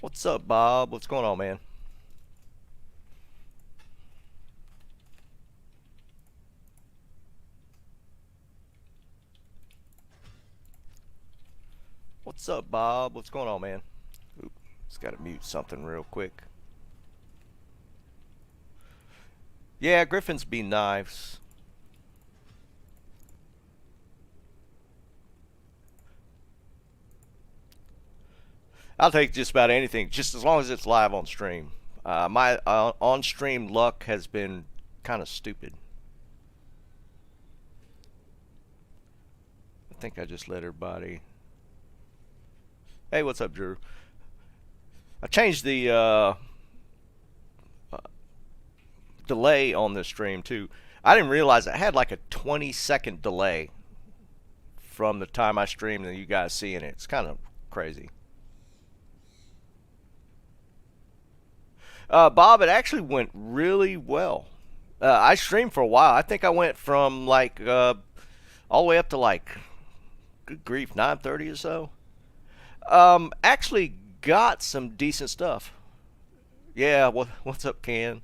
What's up, Bob? What's going on, man? What's up, Bob? What's going on, man? Oop, just gotta mute something real quick. Yeah, Griffins be nice. I'll take just about anything, just as long as it's live on stream. My on-stream luck has been kind of stupid. I think I just let everybody. Hey, what's up, Drew? I changed the delay on this stream too. I didn't realize I had like a 20-second delay from the time I streamed and you guys seeing it. It's kind of crazy. Bob, it actually went really well. I streamed for a while. I think I went from like all the way up to like, good grief, 9:30 or so. Actually got some decent stuff. Yeah, what's up, Ken?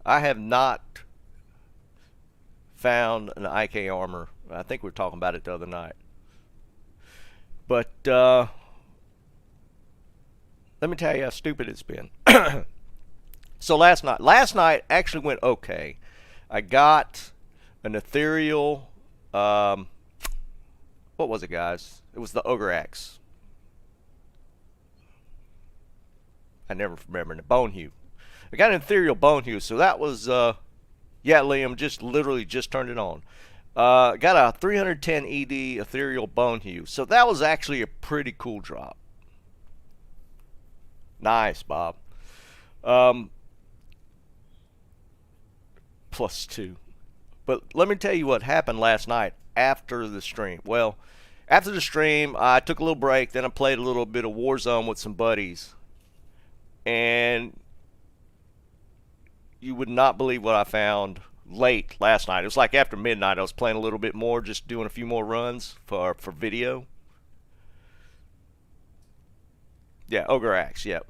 I have not found an IK armor. I think we were talking about it the other night. But let me tell you how stupid it's been. So last night actually went okay. I got an ethereal, what was it, guys? It was the Ogre Axe. I never remember the Bone Hue. I got an ethereal Bone Hue, so that was, yeah, Liam, just literally just turned it on. Got a 310 ED ethereal Bone Hue, so that was actually a pretty cool drop. Nice, Bob. +2. But let me tell you what happened last night after the stream. Well, after the stream, I took a little break. Then I played a little bit of Warzone with some buddies. And you would not believe what I found late last night. It was like after midnight. I was playing a little bit more, just doing a few more runs for video. Yeah, Ogre Axe, yep.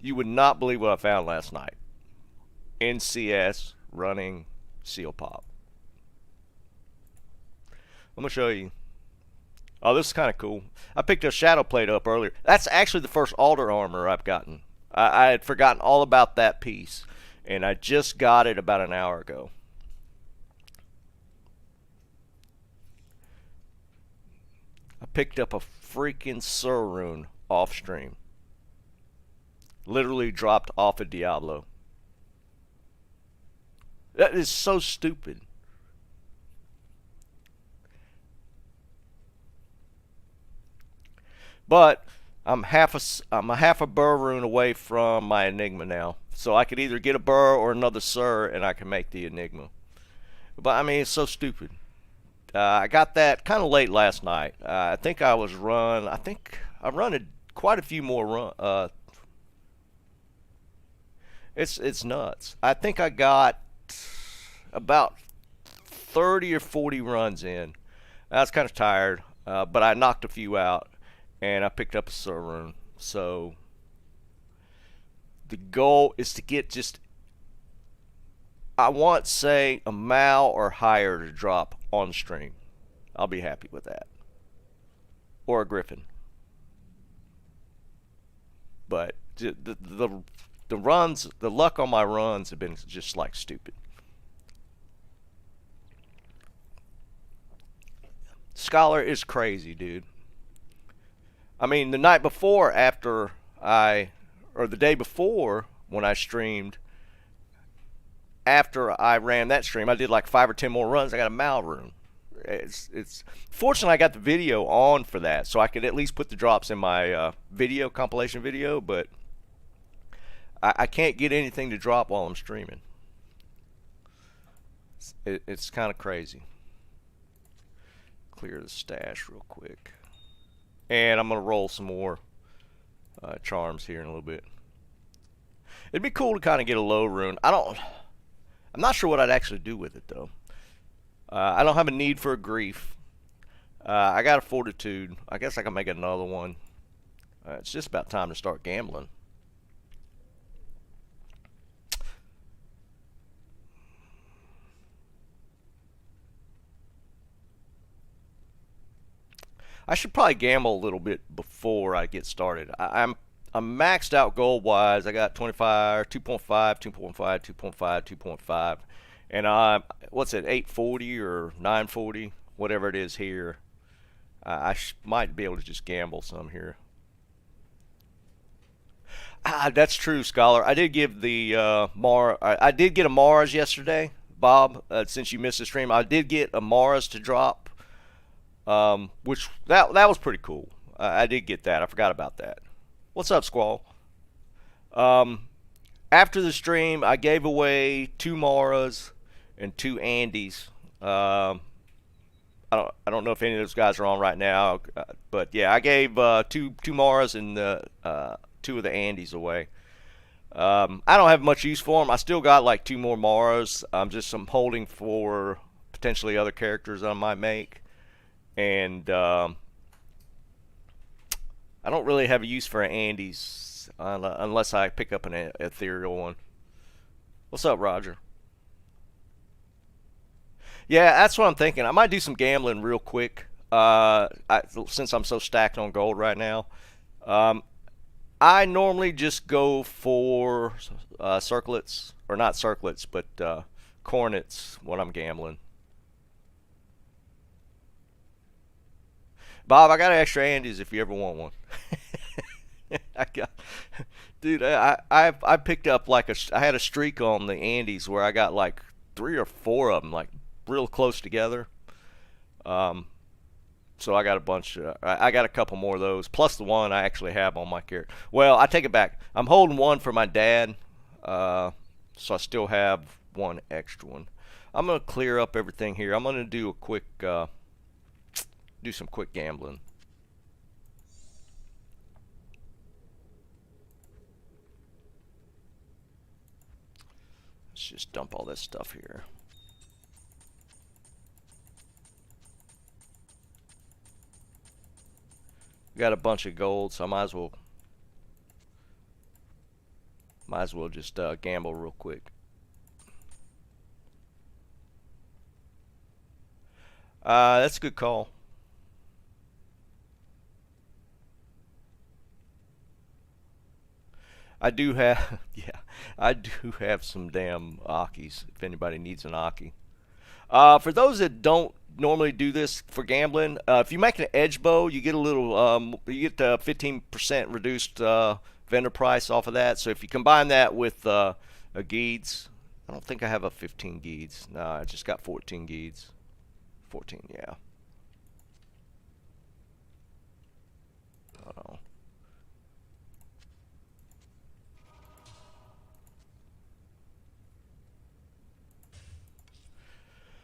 You would not believe what I found last night. NCS running Seal Pop. I'm going to show you. Oh, this is kind of cool. I picked a Shadow Plate up earlier. That's actually the first Altar armor I've gotten. I had forgotten all about that piece, and I just got it about an hour ago. I picked up a freaking Rune off stream. Literally dropped off of Diablo. That is so stupid. But I'm a half a burr rune away from my Enigma now. So I could either get a burr or another Sir, and I can make the Enigma. But I mean, it's so stupid. I got that kind of late last night. I think I run quite a few more run. It's nuts. I think I got about 30 or 40 runs in. I was kind of tired, but I knocked a few out, and I picked up a Sir Rune. So the goal is to get just, I want, say, a Mal or higher to drop on stream. I'll be happy with that. Or a Griffin. But the runs, the luck on my runs have been just like stupid. Scholar is crazy, dude. I mean, the night before, or the day before when I streamed, after I ran that stream, I did like 5 or 10 more runs. I got a Mal rune. It's fortunately I got the video on for that, so I could at least put the drops in my video compilation video. But I can't get anything to drop while I'm streaming. It's kind of crazy. Clear the stash real quick, and I'm gonna roll some more charms here in a little bit. It'd be cool to kind of get a low rune. I'm not sure what I'd actually do with it though. I don't have a need for a grief. I got a fortitude. I guess I can make another one. It's just about time to start gambling. I should probably gamble a little bit before I get started. I'm maxed out gold wise. I got 25, 2.5, 2.5, 2.5, 2.5, and I'm what's it 840 or 940, whatever it is here. I might be able to just gamble some here. That's true, Scholar. I did give the I did get a Mars yesterday, Bob. Since you missed the stream, I did get a Mars to drop, which that was pretty cool. I did get that. I forgot about that. What's up, Squall? Um, After the stream, I gave away two Maras and two Andys. I don't know if any of those guys are on right now, but yeah, I gave two Maras and two of the Andys away. I don't have much use for them. I still got like two more Maras. I'm holding for potentially other characters I might make, and I don't really have a use for an Andys unless I pick up an ethereal one. What's up, Roger? Yeah, that's what I'm thinking. I might do some gambling real quick. Since I'm so stacked on gold right now, um, I normally just go for circlets, or not circlets, but cornets when I'm gambling. Bob, I got extra Andys if you ever want one. I got, dude, I picked up I had a streak on the Andys where I got like three or four of them like real close together. Um, so I got a bunch. I got a couple more of those, plus the one I actually have on my character. Well, I take it back. I'm holding one for my dad, so I still have one extra one. I'm gonna clear up everything here. I'm gonna do a quick, do some quick gambling. Let's just dump all this stuff here. Got a bunch of gold, so I might as well just gamble real quick. That's a good call. I do have, yeah, I do have some damn Akis. If anybody needs an Aki, for those that don't normally do this for gambling, if you make an edge bow, you get a little, you get the 15% reduced vendor price off of that. So if you combine that with a Geeds, I don't think I have a 15 Geeds. No, I just got 14 Geeds. 14, yeah. Uh-oh.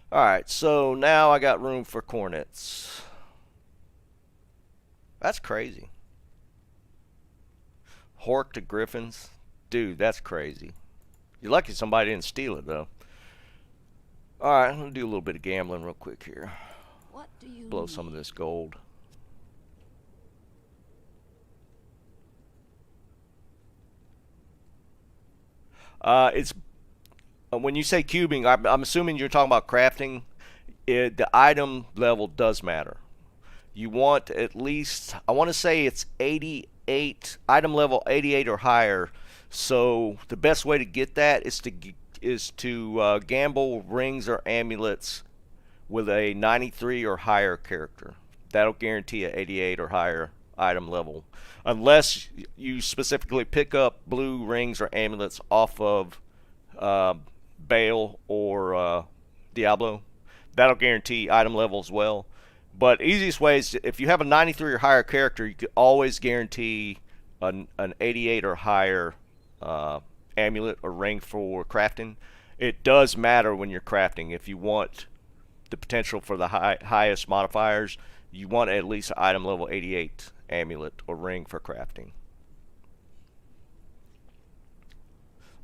Alright, so now I got room for cornets. That's crazy. Hork to Griffins. Dude, that's crazy. You're lucky somebody didn't steal it, though. Alright, I'm going to do a little bit of gambling real quick here. What do you Blow some of this gold. It's when you say cubing, I'm assuming you're talking about crafting. The item level does matter. You want at least, I want to say it's 88, item level 88 or higher. So the best way to get that is to gamble rings or amulets with a 93 or higher character. That'll guarantee a 88 or higher item level, unless you specifically pick up blue rings or amulets off of Baal or Diablo. That'll guarantee item level as well. But easiest way is if you have a 93 or higher character, you can always guarantee an 88 or higher amulet or ring for crafting. It does matter when you're crafting. If you want the potential for the highest modifiers, you want at least an item level 88 amulet or ring for crafting.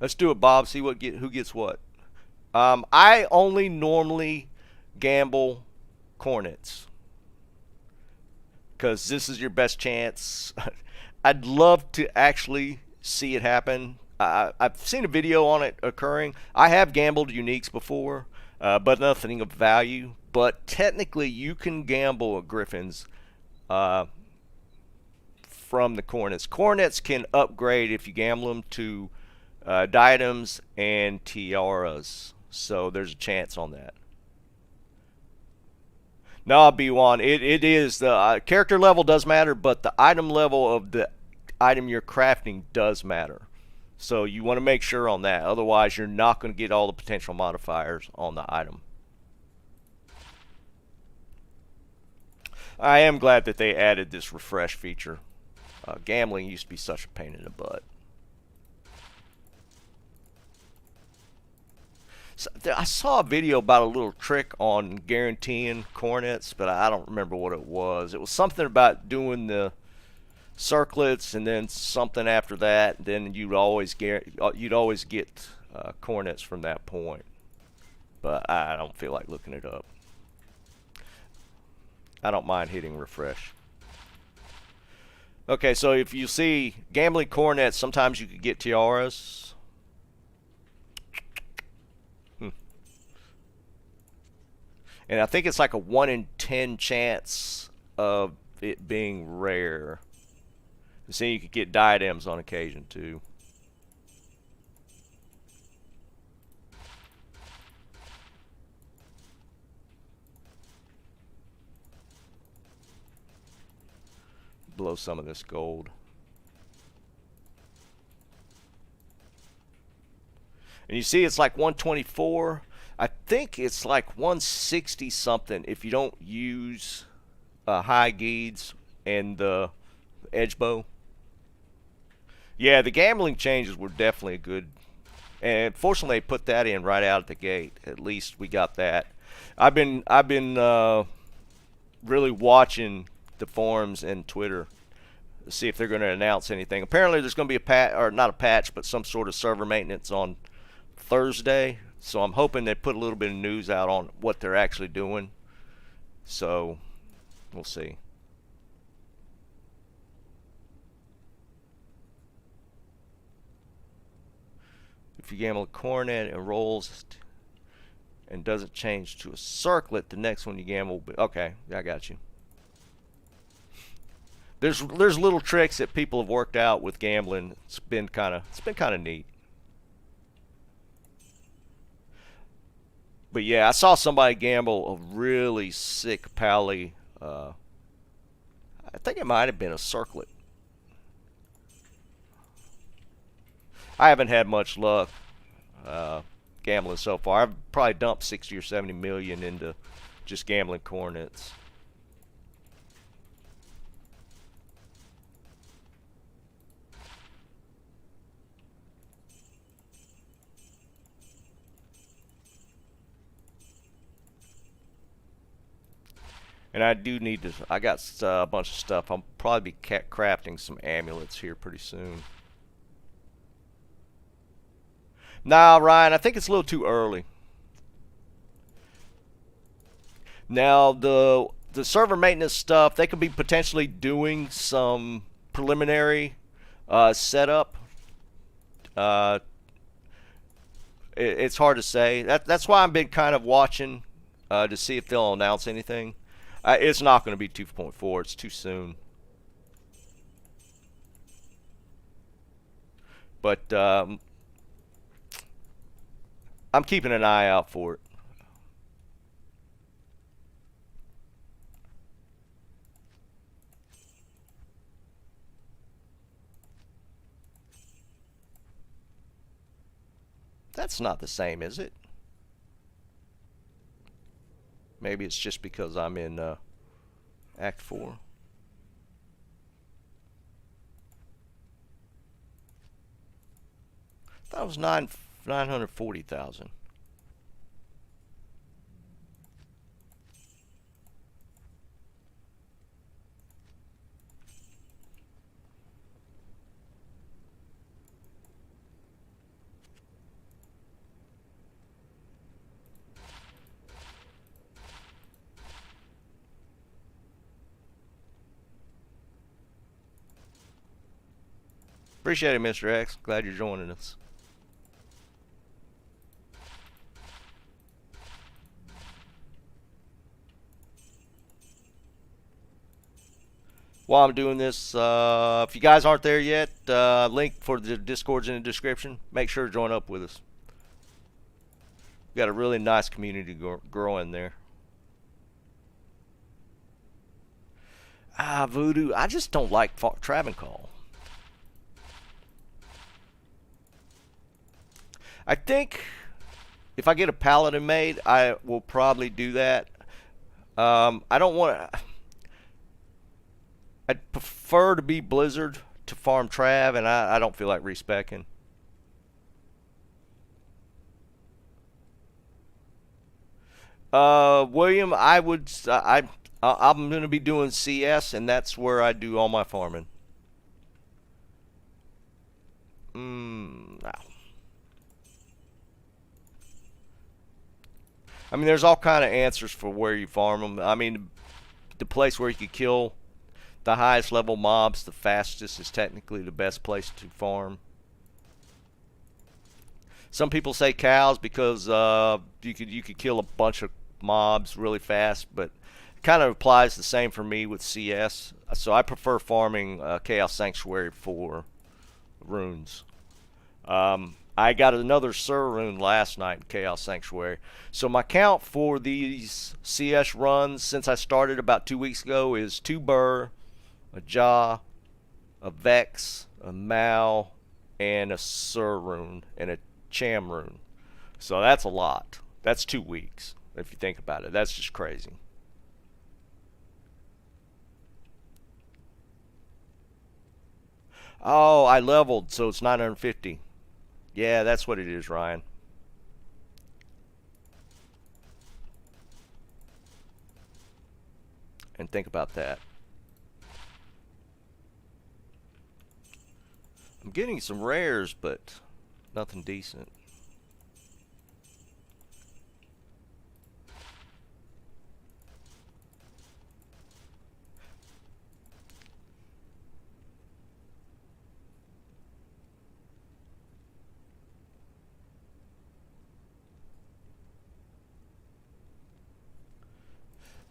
Let's do it, Bob. See who gets what. I only normally gamble cornets because this is your best chance. I'd love to actually see it happen. I've seen a video on it occurring. I have gambled uniques before, but nothing of value. But technically, you can gamble at Griffins from the cornets. Cornets can upgrade if you gamble them to diadems and tiaras, so there's a chance on that. No, B1, it is the character level does matter, but the item level of the item you're crafting does matter. So you want to make sure on that. Otherwise, you're not going to get all the potential modifiers on the item. I am glad that they added this refresh feature. Gambling used to be such a pain in the butt. So, I saw a video about a little trick on guaranteeing cornets, but I don't remember what it was. It was something about doing the circlets and then something after that. Then you'd always get cornets from that point. But I don't feel like looking it up. I don't mind hitting refresh. Okay, so if you see gambling cornets, sometimes you could get tiaras. And I think it's like a 1 in 10 chance of it being rare. You see, you could get diadems on occasion too. Blow some of this gold. And you see it's like 124. I think it's like 160 something if you don't use high geeds and the edge bow. Yeah, the gambling changes were definitely a good, and fortunately they put that in right out of the gate. At least we got that. I've been really watching the forums and Twitter to see if they're going to announce anything. Apparently there's going to be a patch, or not a patch, but some sort of server maintenance on Thursday. So I'm hoping they put a little bit of news out on what they're actually doing. So we'll see. If you gamble a cornet and rolls and doesn't change to a circlet, the next one you gamble will be, okay, I got you. There's little tricks that people have worked out with gambling. It's been kind of neat. But yeah, I saw somebody gamble a really sick pally. I think it might have been a circlet. I haven't had much luck gambling so far. I've probably dumped 60 or 70 million into just gambling cornets. And I do need to, I got a bunch of stuff. I'll probably be crafting some amulets here pretty soon. Nah, Ryan, I think it's a little too early. Now, the server maintenance stuff, they could be potentially doing some preliminary setup. It's hard to say. That's why I've been kind of watching to see if they'll announce anything. It's not going to be 2.4. It's too soon. But I'm keeping an eye out for it. That's not the same, is it? Maybe it's just because I'm in Act 4. That was 940,000. Appreciate it, Mr. X. Glad you're joining us. while I'm doing this, if you guys aren't there yet, link for the Discord's in the description. Make sure to join up with us. We've got a really nice community growing there. Voodoo. I just don't like Travancore. I think if I get a paladin made, I will probably do that. I don't want to. I'd prefer to be Blizzard to farm Trav, and I don't feel like respecing. William, I'm going to be doing CS, and that's where I do all my farming. No. I mean, there's all kind of answers for where you farm them. I mean, the place where you can kill the highest level mobs the fastest is technically the best place to farm. Some people say cows because you could kill a bunch of mobs really fast, but it kind of applies the same for me with CS. So I prefer farming Chaos Sanctuary for runes. I got another Sur rune last night in Chaos Sanctuary. So my count for these CS runs since I started about 2 weeks ago is 2 Burr, a Jaw, a Vex, a Mao, and a Sur rune, and a Cham rune. So that's a lot. That's 2 weeks, if you think about it. That's just crazy. Oh, I leveled, so it's 950. Yeah, that's what it is, Ryan. And think about that. I'm getting some rares, but nothing decent.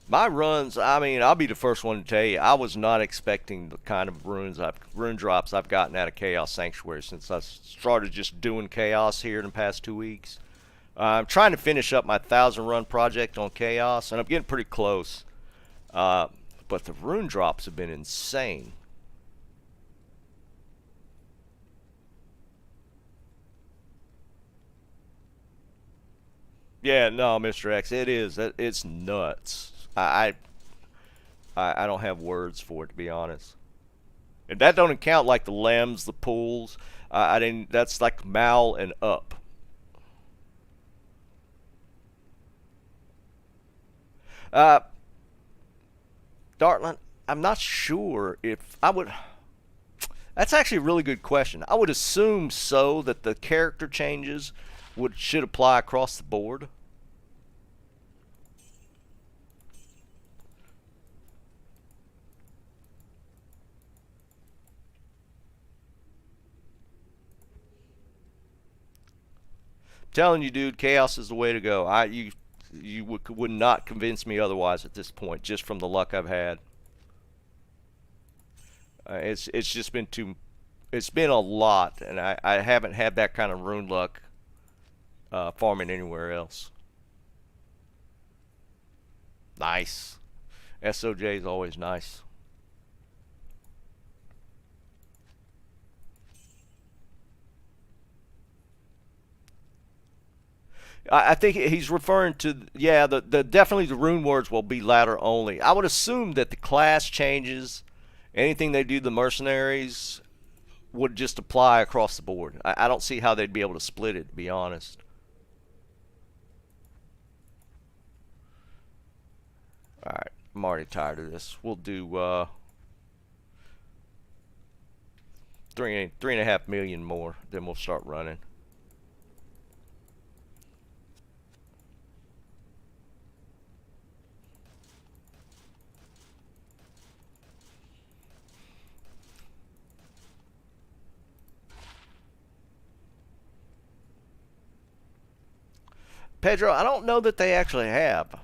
My runs, I mean, I'll be the first one to tell you, I was not expecting the kind of rune drops I've gotten out of Chaos Sanctuary since I started just doing Chaos here in the past 2 weeks. I'm trying to finish up my 1,000 run project on Chaos, and I'm getting pretty close. But the rune drops have been insane. Yeah, no, Mr. X, it is. It's nuts. I don't have words for it, to be honest. And that don't count like the lems, the pools. I didn't. That's like Mal and up. Uh, Dartland, I'm not sure if I would. That's actually a really good question. I would assume so that the character changes should apply across the board. Telling you, dude, chaos is the way to go. You would not convince me otherwise at this point, just from the luck I've had. It's just been too. It's been a lot, and I haven't had that kind of rune luck farming anywhere else. Nice. SOJ is always nice. I think he's referring to, yeah, the definitely the rune words will be ladder only. I would assume that the class changes, anything they do the mercenaries would just apply across the board. I don't see how they'd be able to split it, to be honest. All right, I'm already tired of this. We'll do 3.5 million more, then we'll start running. Pedro, I don't know that they actually have.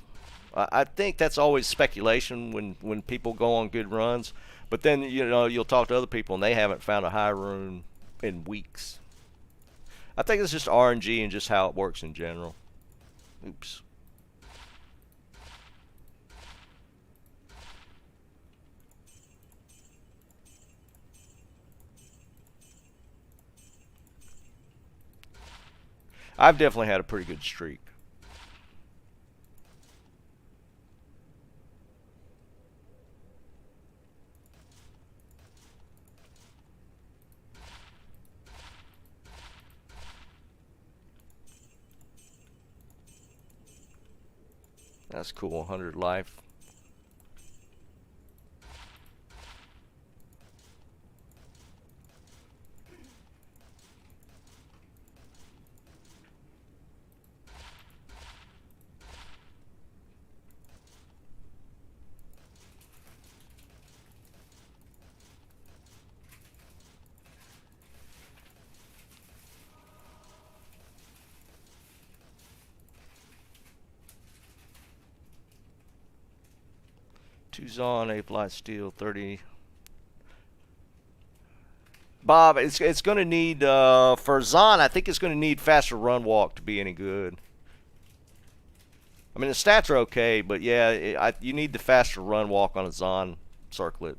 I think that's always speculation when people go on good runs. But then you'll talk to other people and they haven't found a high rune in weeks. I think it's just RNG and just how it works in general. Oops. I've definitely had a pretty good streak. That's cool, 100 life. Two Zon, 8 Light Steel, 30. Bob, it's going to need, for Zon, I think it's going to need faster run walk to be any good. I mean, the stats are okay, but yeah, you need the faster run walk on a Zon circlet.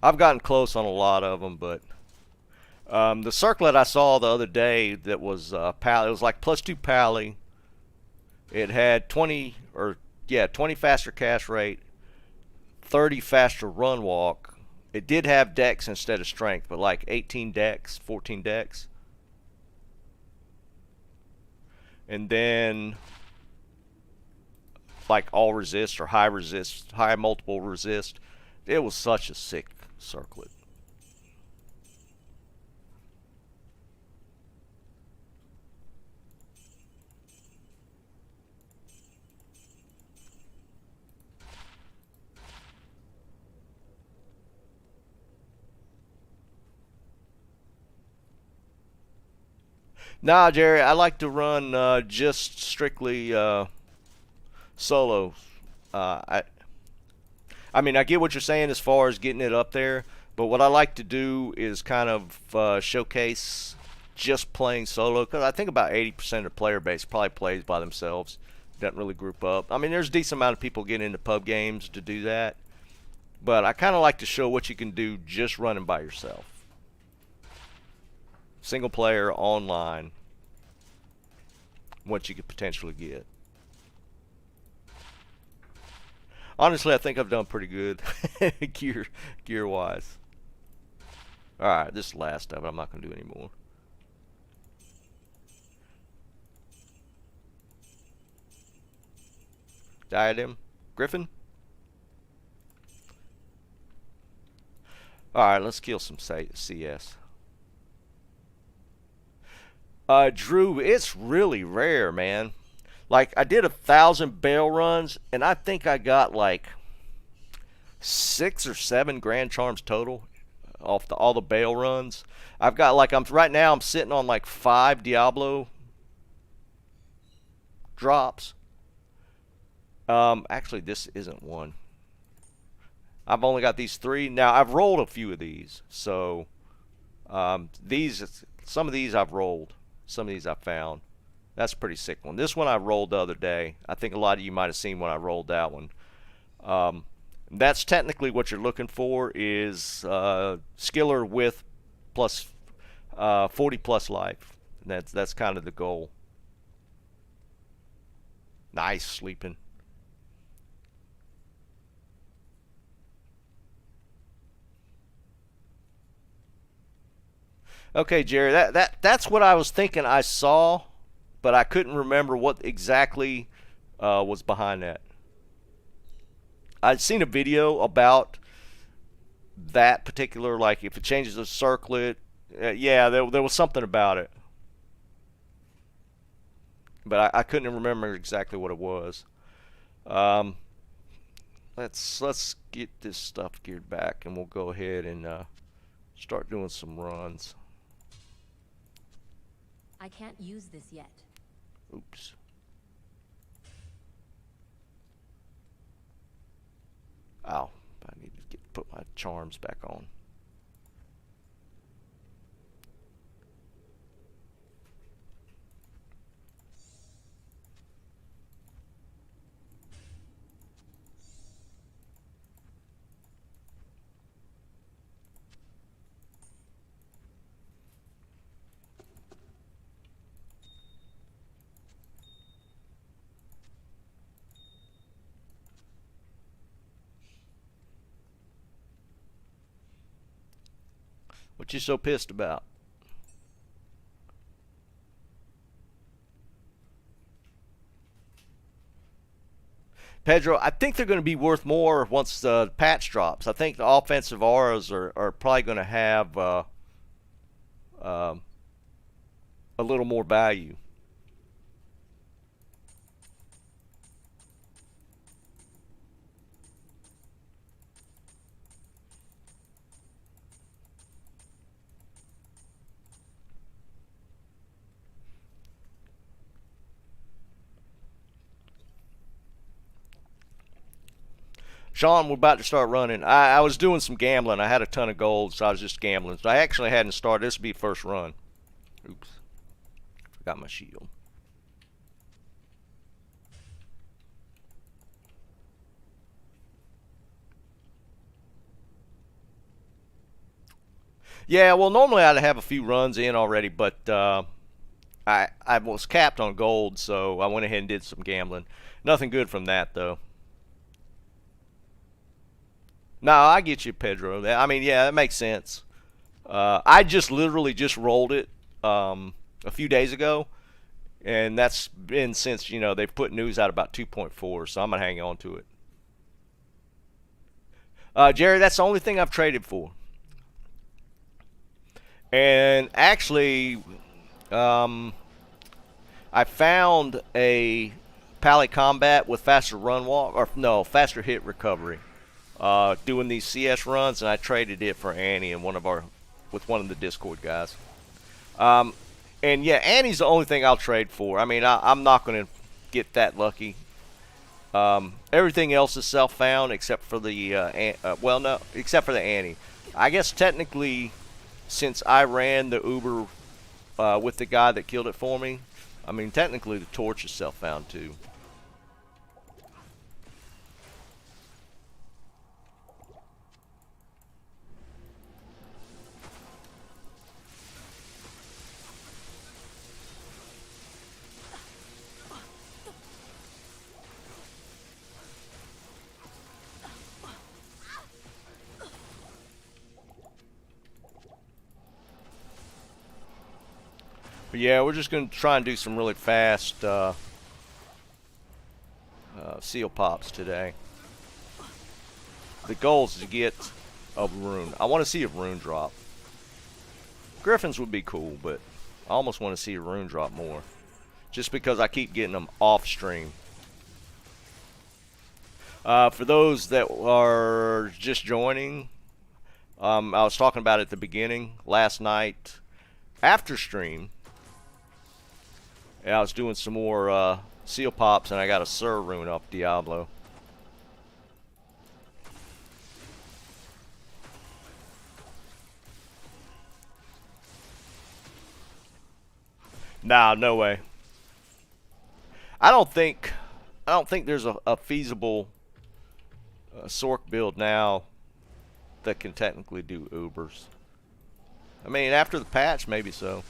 I've gotten close on a lot of them, but the circlet I saw the other day that was pally, it was like +2 pally. It had 20 faster cast rate, 30 faster run walk. It did have dex instead of strength, but like 18 dex, 14 dex. And then like all resist or high resist, high multiple resist. It was such a sick circlet. Nah, Jerry, I like to run just strictly solo. I mean, I get what you're saying as far as getting it up there, but what I like to do is kind of showcase just playing solo, because I think about 80% of the player base probably plays by themselves, doesn't really group up. I mean, there's a decent amount of people getting into pub games to do that, but I kind of like to show what you can do just running by yourself. Single player, online, what you could potentially get. Honestly, I think I've done pretty good gear wise. Alright, this last of it I'm not going to do anymore. Diadem. Griffin. Alright, let's kill some CS. Drew, it's really rare, man. Like, I did 1,000 bail runs, and I think I got like 6 or 7 grand charms total off all the bail runs. I've got like right now I'm sitting on like 5 Diablo drops. Actually, this isn't one. I've only got these 3. Now I've rolled a few of these, so some of these I've rolled, some of these I found. That's a pretty sick one. This one I rolled the other day. I think a lot of you might have seen when I rolled that one. That's technically what you're looking for is skiller with plus 40 plus life. That's kind of the goal. Nice sleeping. Okay, Jerry, that's what I was thinking I saw, but I couldn't remember what exactly was behind that. I'd seen a video about that particular, like if it changes the circlet. Yeah, there was something about it. but I couldn't remember exactly what it was. Um, let's get this stuff geared back, and we'll go ahead and start doing some runs. I can't use this yet. Oops. Ow. I need to put my charms back on. What you so pissed about? Pedro, I think they're going to be worth more once the patch drops. I think the offensive auras are probably going to have um, a little more value. Sean, we're about to start running. I was doing some gambling. I had a ton of gold, so I was just gambling. So I actually hadn't started. This would be first run. Oops. Forgot my shield. Yeah, well, normally I'd have a few runs in already, but I was capped on gold, so I went ahead and did some gambling. Nothing good from that, though. No, I get you, Pedro. I mean, yeah, that makes sense. I just literally just rolled it a few days ago, and that's been since they've put news out about 2.4, so I'm gonna hang on to it. Jerry, that's the only thing I've traded for, and actually, um, I found a pally combat with faster run walk, or no, faster hit recovery. Doing these CS runs, and I traded it for Annie and with one of the Discord guys. Um, and yeah, Annie's the only thing I'll trade for. I mean, I'm not going to get that lucky. Everything else is self-found except for the well, no, except for the Annie. I guess technically, since I ran the Uber with the guy that killed it for me, I mean technically the torch is self-found too. But yeah, we're just going to try and do some really fast seal pops today. The goal is to get a rune. I want to see a rune drop. Griffins would be cool, but I almost want to see a rune drop more. Just because I keep getting them off stream. For those that are just joining, I was talking about it at the beginning. Last night, after stream, I was doing some more seal pops, and I got a Sir rune off Diablo. Nah, no way. I don't think there's a feasible Sork build now that can technically do Ubers. I mean, after the patch, maybe so.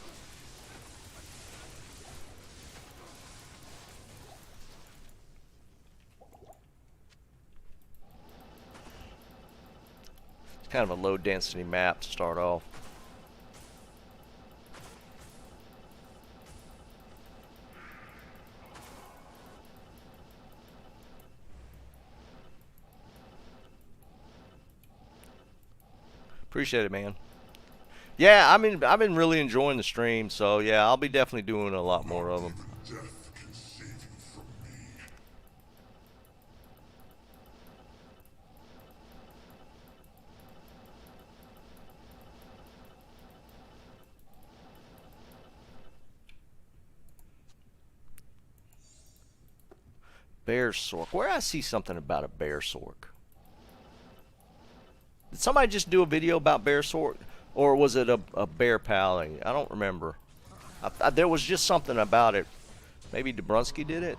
It's kind of a low density map to start off. Appreciate it, man. Yeah, I mean, I've been really enjoying the stream, so yeah, I'll be definitely doing a lot more of them. Bear Sork. Where I see something about a Bear Sork. Did somebody just do a video about Bear Sork? Or was it a Bear Pally? I don't remember. There was just something about it. Maybe Dobrunsky did it?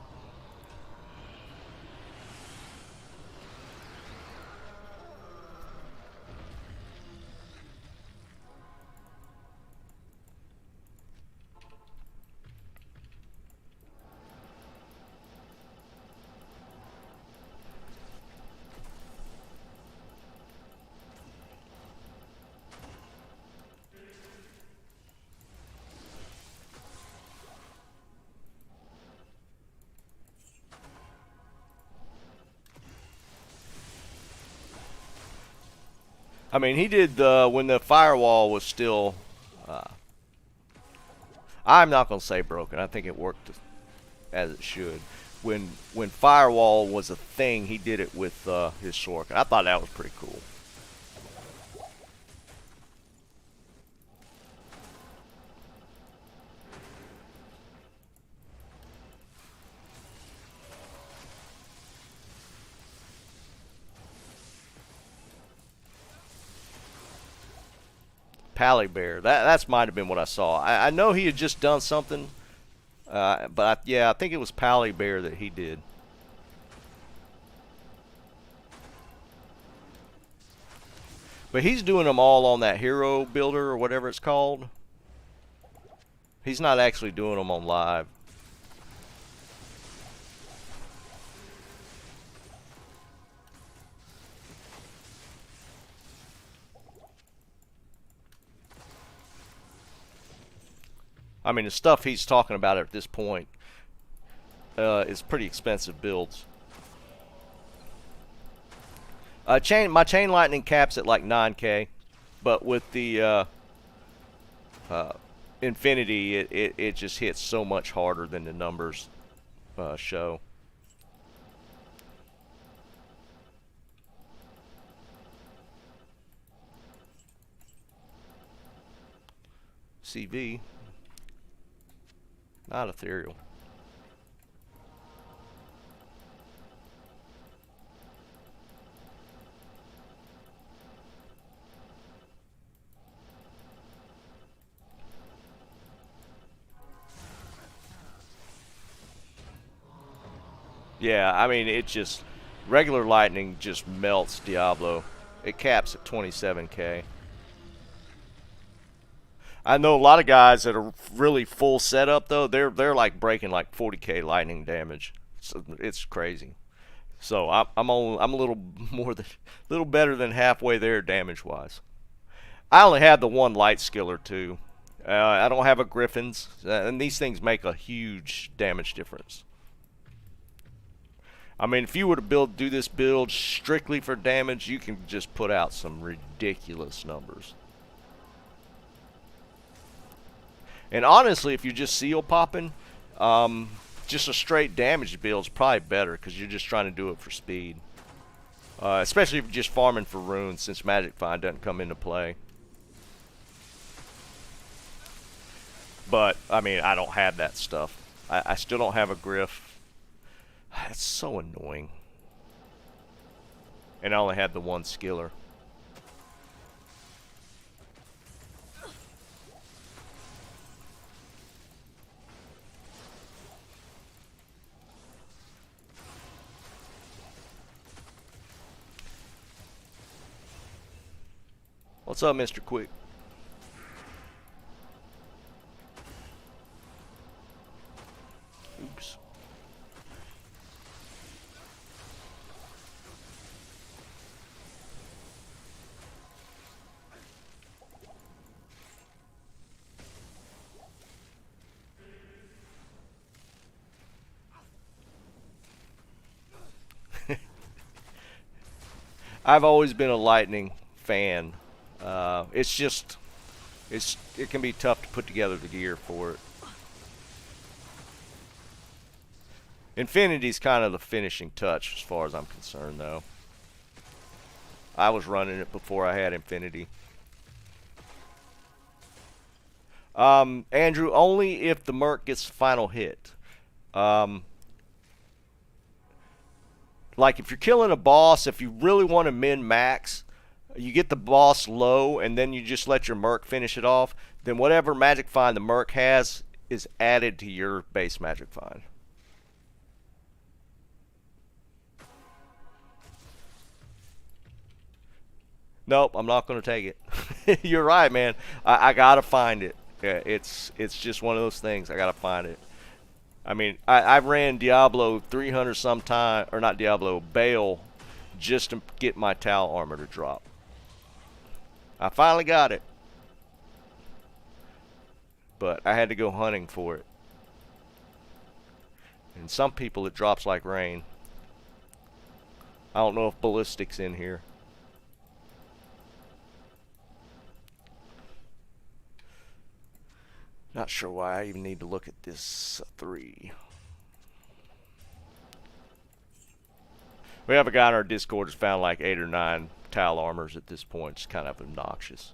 I mean, he did when the firewall was still. I'm not gonna say broken. I think it worked as it should. When firewall was a thing, he did it with his Sork, and I thought that was pretty cool. Pally Bear. That's might have been what I saw. I know he had just done something, but yeah, I think it was Pally Bear that he did. But he's doing them all on that hero builder or whatever it's called. He's not actually doing them on live. I mean, the stuff he's talking about at this point is pretty expensive builds. My chain lightning caps at like 9K, but with the infinity, it just hits so much harder than the numbers show. CV, not ethereal. Yeah, I mean, it just, regular lightning just melts Diablo. It caps at 27K. I know a lot of guys that are really full setup though. They're like breaking like 40K lightning damage. So it's crazy. So I'm a little more than, little better than halfway there damage wise. I only have the one light skiller too. I don't have a Griffin's, and these things make a huge damage difference. I mean, if you were to do this build strictly for damage, you can just put out some ridiculous numbers. And honestly, if you're just seal popping, just a straight damage build is probably better because you're just trying to do it for speed. Especially if you're just farming for runes, since Magic Find doesn't come into play. But, I mean, I don't have that stuff. I still don't have a Griff. That's so annoying. And I only had the one skiller. What's up, Mr. Quick? Oops. I've always been a lightning fan. It's just, it can be tough to put together the gear for it. Infinity's kind of the finishing touch as far as I'm concerned, though. I was running it before I had Infinity. Andrew, only if the Merc gets the final hit. like if you're killing a boss, if you really want to min max, you get the boss low and then you just let your merc finish it off, then whatever magic find the merc has is added to your base magic find. Nope, I'm not going to take it. You're right, man. I got to find it. Yeah, it's just one of those things. I got to find it. I mean, I ran Diablo 300 some time, or not Diablo, Baal, just to get my Tal armor to drop. I finally got it. But I had to go hunting for it. And some people it drops like rain. I don't know if ballistic's in here. Not sure why I even need to look at this 3. We have a guy in our Discord who's found like 8 or 9 Tal armors at this point. It's kind of obnoxious.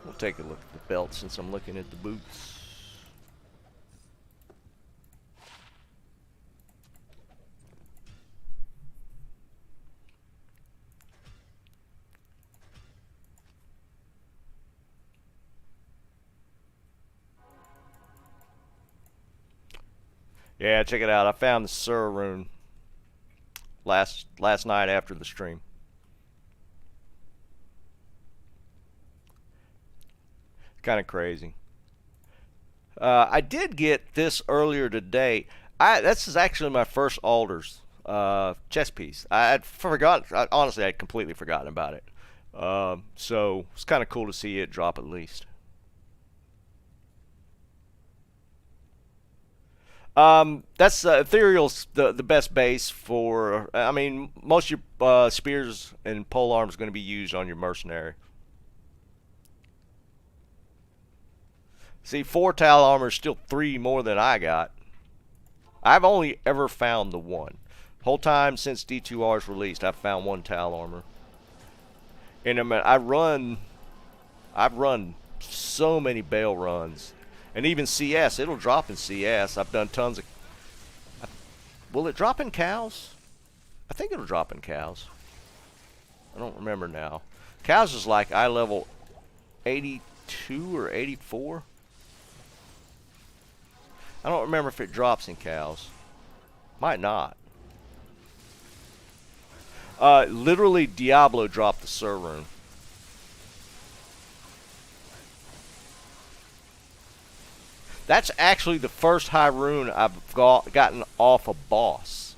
We'll take a look at the belt since I'm looking at the boots. Yeah, check it out. I found the Rune last night after the stream. Kind of crazy. I did get this earlier today. This is actually my first Alders chess piece. I had forgotten. Honestly, I'd completely forgotten about it. So it's kind of cool to see it drop at least. That's Ethereal's the best base for. I mean, most of your spears and pole arms are going to be used on your mercenary. See, 4 Tal armor is still 3 more than I got. I've only ever found the 1. Whole time since D2R's released, I've found 1 Tal armor. And I mean, I've run so many Baal runs. And even CS, it'll drop in CS. I've done tons of... Will it drop in cows? I think it'll drop in cows. I don't remember now. Cows is like eye level 82 or 84. I don't remember if it drops in cows. Might not. Literally, Diablo dropped the Rune. That's actually the first high rune I've gotten off a boss.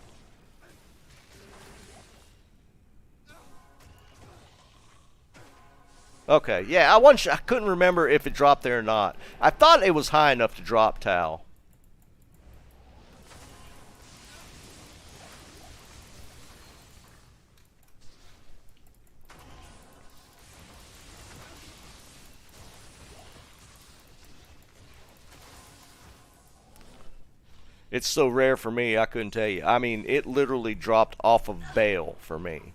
Okay, yeah, I couldn't remember if it dropped there or not. I thought it was high enough to drop Tal. It's so rare for me, I couldn't tell you. I mean, it literally dropped off of Baal for me.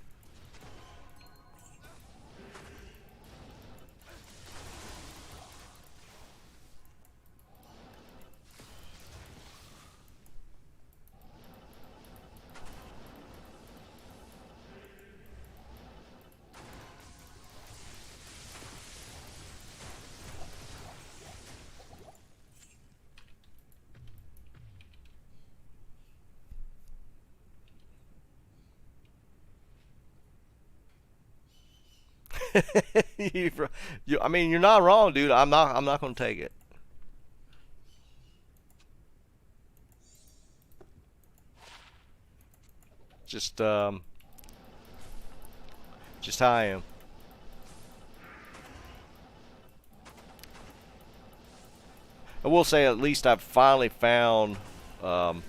I mean, you're not wrong, dude. I'm not gonna take it. Just how I am. I will say, at least I've finally found. Oops,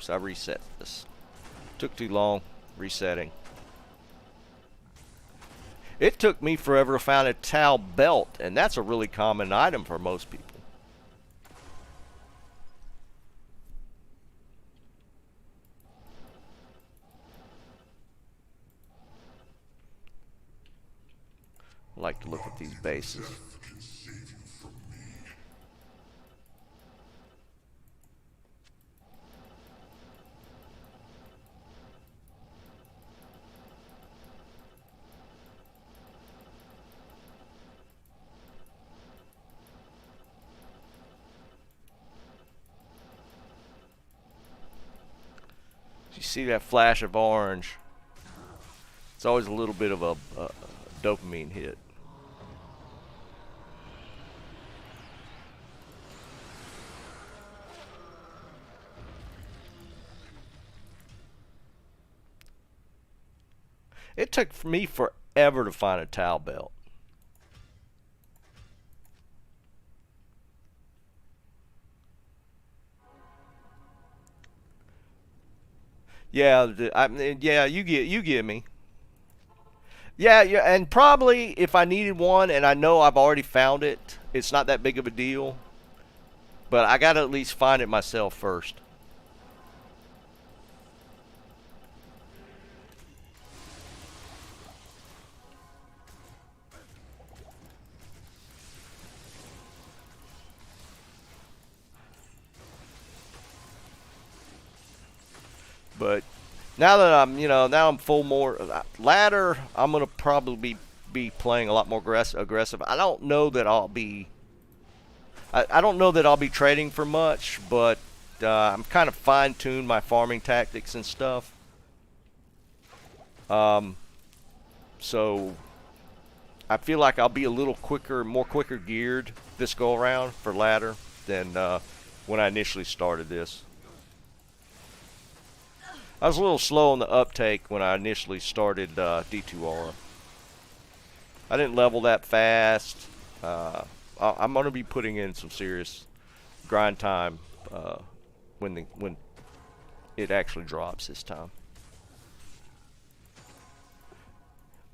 I reset this. Took too long resetting. It took me forever to find a Tal belt, and that's a really common item for most people. I like to look at these bases. You see that flash of orange? It's always a little bit of a dopamine hit. It took me forever to find a towel belt. Yeah, I mean, yeah, you get me. Yeah, yeah, and probably if I needed one and I know I've already found it, it's not that big of a deal. But I gotta at least find it myself first. But now that I'm, now I'm full more ladder, I'm gonna probably be playing a lot more aggressive. I don't know that I'll be. I don't know that I'll be trading for much, but I'm kind of fine-tuned my farming tactics and stuff. So I feel like I'll be a little quicker, more quicker geared this go around for ladder than when I initially started this. I was a little slow on the uptake when I initially started D2R. I didn't level that fast. I'm going to be putting in some serious grind time when it actually drops this time.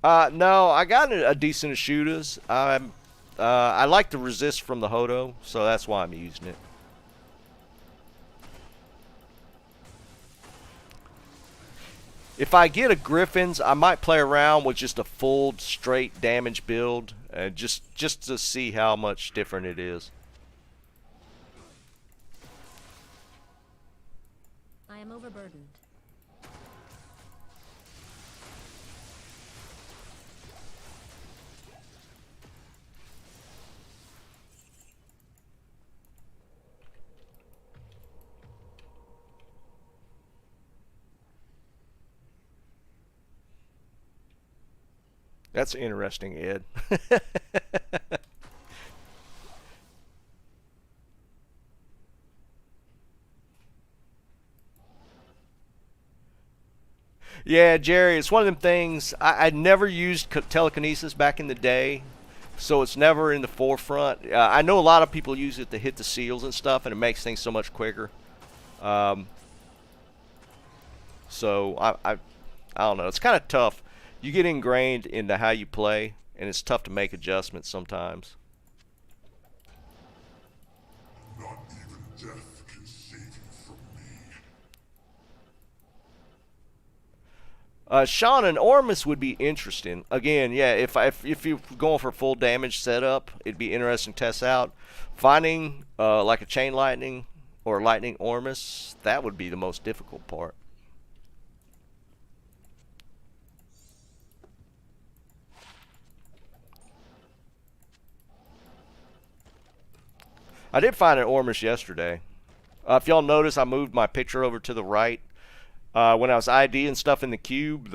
No, I got a decent shooters. I like to resist from the Hodo, so that's why I'm using it. If I get a Griffins, I might play around with just a full straight damage build, just to see how much different it is. I am overburdened. That's interesting, Ed. Yeah, Jerry, it's one of them things. I never used telekinesis back in the day, so it's never in the forefront. I know a lot of people use it to hit the seals and stuff, and it makes things so much quicker. Um, so I don't know. It's kind of tough. You get ingrained into how you play, and it's tough to make adjustments sometimes. Not even death can save you from me. Sean and Ormus would be interesting. Again, yeah, if you're going for full damage setup, it'd be interesting to test out. Finding like a chain lightning or lightning Ormus, that would be the most difficult part. I did find an Ormus yesterday. If y'all notice, I moved my picture over to the right. When I was ID and stuff in the cube,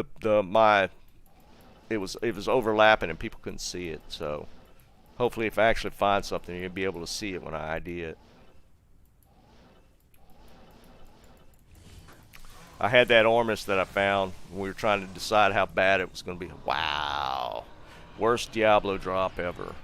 it was overlapping and people couldn't see it. So hopefully, if I actually find something, you'll be able to see it when I ID it. I had that Ormus that I found. We were trying to decide how bad it was going to be. Wow, worst Diablo drop ever.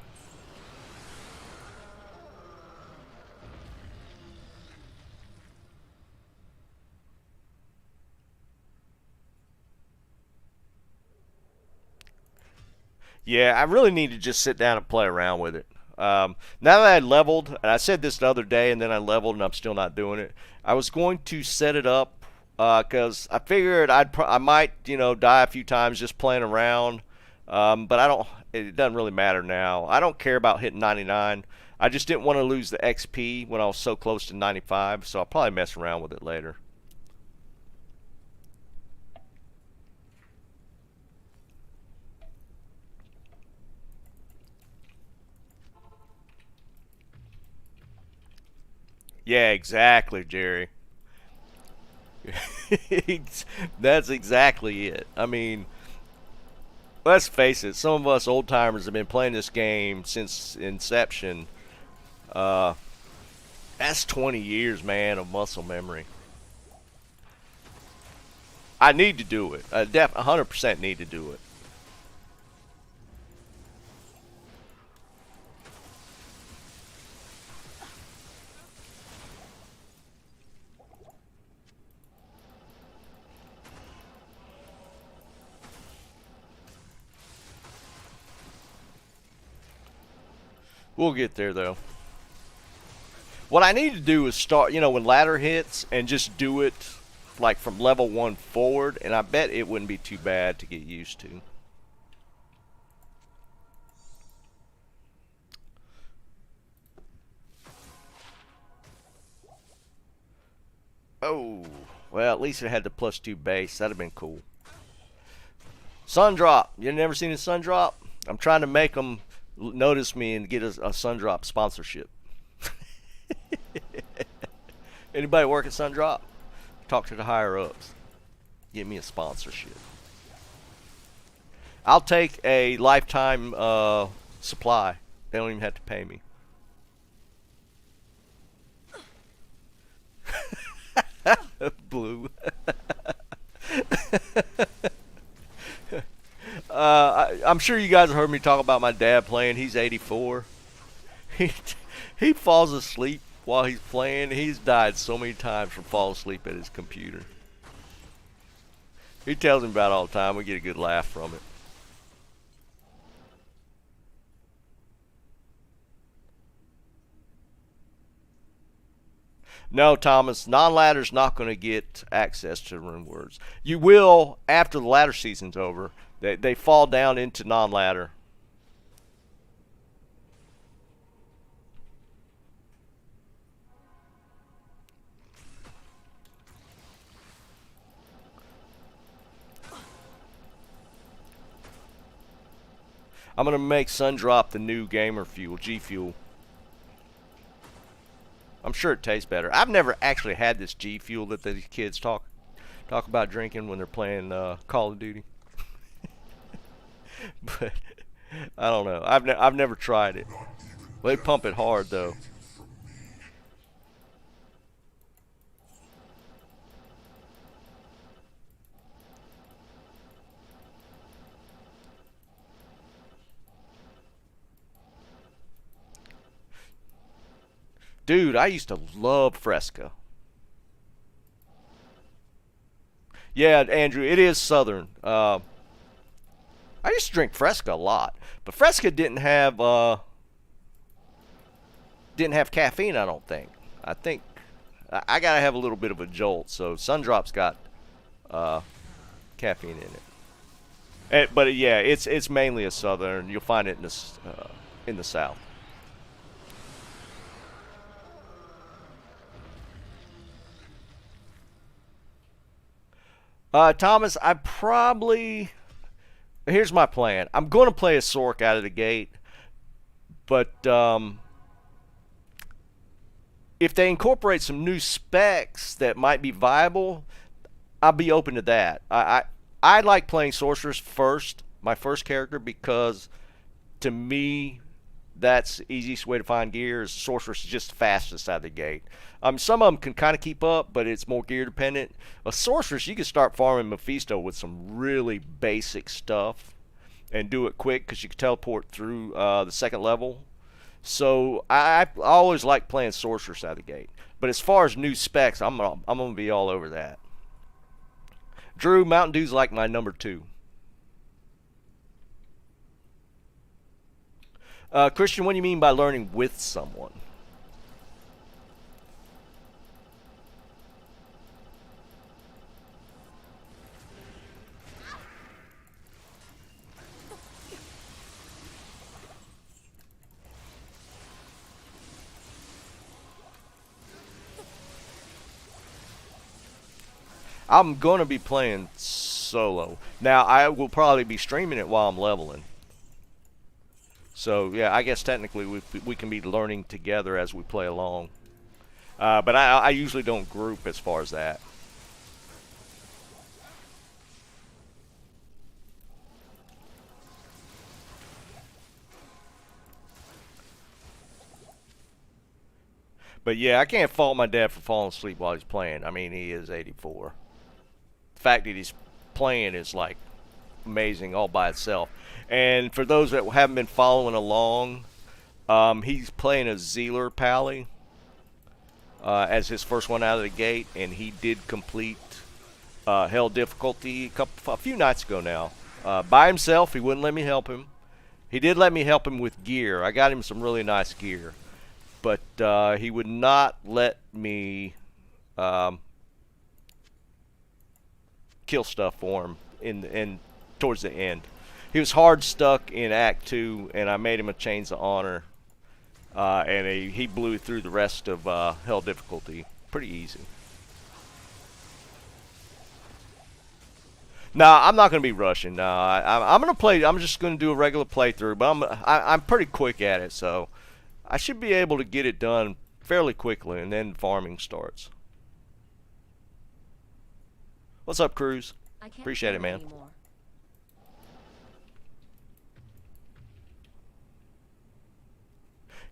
Yeah, I really need to just sit down and play around with it. Now that I leveled, and I said this the other day, and then I leveled, and I'm still not doing it. I was going to set it up because I figured I might die a few times just playing around. But I don't. It doesn't really matter now. I don't care about hitting 99. I just didn't want to lose the XP when I was so close to 95, so I'll probably mess around with it later. Yeah, exactly, Jerry. That's exactly it. I mean, let's face it, some of us old timers have been playing this game since inception. Uh, that's 20 years, man, of muscle memory. I need to do it. I 100% need to do it. We'll get there, though. What I need to do is start, when ladder hits and just do it like from level 1 forward, and I bet it wouldn't be too bad to get used to. Oh, well, at least it had the +2 base. That'd have been cool. Sun drop. You never seen a sun drop? I'm trying to make them notice me and get a sun drop sponsorship. Anybody work at sun drop? Talk to the higher ups. Get me a sponsorship. I'll take a lifetime supply. They don't even have to pay me. Blue. I'm sure you guys have heard me talk about my dad playing. He's 84. He falls asleep while he's playing. He's died so many times from falling asleep at his computer. He tells me about it all the time. We get a good laugh from it. No, Thomas, non-ladder's not going to get access to rune words. You will after the ladder season's over. They fall down into non-ladder. I'm going to make Sundrop the new gamer fuel, G Fuel. I'm sure it tastes better. I've never actually had this G Fuel that these kids talk about drinking when they're playing Call of Duty. But I don't know. I've never tried it. They pump it hard though. Dude, I used to love Fresca. Yeah, Andrew, it is southern. I used to drink Fresca a lot, but Fresca didn't have caffeine. I don't think. I think I gotta have a little bit of a jolt. So Sundrop's got uh, caffeine in it. But yeah, it's mainly a southern. You'll find it in the south. Thomas, I probably here's my plan. I'm going to play a Sork out of the gate, but if they incorporate some new specs that might be viable, I'll be open to that. I like playing sorceress first, my first character, because to me that's the easiest way to find gear. Is sorceress is just the fastest out of the gate. Some of them can kind of keep up, but it's more gear dependent. A sorceress, you can start farming Mephisto with some really basic stuff and do it quick because you can teleport through the second level. So I always like playing sorceress out of the gate. But as far as new specs, I'm gonna be all over that. Drew, Mountain Dew's like my number 2. Christian, what do you mean by learning with someone? I'm gonna be playing solo. Now I will probably be streaming it while I'm leveling. So yeah, I guess technically we can be learning together as we play along. But I usually don't group as far as that. But yeah, I can't fault my dad for falling asleep while he's playing. I mean, he is 84. The fact that he's playing is like amazing all by itself. And for those that haven't been following along, he's playing a Zealer Pally as his first one out of the gate, and he did complete Hell difficulty a few nights ago now. By himself, he wouldn't let me help him. He did let me help him with gear. I got him some really nice gear. But he would not let me kill stuff for him in towards the end. He was hard stuck in Act 2, and I made him a Chains of Honor, and he blew through the rest of Hell difficulty pretty easy. No, I'm not going to be rushing. No, I'm going to play. I'm just going to do a regular playthrough, but I'm pretty quick at it, so I should be able to get it done fairly quickly, and then farming starts. What's up, Cruz? I can't Appreciate it, play man. anymore.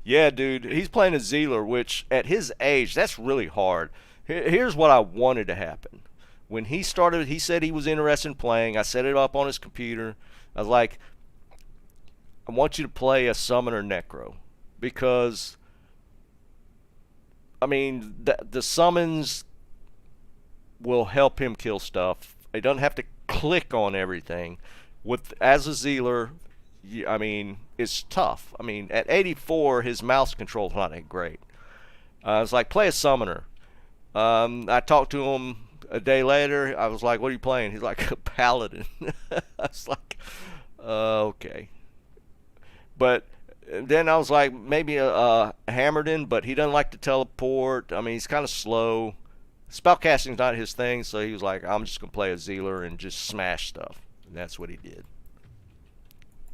Yeah, dude, he's playing a Zealer, which at his age, that's really hard. Here's what I wanted to happen. When he started, he said he was interested in playing. I set it up on his computer. I was like, I want you to play a Summoner Necro. Because, I mean, the summons will help him kill stuff. He doesn't have to click on everything. As a Zealer, I mean, it's tough. I mean, at 84, his mouse control's not that great. I was like, play a Summoner. I talked to him a day later. I was like, what are you playing? He's like, a Paladin. I was like, okay. But then I was like, maybe a Hammerden, but he doesn't like to teleport. I mean, he's kind of slow. Spellcasting's not his thing, so he was like, I'm just going to play a Zealer and just smash stuff. And that's what he did.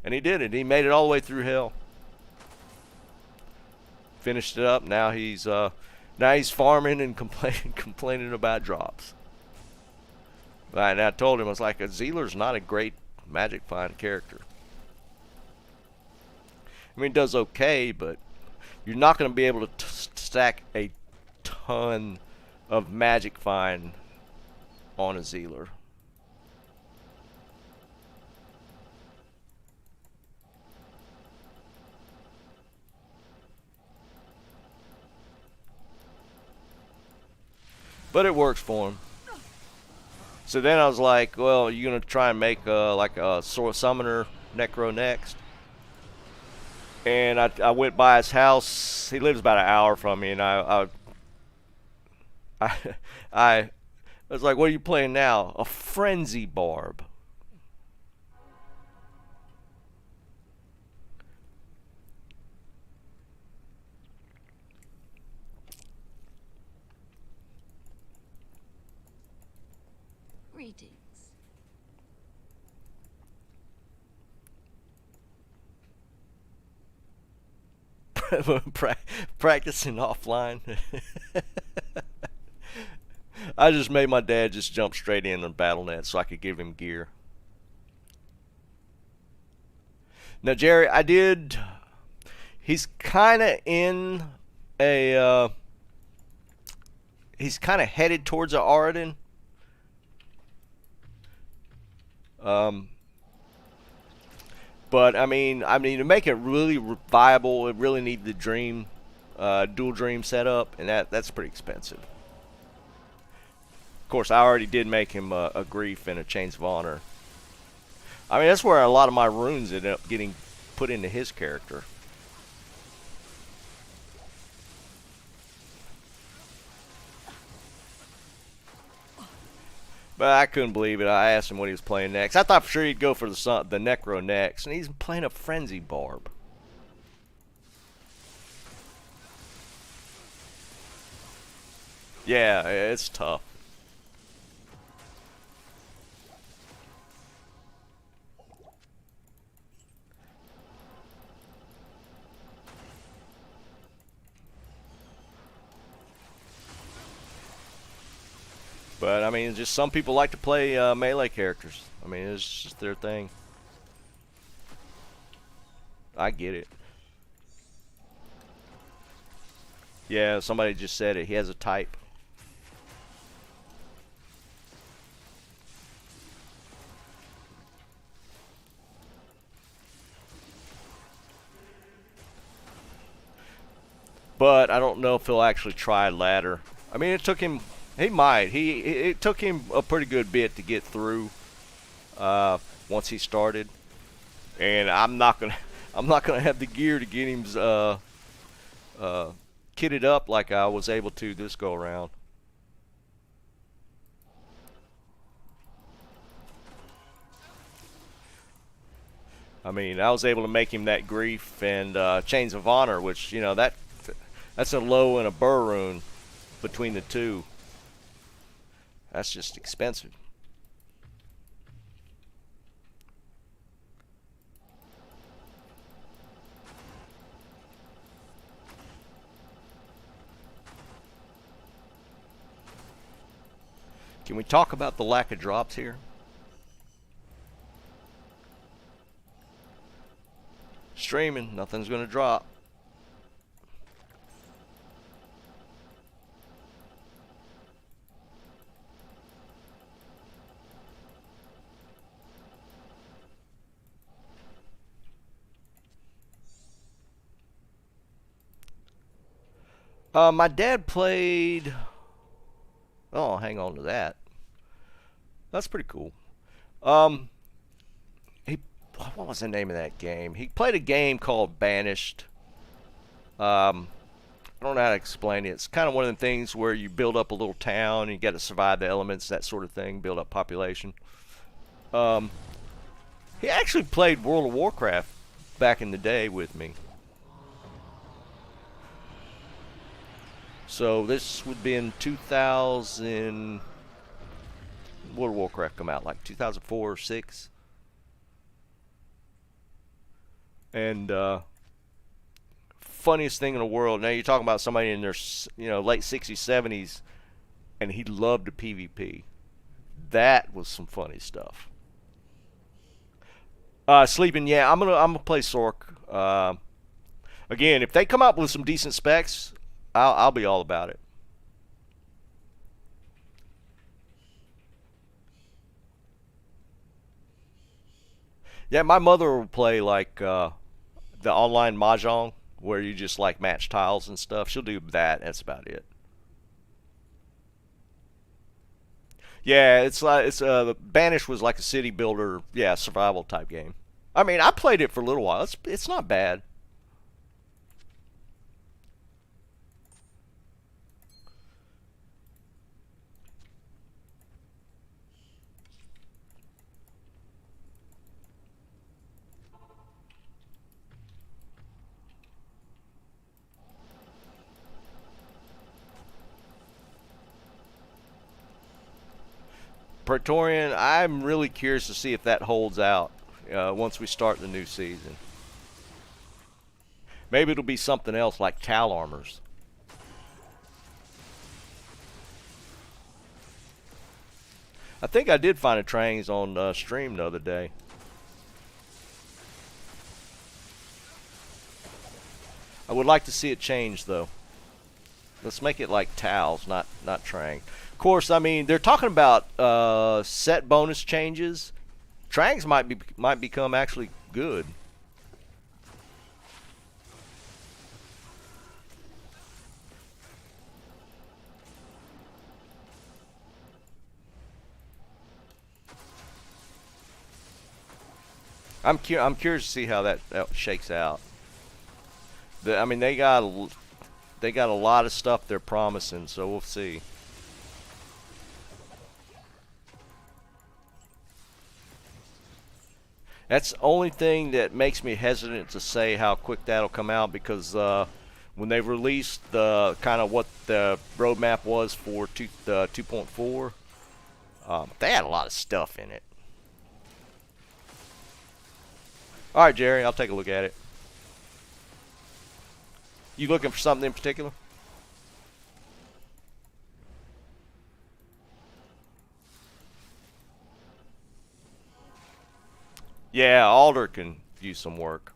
And he did it. He made it all the way through Hell. Finished it up. Now he's farming and complaining about drops. And I told him, I was like, a Zealer's not a great Magic Find character. I mean, it does okay, but you're not going to be able to stack a ton of Magic Find on a Zealer. But it works for him. So then I was like, well, you're going to try and make like a Summoner Necro next? And I went by his house. He lives about an hour from me, and I was like, what are you playing now? A Frenzy Barb. Greetings. Practicing offline. I just made my dad just jump straight in on BattleNet so I could give him gear. Now, Jerry, I did. He's kind of in a. He's kind of headed towards a Aridin. But I mean, to make it really viable, it really needs the Dream, dual Dream setup, and that's pretty expensive. Of course, I already did make him a Grief and a Chains of Honor. I mean, that's where a lot of my runes ended up getting put into his character. But I couldn't believe it. I asked him what he was playing next. I thought for sure he'd go for the Necro next, and he's playing a Frenzy Barb. Yeah, it's tough. But I mean, just some people like to play melee characters. I mean, it's just their thing. I get it. Yeah, somebody just said it. He has a type. But I don't know if he'll actually try ladder. I mean, it took him. He might. It took him a pretty good bit to get through. Once he started, and I'm not gonna. I'm not gonna have the gear to get him kitted up like I was able to this go around. I mean, I was able to make him that grief and chains of honor, which that's a low and a burr rune between the two. That's just expensive. Can we talk about the lack of drops here? Streaming, nothing's gonna drop. My dad played. Oh, hang on to that. That's pretty cool. He. What was the name of that game? He played a game called Banished. I don't know how to explain it. It's kind of one of the things where you build up a little town and you got to survive the elements, that sort of thing, build up population. He actually played World of Warcraft back in the day with me. So this would be in 2000. World of Warcraft come out like 2004 or 6. And funniest thing in the world. Now you're talking about somebody in their late 60s, 70s, and he loved the PvP. That was some funny stuff. Sleeping, yeah, I'm gonna play Sork. Again, if they come up with some decent specs, I'll be all about it. Yeah, my mother will play like the online mahjong where you just like match tiles and stuff. She'll do that. That's about it. Yeah, Banish was like a city builder, yeah, survival type game. I mean, I played it for a little while. It's not bad. Praetorian, I'm really curious to see if that holds out once we start the new season. Maybe it'll be something else like Tal Armors. I think I did find a Trangs on stream the other day. I would like to see it change though. Let's make it like Tals, not Trang. Of course, I mean they're talking about set bonus changes. Trangs might become actually good. I'm curious to see how that shakes out. I mean they got a lot of stuff they're promising, so we'll see. That's the only thing that makes me hesitant to say how quick that'll come out, because when they released the kind of what the roadmap was for 2.4, they had a lot of stuff in it. All right, Jerry, I'll take a look at it. You looking for something in particular? Yeah, Alder can use some work.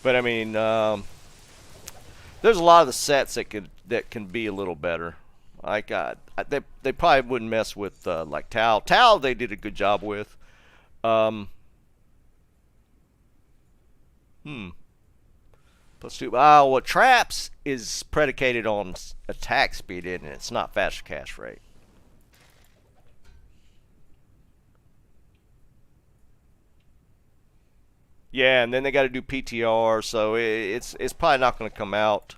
But I mean, there's a lot of the sets that can be a little better. Like they probably wouldn't mess with like Tal. Tal they did a good job with. Um, hmm. Plus two. Well, traps is predicated on attack speed, isn't it? It's not faster cast rate. Yeah, and then they got to do PTR, so it's probably not going to come out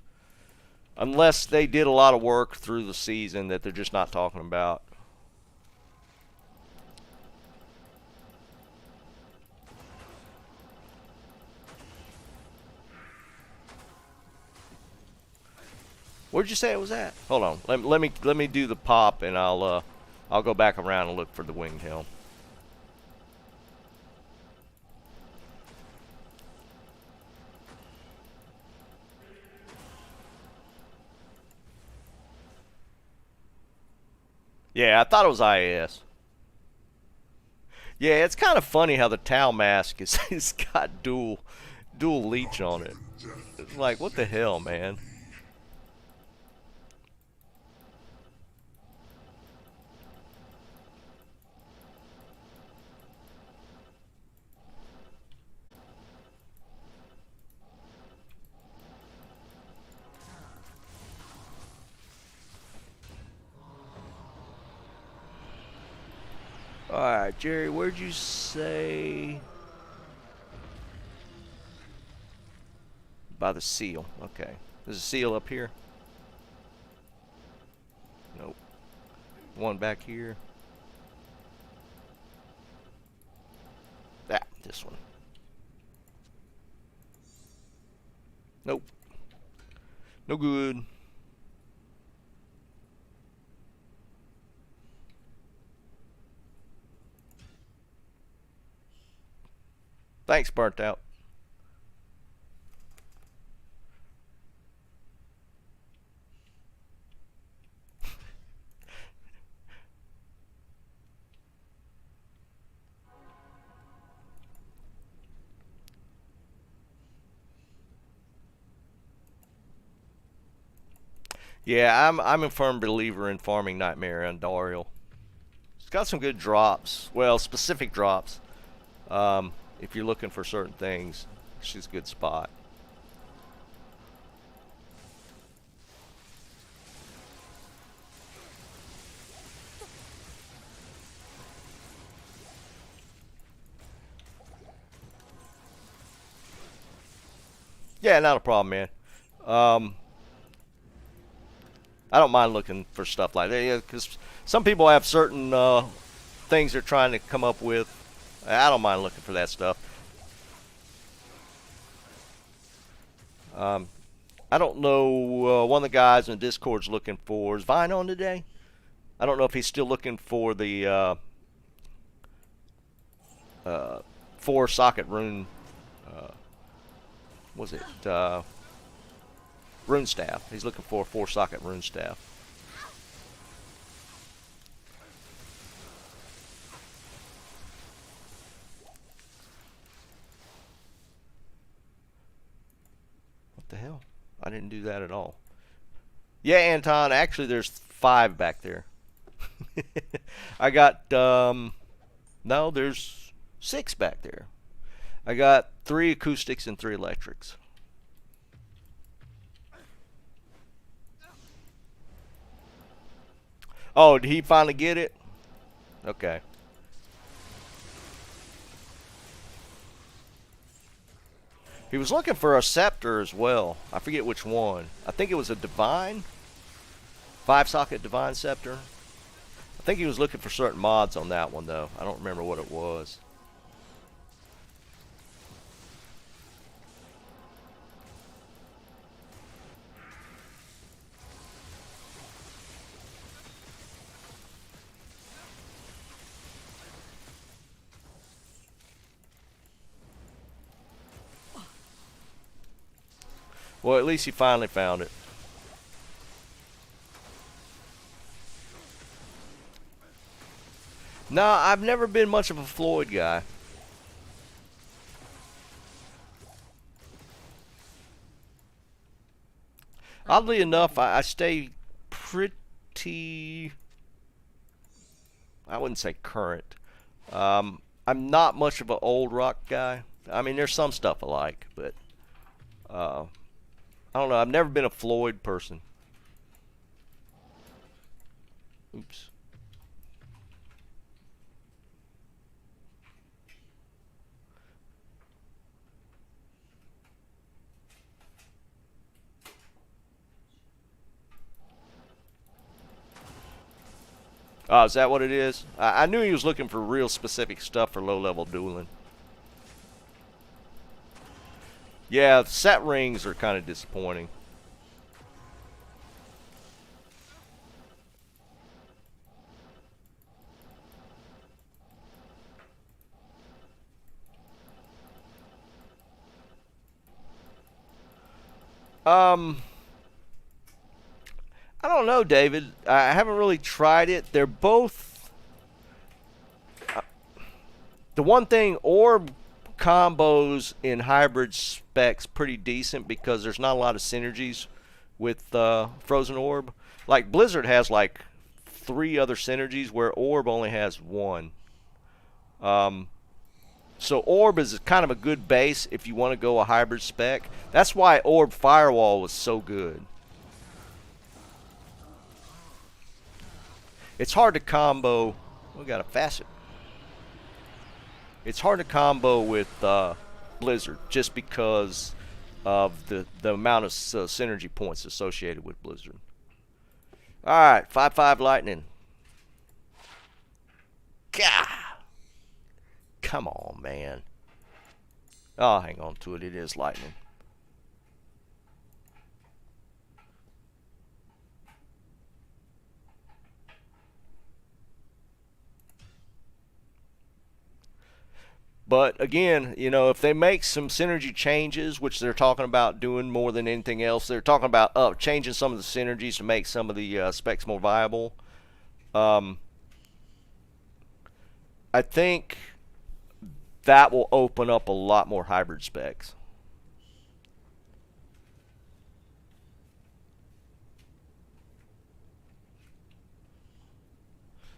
unless they did a lot of work through the season that they're just not talking about. Where'd you say it was at? Hold on. Let me do the pop, and I'll go back around and look for the winged helm. Yeah, I thought it was IAS. Yeah, it's kind of funny how the Tau mask is it's got dual leech on it. It's like, what the hell, man? Alright, Jerry, where'd you say? By the seal. Okay. There's a seal up here. Nope. One back here. This one. Nope. No good. Thanks, burnt out. Yeah, I'm a firm believer in farming Nightmare and Dariel. It's got some good drops. Well, specific drops. If you're looking for certain things, she's a good spot. Yeah, not a problem, man. I don't mind looking for stuff like that, because some people have certain things they're trying to come up with. I don't mind looking for that stuff. I don't know. One of the guys in the Discord's looking for. Is Vine on today? I don't know if he's still looking for the 4-socket rune. Was it rune staff? He's looking for a 4-socket rune staff. What the hell? I didn't do that at all. Yeah, Anton, actually there's 5 back there. I got, no, there's 6 back there. I got 3 acoustics and 3 electrics. Oh, did he finally get it? Okay. He was looking for a scepter as well. I forget which one. I think it was a divine. 5-socket divine scepter. I think he was looking for certain mods on that one though. I don't remember what it was. Well, at least he finally found it. No, I've never been much of a Floyd guy. Oddly enough, I stay pretty. I wouldn't say current. I'm not much of an old rock guy. I mean, there's some stuff I like, but I don't know. I've never been a Floyd person. Oops. Oh, is that what it is? I knew he was looking for real specific stuff for low-level dueling. Yeah, set rings are kind of disappointing. I don't know, David. I haven't really tried it. They're both. The one thing, orb combos in hybrid specs pretty decent because there's not a lot of synergies with Frozen Orb. Like Blizzard has like 3 other synergies where Orb only has 1. So Orb is kind of a good base if you want to go a hybrid spec. That's why Orb Firewall was so good. It's hard to combo. We got a facet. It's hard to combo with Blizzard just because of the amount of synergy points associated with Blizzard. All right, 5/5 lightning. Gah! Come on, man. Oh, hang on to it. It is lightning. But again, you know, if they make some synergy changes, which they're talking about doing more than anything else, they're talking about changing some of the synergies to make some of the specs more viable. I think that will open up a lot more hybrid specs.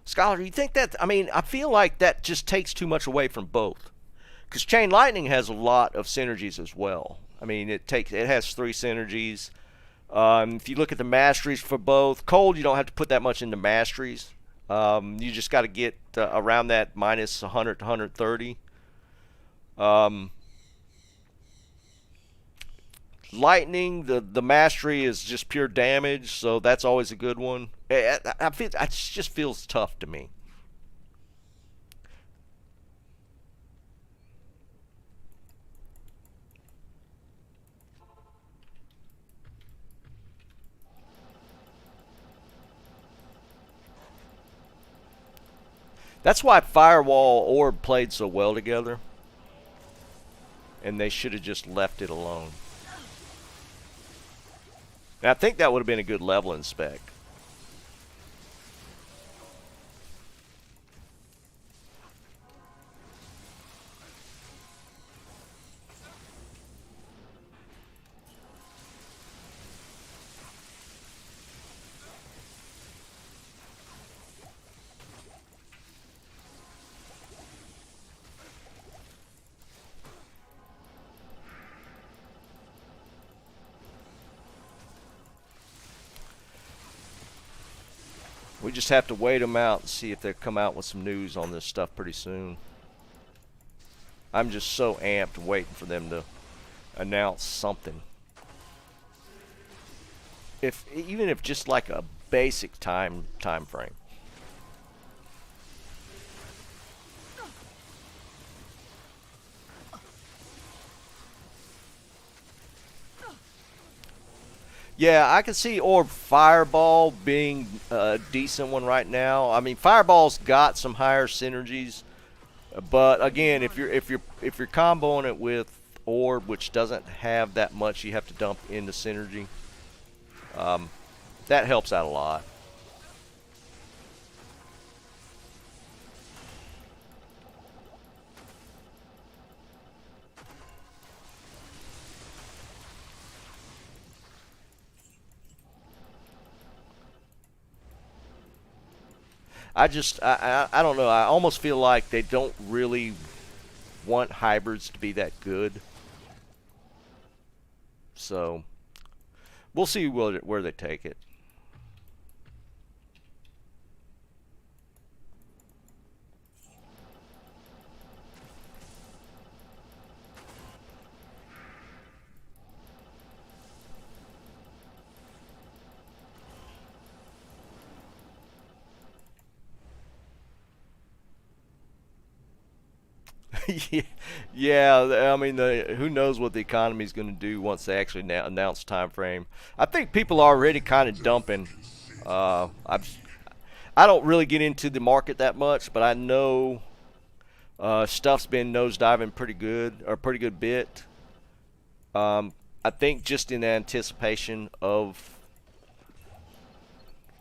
Scholar, you think that? I mean, I feel like that just takes too much away from both. Because Chain Lightning has a lot of synergies as well. I mean, it has 3 synergies. If you look at the masteries for both, Cold, you don't have to put that much into masteries. You just got to get around that minus 100 to 130. Lightning, the mastery is just pure damage, so that's always a good one. It just feels tough to me. That's why Firewall Orb played so well together. And they should have just left it alone. And I think that would have been a good leveling spec. We just have to wait them out and see if they come out with some news on this stuff pretty soon. I'm just so amped waiting for them to announce something. Even if just like a basic time frame. Yeah, I can see Orb Fireball being a decent one right now. I mean, Fireball's got some higher synergies, but again, if you're comboing it with Orb, which doesn't have that much, you have to dump into synergy. That helps out a lot. I don't know. I almost feel like they don't really want hybrids to be that good. So we'll see where they take it. Yeah, yeah. I mean, who knows what the economy is going to do once they actually announce time frame. I think people are already kind of dumping. I don't really get into the market that much, but I know stuff's been nosediving pretty good, or pretty good bit. I think just in anticipation of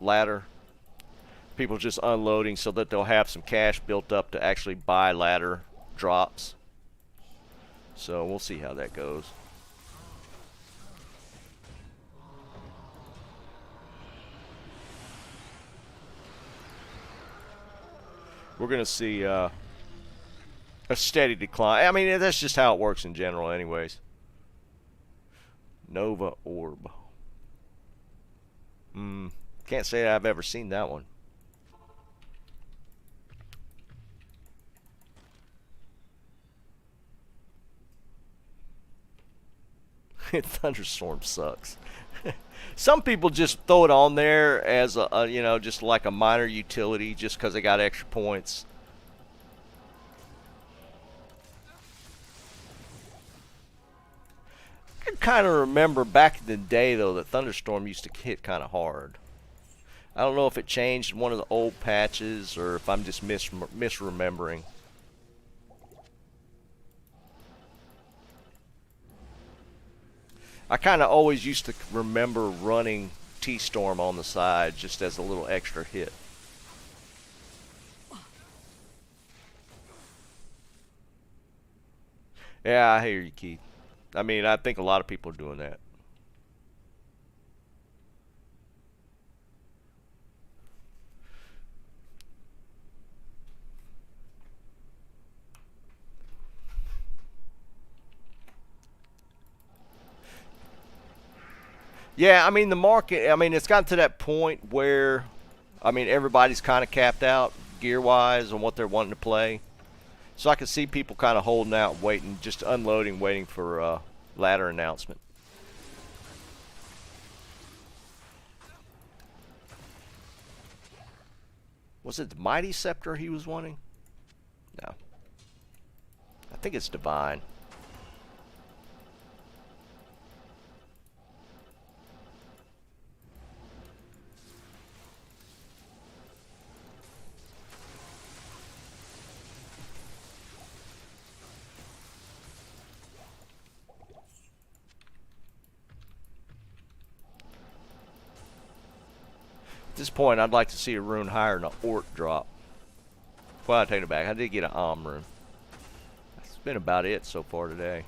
ladder, people just unloading so that they'll have some cash built up to actually buy ladder drops. So we'll see how that goes. We're going to see a steady decline. I mean, that's just how it works in general anyways. Nova Orb. Can't say I've ever seen that one. Thunderstorm sucks. Some people just throw it on there as you know, just like a minor utility, just because they got extra points. I kind of remember back in the day though that Thunderstorm used to hit kind of hard. I don't know if it changed in one of the old patches or if I'm just misremembering. I kind of always used to remember running T-Storm on the side just as a little extra hit. Yeah, I hear you, Keith. I mean, I think a lot of people are doing that. Yeah, I mean, the market, I mean, it's gotten to that point where, I mean, everybody's kind of capped out gear-wise on what they're wanting to play. So I can see people kind of holding out, waiting, just unloading, waiting for ladder announcement. Was it the Mighty Scepter he was wanting? No. I think it's Divine. At this point, I'd like to see a rune higher than an Orc drop. Well, I take it back. I did get an rune. That's been about it so far today.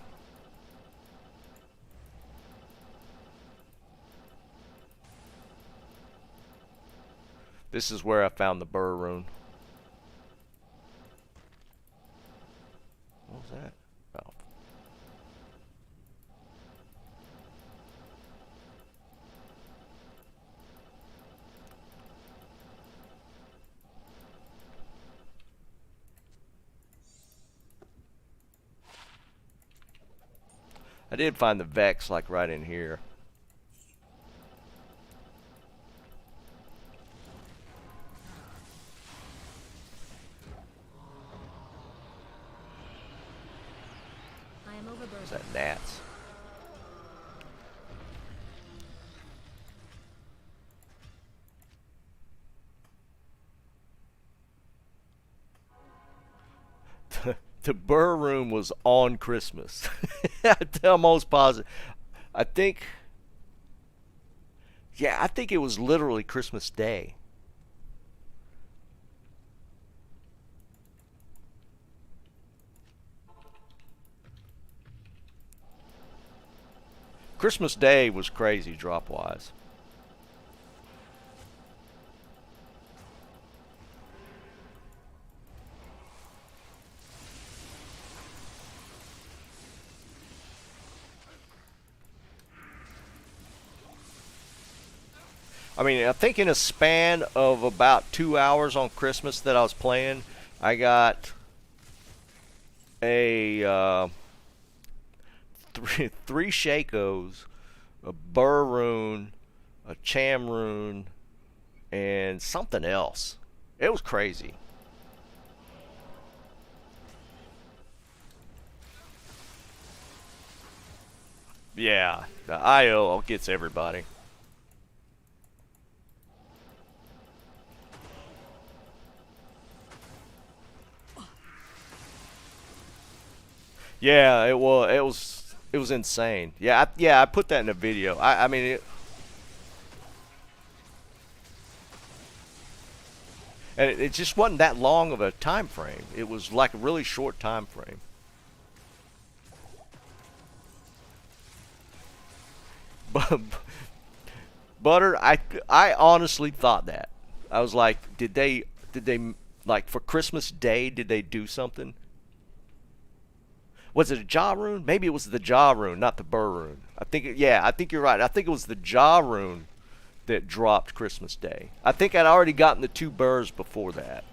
This is where I found the Burr rune. What was that? Oh. I did find the Vex like right in here. I am overburdened. Is that gnats? The Burr room was on Christmas. I'm almost positive. I think, yeah, I think it was literally Christmas Day. Christmas Day was crazy drop wise. I mean, I think in a span of about 2 hours on Christmas that I was playing, I got a three Shakos, a Burr Rune, a Cham Rune, and something else. It was crazy. Yeah, the IO gets everybody. Yeah, it was. It was insane. Yeah, I put that in a video. I mean, and it just wasn't that long of a time frame. It was like a really short time frame. But Butter, I honestly thought that. I was like, did they like for Christmas Day? Did they do something? Was it a Jaw Rune? Maybe it was the Jaw Rune, not the Burr Rune. Yeah, I think you're right. I think it was the Jaw Rune that dropped Christmas Day. I think I'd already gotten the 2 Burrs before that.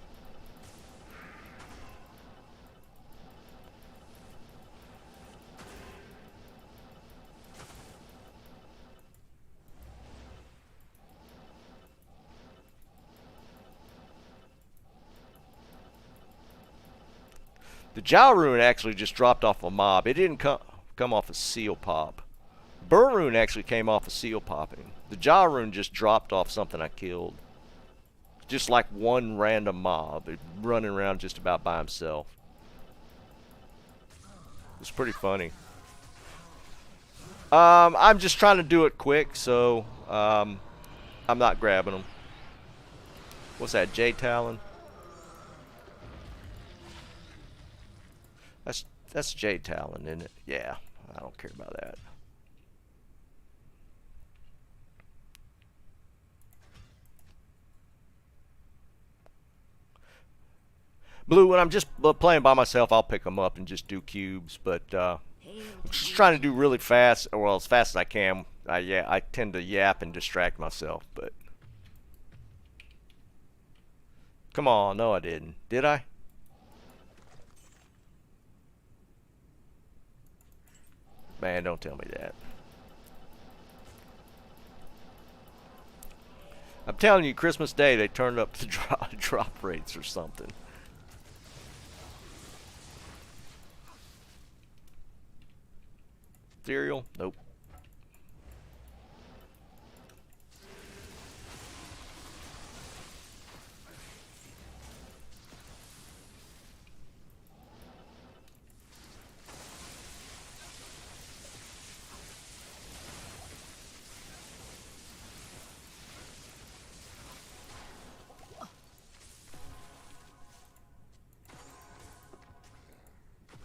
The Jaw Rune actually just dropped off a mob. It didn't come off a seal pop. Burr Rune actually came off a seal popping. The Jaw Rune just dropped off something I killed. Just like one random mob running around just about by himself. It's pretty funny. I'm just trying to do it quick, so I'm not grabbing them. What's that, J Talon? That's J Talon, isn't it? Yeah, I don't care about that. Blue, when I'm just playing by myself, I'll pick them up and just do cubes. But I'm just trying to do really fast, or well, as fast as I can. I tend to yap and distract myself. But come on, no, I didn't. Did I? Man, don't tell me that. I'm telling you, Christmas Day they turned up the drop rates or something. Ethereal? Nope.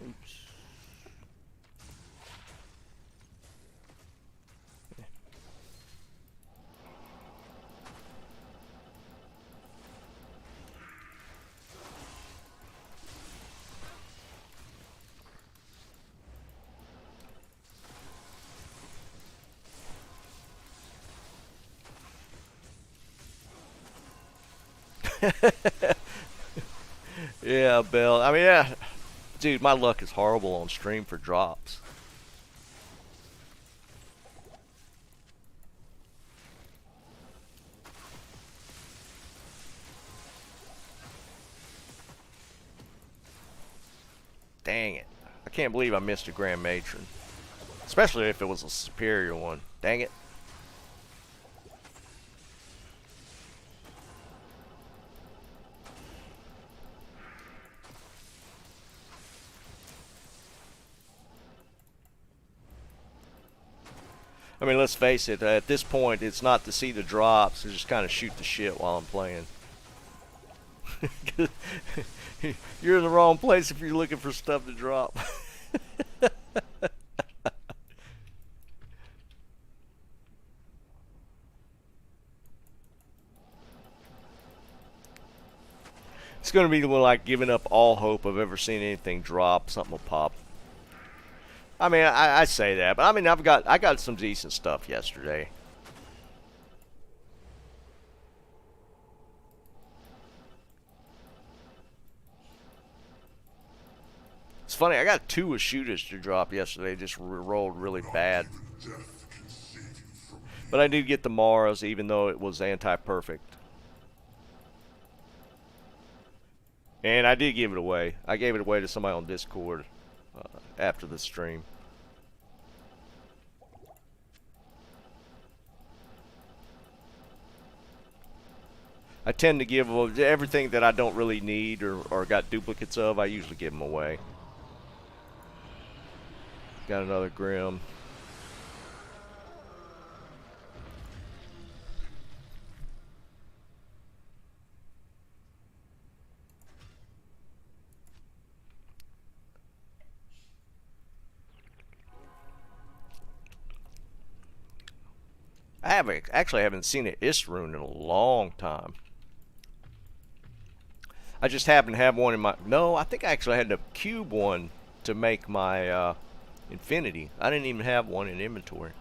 Oops. Yeah, Bill. I mean, yeah. Dude, my luck is horrible on stream for drops. Dang it. I can't believe I missed a Grand Matron. Especially if it was a superior one. Dang it. I mean, let's face it, at this point, it's not to see the drops, it's just kind of shoot the shit while I'm playing. You're in the wrong place if you're looking for stuff to drop. It's going to be like giving up all hope of ever seeing anything drop, something will pop. I mean, I say that, but I mean, I got some decent stuff yesterday. funny. I got 2 of shooters to drop yesterday. Just rolled really bad. Death can save you from me. But I did get the Maras, even though it was anti-perfect. And I did give it away. I gave it away to somebody on Discord after the stream. I tend to give everything that I don't really need or got duplicates of, I usually give them away. Got another Grim. I haven't seen an Rune in a long time. I just happen to have one in my... No, I think I actually had to cube one to make my Infinity. I didn't even have one in inventory.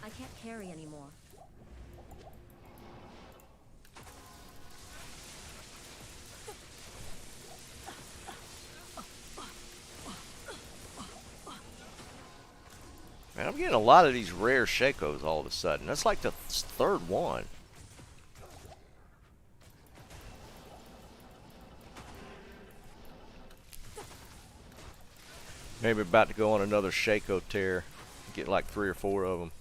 I can't carry anymore. Man, I'm getting a lot of these rare Shakos all of a sudden. That's like the 3rd one. Maybe about to go on another Shako tear. Get like 3 or 4 of them.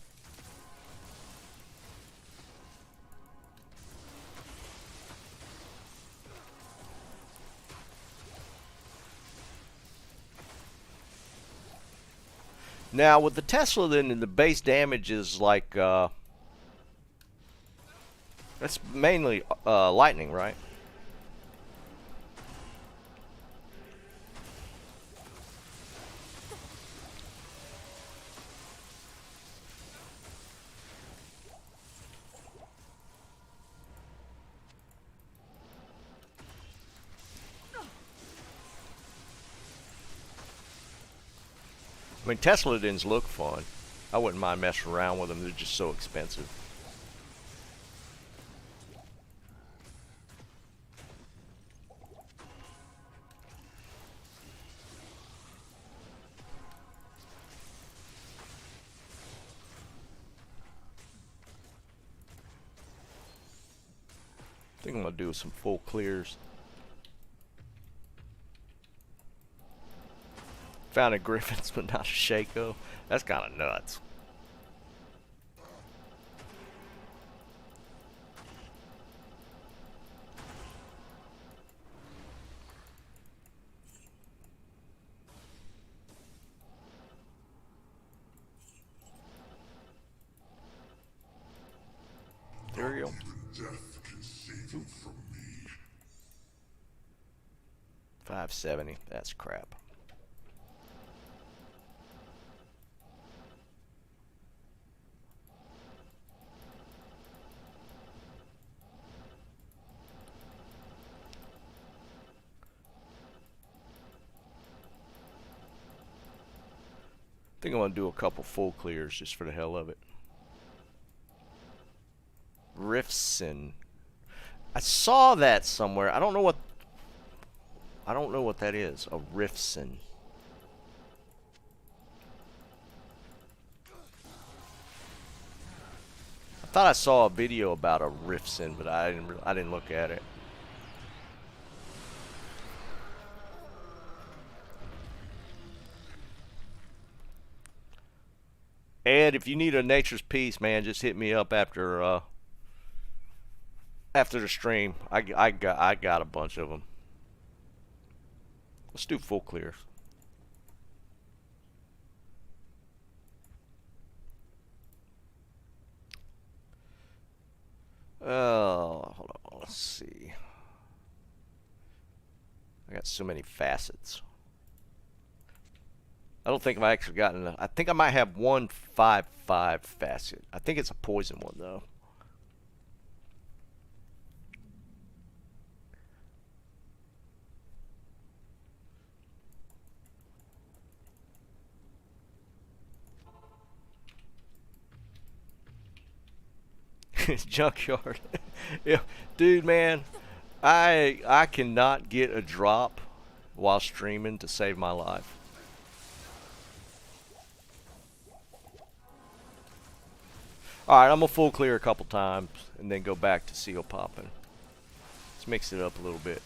Now with the Tesla, then the base damage is like that's mainly lightning, right? I mean, Tesladins look fun. I wouldn't mind messing around with them. They're just so expensive. I think I'm going to do some full clears. Found a Griffin's but not a Shako. That's kind of nuts. There we go. Death can save you from me. 570. That's crap. I think I'm going to do a couple full clears just for the hell of it. Rifson. I saw that somewhere. I don't know what that is. A Rifson. I thought I saw a video about a Rifson, but I didn't look at it. Ed, if you need a nature's peace, man, just hit me up after the stream. I got a bunch of them. Let's do full clears. Oh, hold on. Let's see. I got so many facets. I don't think I've actually gotten. I think I might have one 5/5 facet. I think it's a poison one though. Junkyard. Yeah, dude, man, I cannot get a drop while streaming to save my life. All right, I'm gonna full clear a couple times and then go back to seal popping. Let's mix it up a little bit.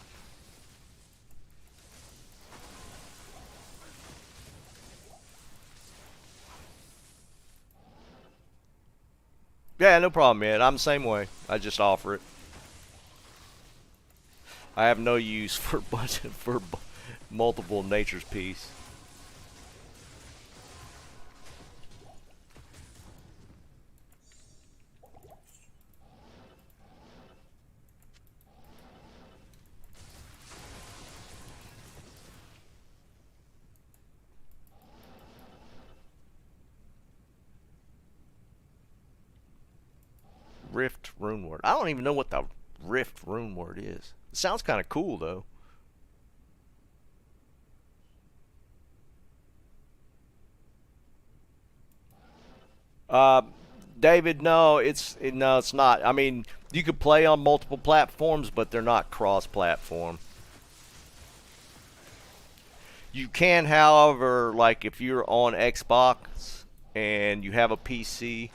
Yeah, no problem, man. I'm the same way. I just offer it. I have no use for multiple nature's piece. Rift rune word. I don't even know what the Rift rune word is. It sounds kind of cool though. Uh, David, no, it's not. I mean, you could play on multiple platforms, but they're not cross-platform. You can, however, like if you're on Xbox and you have a PC,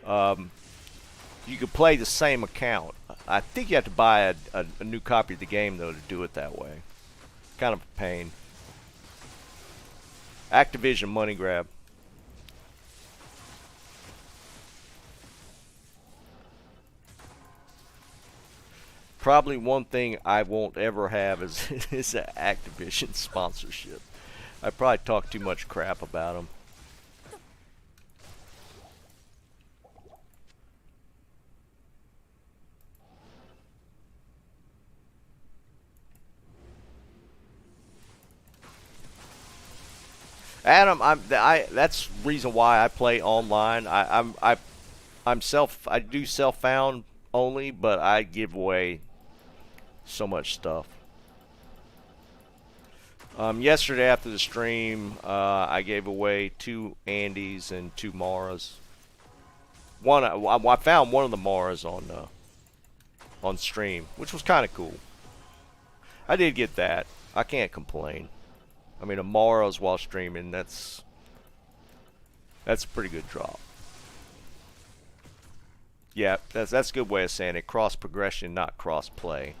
um, you could play the same account. I think you have to buy a new copy of the game though to do it that way. Kind of a pain. Activision money grab. Probably one thing I won't ever have is an Activision sponsorship. I probably talk too much crap about them. Adam, that's the reason why I play online. I do self-found only, but I give away so much stuff. Yesterday after the stream, I gave away 2 Andys and 2 Maras. I found one of the Maras on stream, which was kind of cool. I did get that. I can't complain. I mean, a Mara's while streaming, that's a pretty good drop. Yeah, that's a good way of saying it. Cross progression, not cross play.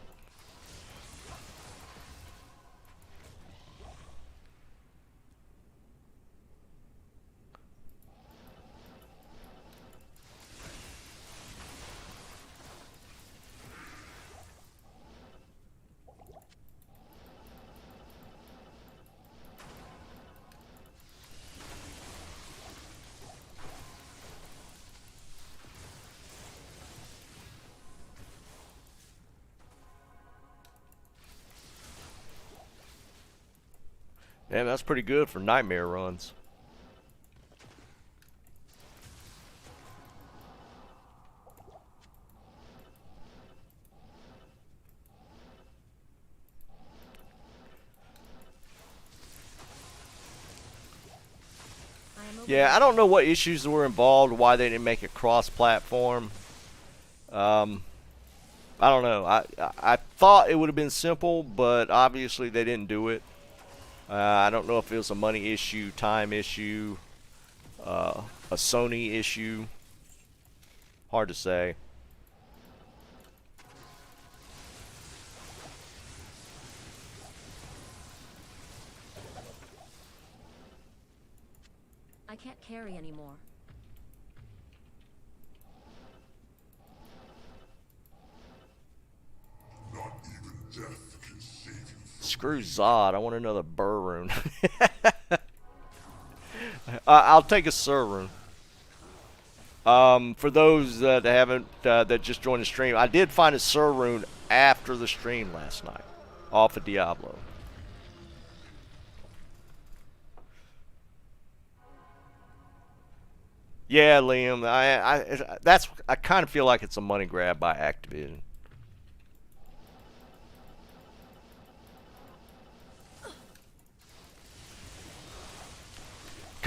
Damn, that's pretty good for nightmare runs. Yeah, I don't know what issues were involved, why they didn't make it cross-platform. I don't know. I thought it would have been simple, but obviously they didn't do it. I don't know if it was a money issue, time issue, a Sony issue. Hard to say. I can't carry anymore. Not even death can save you from Screw Zod. I want another Burr rune. I'll take a Sir rune. For those that haven't, that just joined the stream, I did find a Sir rune after the stream last night, off of Diablo. Yeah, Liam. I kind of feel like it's a money grab by Activision.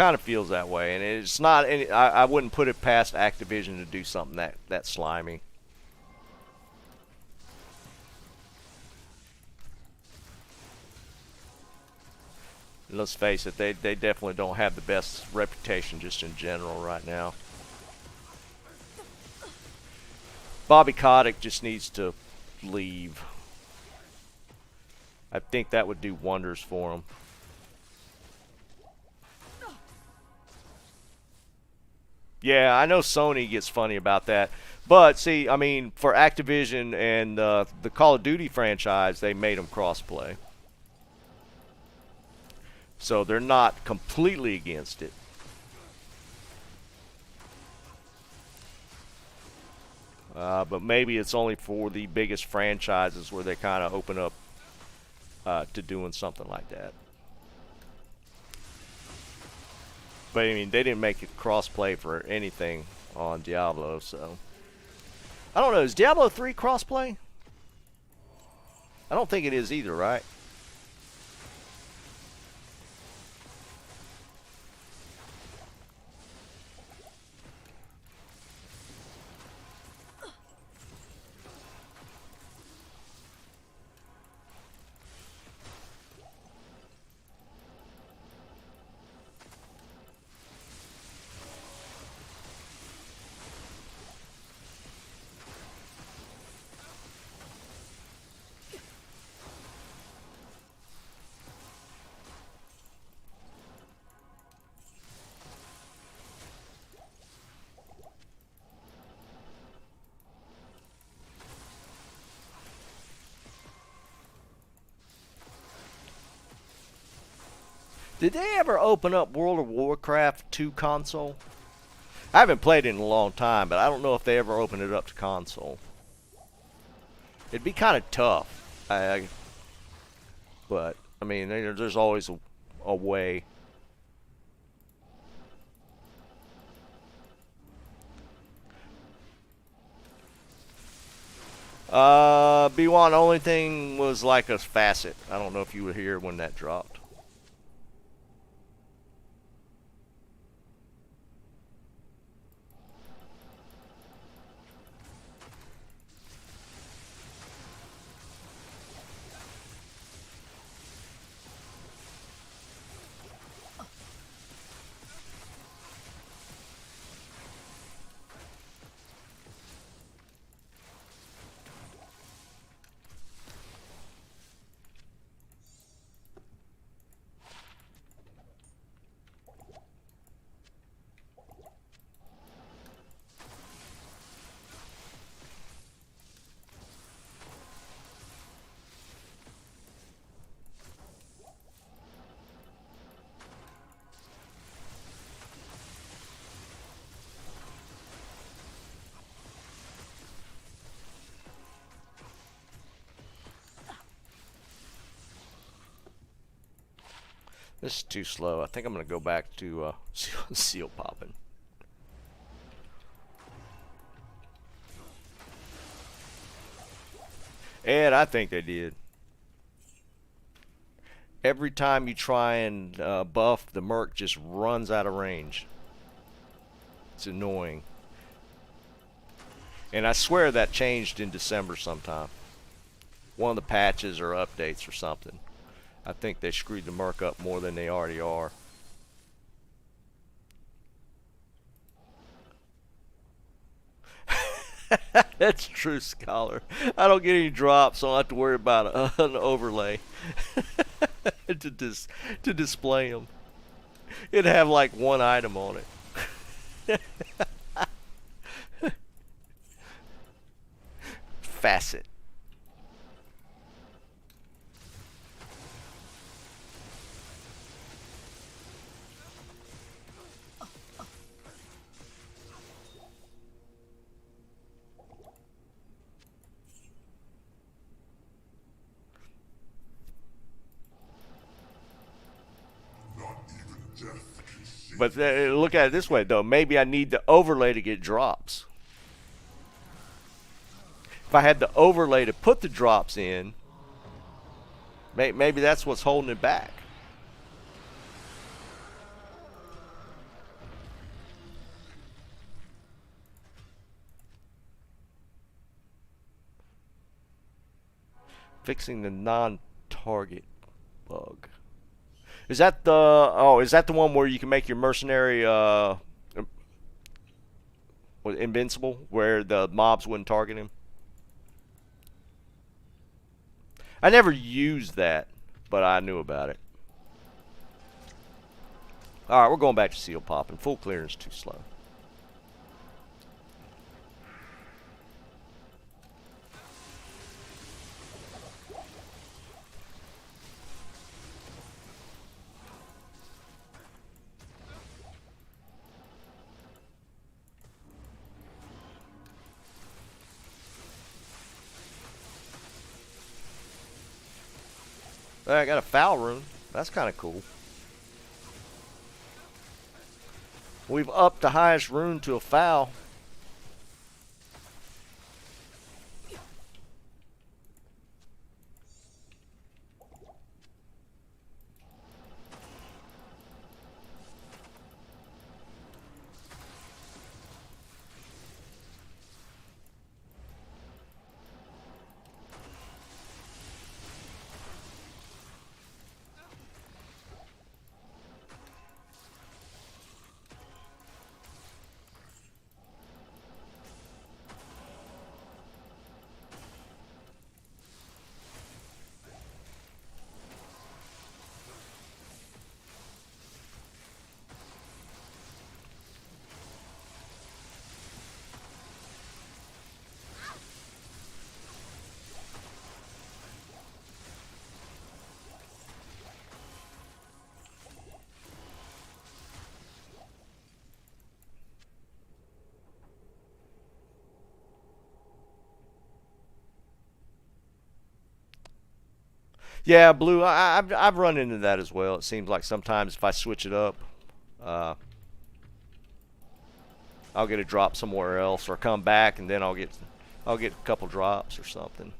kind of feels that way, and it's not. I wouldn't put it past Activision to do something that slimy. And let's face it, they definitely don't have the best reputation just in general right now. Bobby Kotick just needs to leave. I think that would do wonders for him. Yeah, I know Sony gets funny about that. But, see, I mean, for Activision and the Call of Duty franchise, they made them crossplay. So they're not completely against it. But maybe it's only for the biggest franchises where they kind of open up to doing something like that. But I mean, they didn't make it crossplay for anything on Diablo, so I don't know. Is Diablo 3 crossplay? I don't think it is either, right? Did they ever open up World of Warcraft 2 console? I haven't played it in a long time, but I don't know if they ever opened it up to console. It'd be kind of tough. But, I mean, there's always a way. B1, only thing was like a facet. I don't know if you were here when that dropped. This is too slow. I think I'm going to go back to seal popping. And I think they did. Every time you try and buff, the Merc just runs out of range. It's annoying. And I swear that changed in December sometime. One of the patches or updates or something. I think they screwed the Merc up more than they already are. That's true, Scholar. I don't get any drops, so I don't have to worry about an overlay to display them. It'd have like one item on it. Facet. But look at it this way, though. Maybe I need the overlay to get drops. If I had the overlay to put the drops in, maybe that's what's holding it back. Fixing the non-target bug. Is that the... Oh, is that the one where you can make your mercenary invincible? Where the mobs wouldn't target him? I never used that, but I knew about it. Alright, we're going back to seal popping. Full clearance too slow. I got a foul rune. That's kind of cool. We've upped the highest rune to a foul. Yeah, blue. I've run into that as well. It seems like sometimes if I switch it up, uh, I'll get a drop somewhere else, or come back and then I'll get a couple drops or something.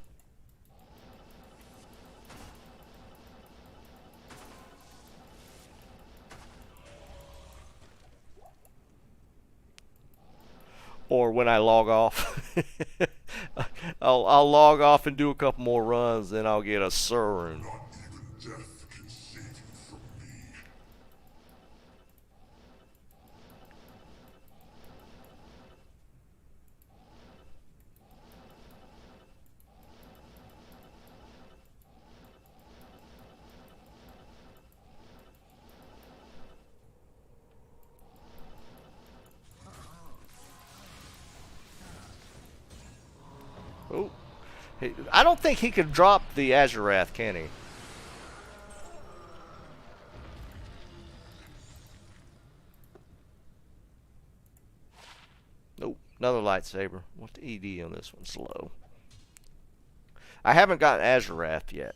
Or when I log off, I'll log off and do a couple more runs, then I'll get a Rune. Not even death can save you from me. Oh, I don't think he could drop the Azurath, can he? Nope, another lightsaber. What's the ED on this one? Slow. I haven't gotten Azurath yet.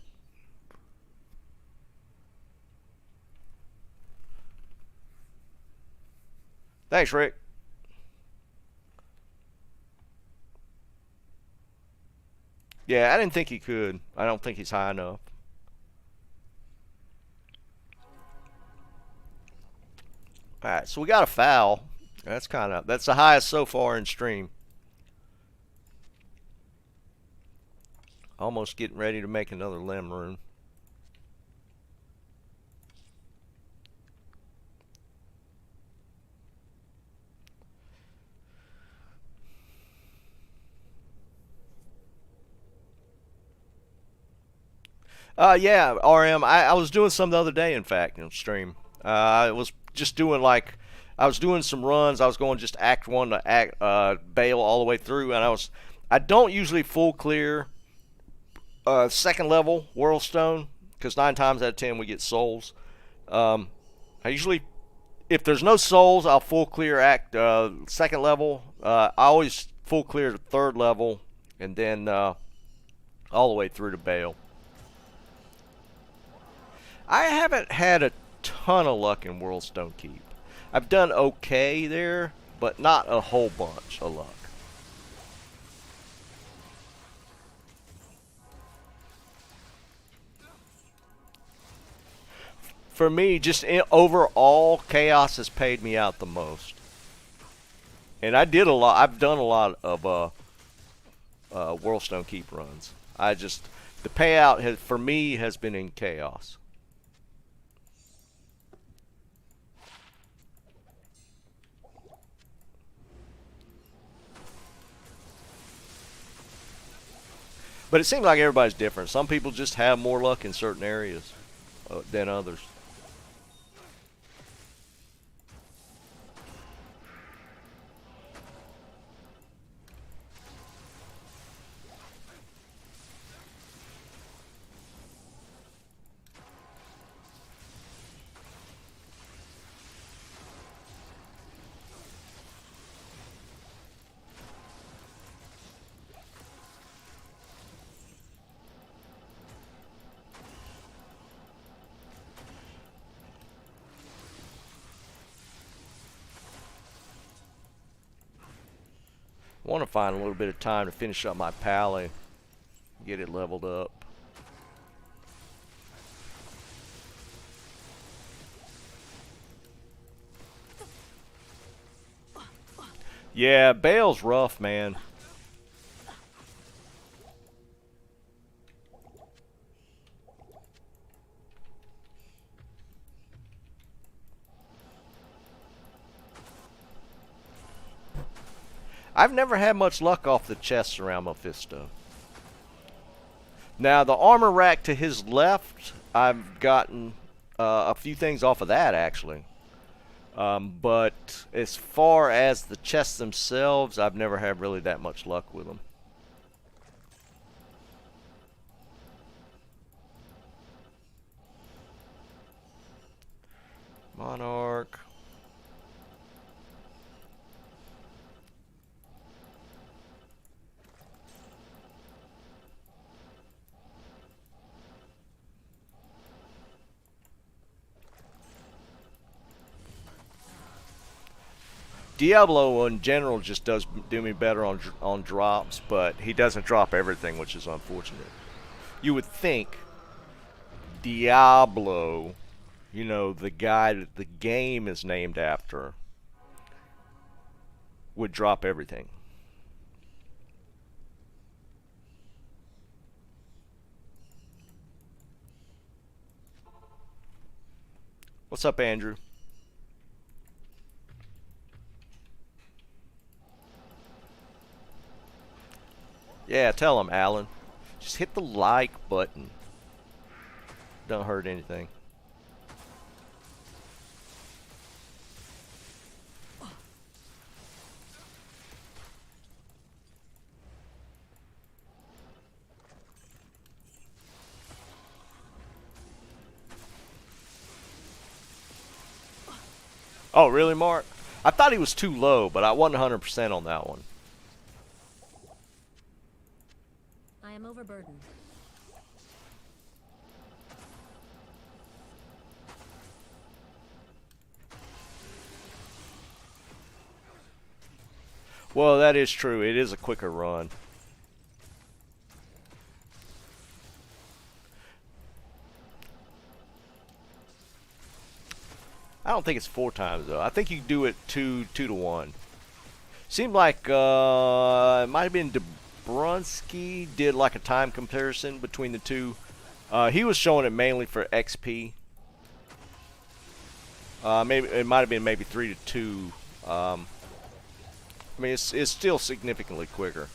Thanks, Rick. Yeah, I didn't think he could. I don't think he's high enough. Alright, so we got a foul. That's the highest so far in stream. Almost getting ready to make another limb rune. Yeah, RM. I was doing some the other day, in fact, in stream. I was just doing I was doing some runs. I was going just act 1 to act bail all the way through, and I don't usually full clear second level World Stone, because 9 times out of 10 we get souls. I usually, if there's no souls, I'll full clear act second level. I always full clear the third level, and then all the way through to bail. I haven't had a ton of luck in World Stone Keep. I've done okay there, but not a whole bunch of luck. For me, just overall, Chaos has paid me out the most. And I did a lot. I've done a lot of World Stone Keep runs. The payout for me has been in chaos. But it seems like everybody's different. Some people just have more luck in certain areas than others. I want to find a little bit of time to finish up my pally, get it leveled up. Yeah, Bale's rough, man. I've never had much luck off the chests around Mephisto. Now, the armor rack to his left, I've gotten a few things off of that, actually. But as far as the chests themselves, I've never had really that much luck with them. Monarch. Diablo in general just does do me better on drops, but he doesn't drop everything, which is unfortunate. You would think Diablo, you know, the guy that the game is named after, would drop everything. What's up, Andrew? Yeah, tell him, Alan. Just hit the like button. Don't hurt anything. Oh, really, Mark? I thought he was too low, but I wasn't 100% on that one. I am overburdened. Well, that is true. It is a quicker run. I don't think it's 4 times, though. I think you do it 2 to 1. Seemed like it might have been Dobrunsky did like a time comparison between the two. He was showing it mainly for XP. Maybe it might have been maybe 3 to 2. I mean, it's still significantly quicker.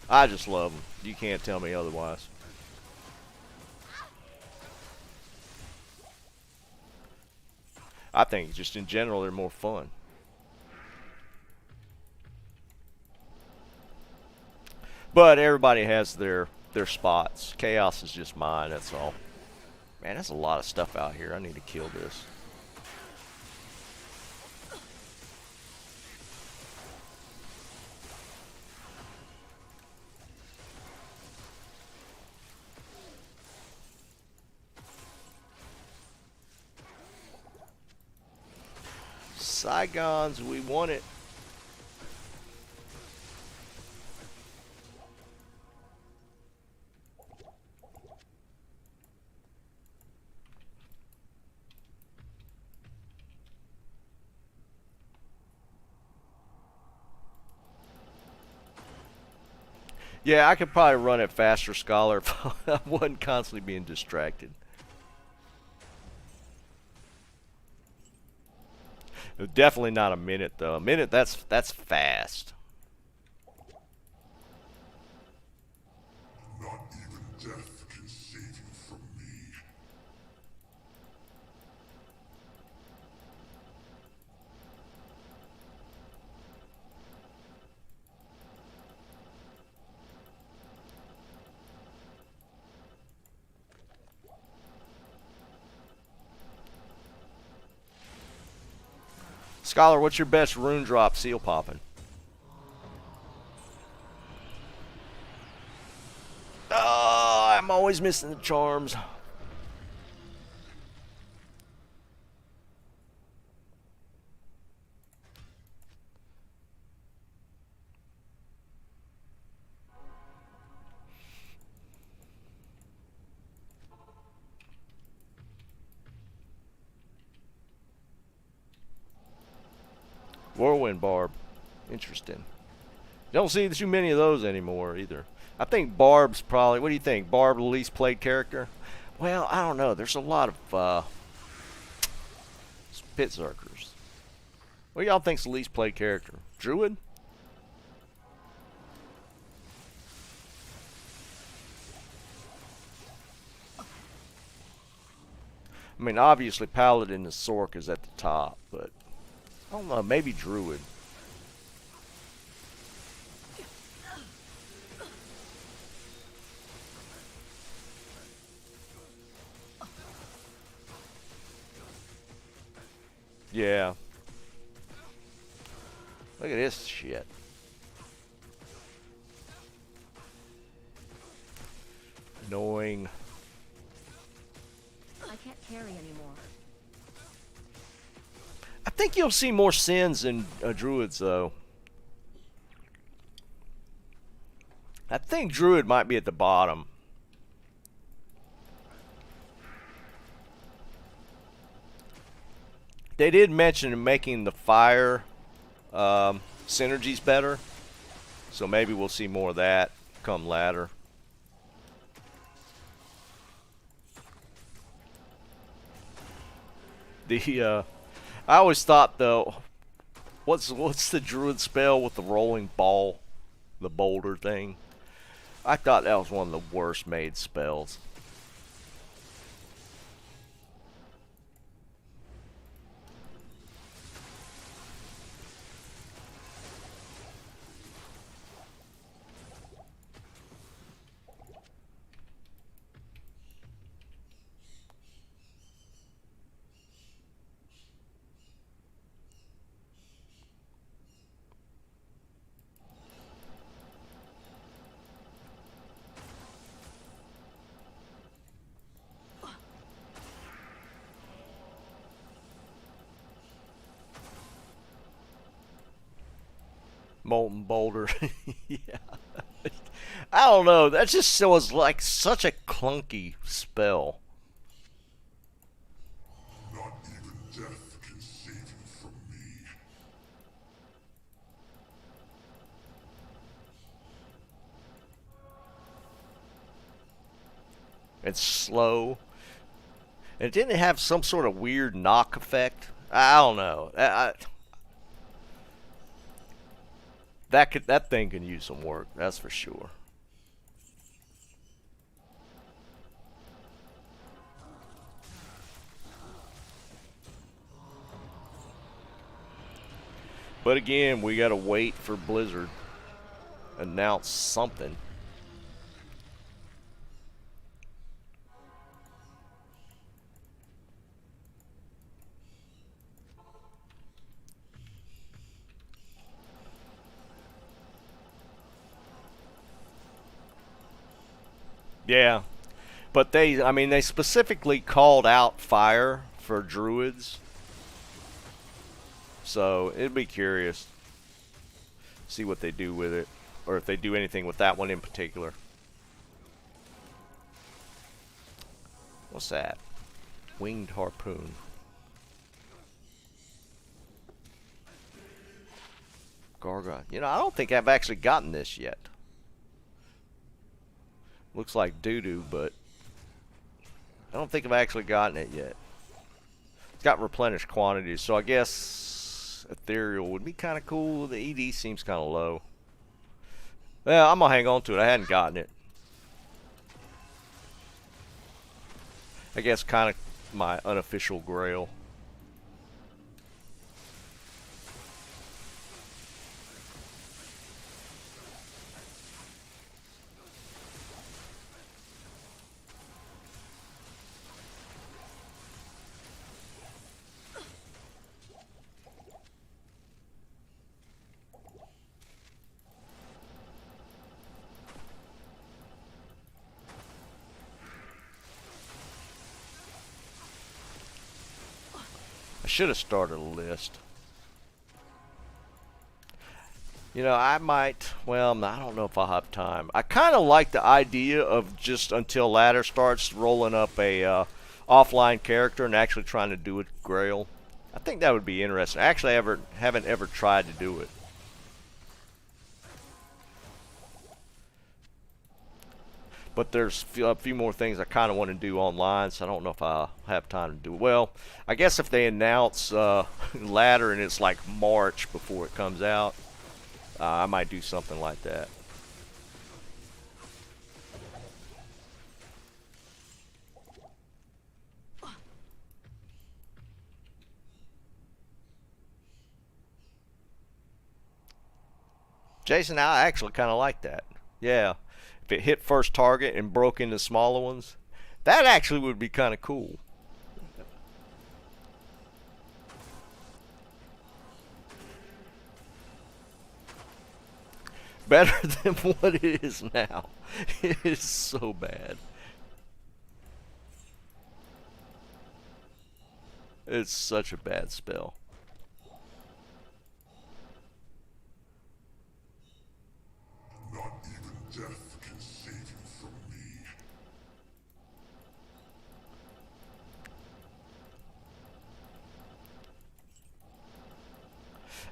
I just love them. You can't tell me otherwise. I think just in general they're more fun. But everybody has their spots. Chaos is just mine, that's all. Man, that's a lot of stuff out here. I need to kill this. Saigons, we want it. Yeah, I could probably run it faster, Scholar, if I wasn't constantly being distracted. Definitely not a minute though. A minute, that's fast. Not even death can save you from me. Scholar, what's your best rune drop seal popping? Oh, I'm always missing the charms. Whirlwind Barb. Interesting. Don't see too many of those anymore either. I think Barb's probably... What do you think? Barb, the least played character? Well, I don't know. There's a lot of Spitzerkers. What do y'all think's the least played character? Druid? I mean, obviously Paladin and Sork is at the top, but I don't know, maybe Druid. Yeah. Look at this shit. Annoying. I can't carry anymore. I think you'll see more sins in Druids, though. I think Druid might be at the bottom. They did mention making the fire synergies better. So maybe we'll see more of that come later. I always thought though, what's the druid spell with the rolling ball, the boulder thing? I thought that was one of the worst made spells. Molten boulder. Yeah. I don't know. That just was like such a clunky spell. Not even death can save you from me. It's slow. And it didn't have some sort of weird knock effect. I don't know. That thing can use some work. That's for sure. But again, we gotta wait for Blizzard announce something. Yeah, but I mean, they specifically called out fire for druids, so it'd be curious to see what they do with it, or if they do anything with that one in particular. What's that? Winged harpoon. Gargoyle. You know, I don't think I've actually gotten this yet. Looks like doo-doo, but I don't think I've actually gotten it yet. It's got replenished quantities, so I guess ethereal would be kind of cool. The ED seems kind of low. Well, I'm gonna hang on to it. I hadn't gotten it. I guess kind of my unofficial Grail. I should have started a list. You know, I might, well, I don't know if I'll have time. I kind of like the idea of just until ladder starts rolling up a offline character and actually trying to do it Grail. I think that would be interesting. I actually haven't ever tried to do it. But there's a few more things I kind of want to do online, so I don't know if I'll have time to do it. Well, I guess if they announce ladder and it's like March before it comes out, I might do something like that. Jason, I actually kind of like that. Yeah. If it hit first target and broke into smaller ones, that actually would be kind of cool. Better than what it is now. It is so bad. It's such a bad spell. Not even death can save you from me.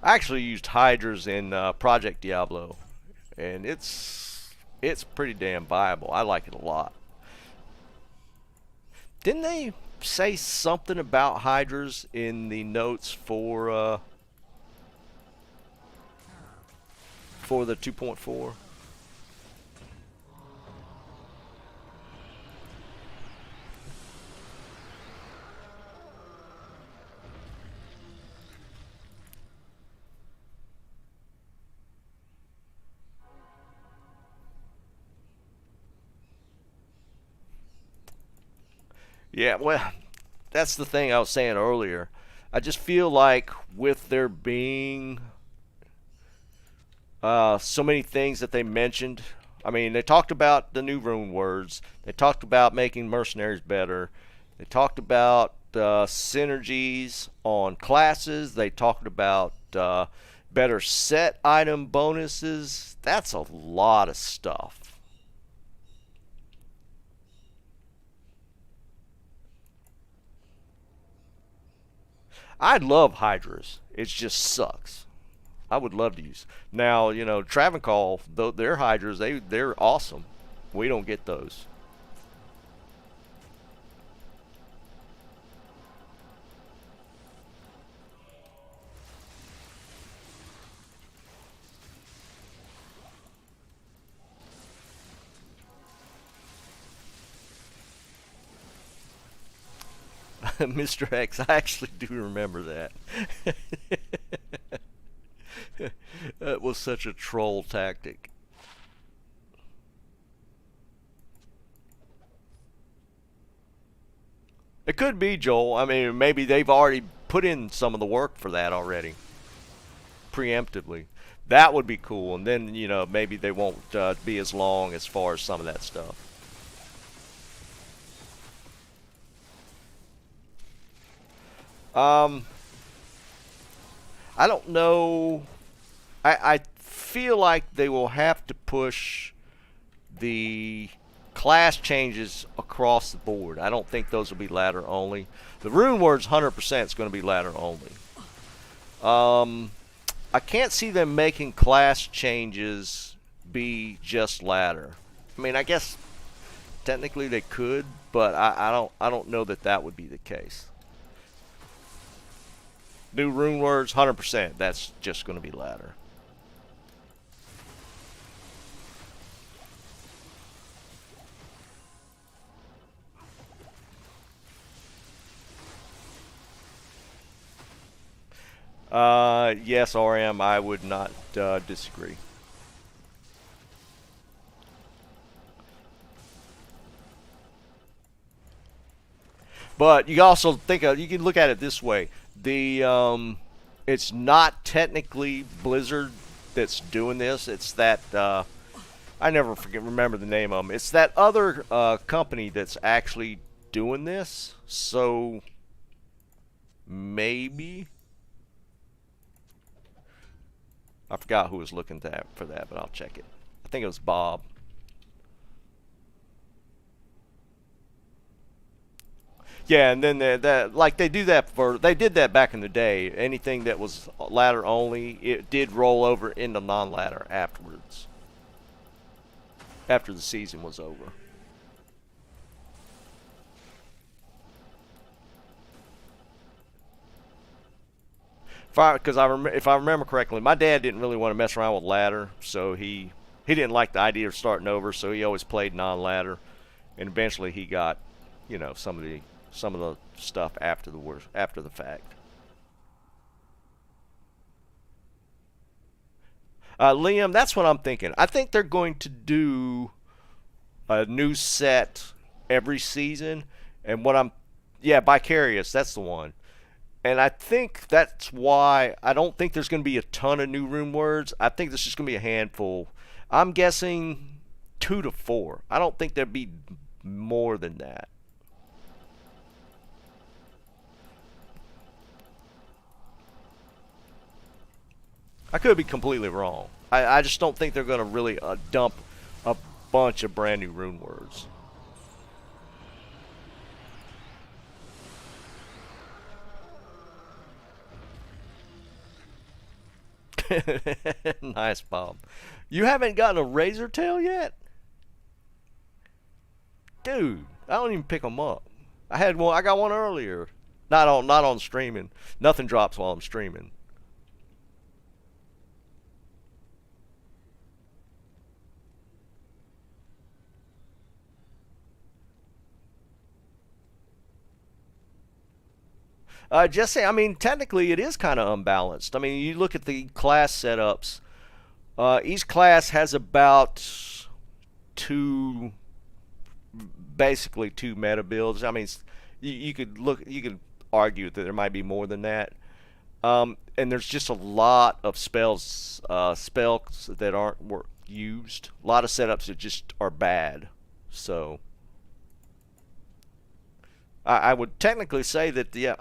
I actually used Hydras in Project Diablo, and it's pretty damn viable. I like it a lot. Didn't they say something about Hydras in the notes for the 2.4? Yeah, well, that's the thing I was saying earlier. I just feel like with there being so many things that they mentioned. I mean, they talked about the new rune words. They talked about making mercenaries better. They talked about synergies on classes. They talked about better set item bonuses. That's a lot of stuff. I love Hydras. It just sucks. I would love to use. Now, you know, Travancore, though their Hydras, they're awesome. We don't get those. Mr. X, I actually do remember that. That was such a troll tactic. It could be, Joel. I mean, maybe they've already put in some of the work for that already, preemptively. That would be cool, and then, you know, maybe they won't be as long as far as some of that stuff. Um, I don't know. I feel like they will have to push the class changes across the board. I don't think those will be ladder only. The rune words 100% is going to be ladder only. I can't see them making class changes be just ladder. I mean, I guess technically they could, but I don't know that that would be the case. New rune words, 100%. That's just going to be ladder. Yes, RM, I would not disagree. But you also think you can look at it this way: it's not technically Blizzard that's doing this. It's that I never remember the name of them. It's that other company that's actually doing this. So maybe I forgot who was looking for that, but I'll check it. I think it was Bob. Yeah, and then like they did that back in the day. Anything that was ladder only, it did roll over into non-ladder afterwards. After the season was over. Because if I remember correctly, my dad didn't really want to mess around with ladder, so he didn't like the idea of starting over, so he always played non-ladder, and eventually he got, you know, some of the stuff after the fact. Liam, that's what I'm thinking. I think they're going to do a new set every season, and Vicarious, that's the one. And I think that's why I don't think there's going to be a ton of new rune words. I think there's just going to be a handful. I'm guessing 2 to 4. I don't think there'd be more than that. I could be completely wrong. I just don't think they're going to really dump a bunch of brand new rune words. Nice, Bob. You haven't gotten a razor tail yet? Dude, I don't even pick them up. I had one. I got one earlier. Not on streaming. Nothing drops while I'm streaming. Jesse, I mean, technically it is kind of unbalanced. I mean, you look at the class setups. Each class has about two, basically two meta builds. I mean, you could argue that there might be more than that. And there's just a lot of spells that aren't used. A lot of setups that just are bad. So I would technically say that the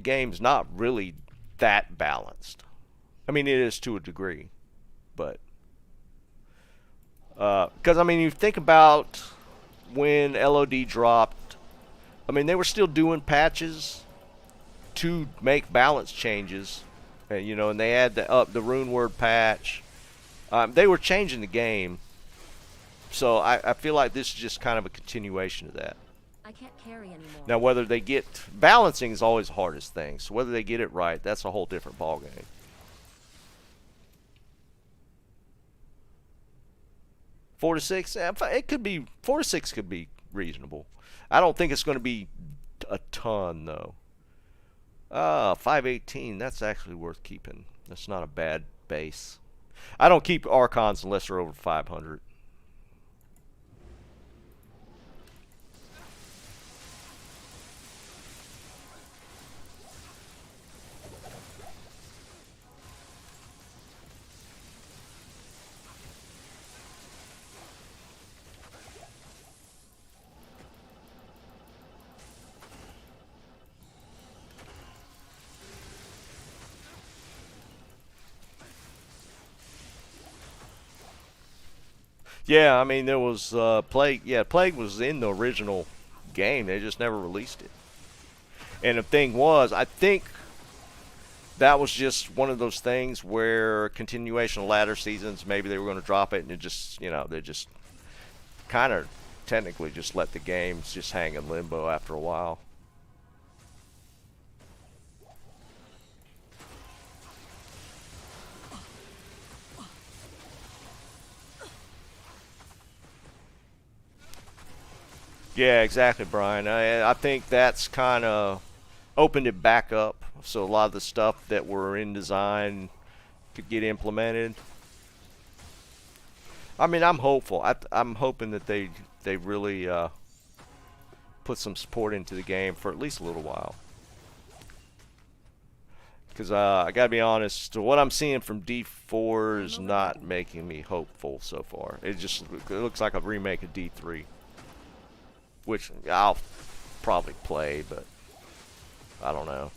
game's not really that balanced. I mean, it is to a degree, but because I mean, you think about when LOD dropped. I mean, they were still doing patches to make balance changes, and, you know, and they had the rune word patch. They were changing the game, so I feel like this is just kind of a continuation of that. I can't carry anymore. Now, whether they get balancing is always the hardest thing. So whether they get it right, that's a whole different ballgame. Four to six, it could be 4 to 6 could be reasonable. I don't think it's going to be a ton though. 518. That's actually worth keeping. That's not a bad base. I don't keep Archons unless they're over 500. Yeah, I mean, there was Plague. Yeah, Plague was in the original game. They just never released it. And the thing was, I think that was just one of those things where continuation of latter seasons, maybe they were going to drop it, and it just, you know, they just kind of technically just let the games just hang in limbo after a while. Yeah, exactly, Brian. I think that's kind of opened it back up, so a lot of the stuff that were in design could get implemented. I mean, I'm hopeful. I'm hoping that they really put some support into the game for at least a little while. Because I gotta be honest, what I'm seeing from D4 is not making me hopeful so far. It looks like a remake of D3, which I'll probably play, but I don't know.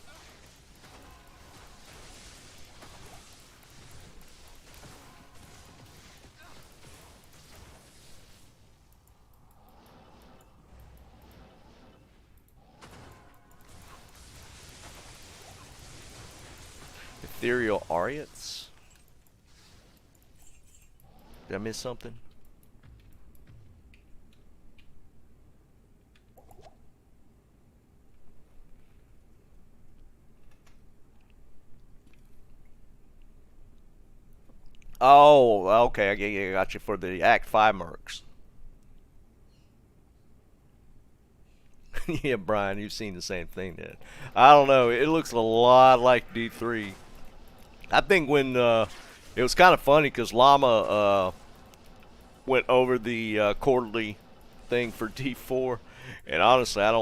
Ethereal Aureates? Did I miss something? Oh, okay. I got you for the Act 5 mercs. Yeah, Brian, you've seen the same thing then. I don't know. It looks a lot like D3. I think when it was kind of funny because Llama went over the quarterly thing for D4, and honestly, I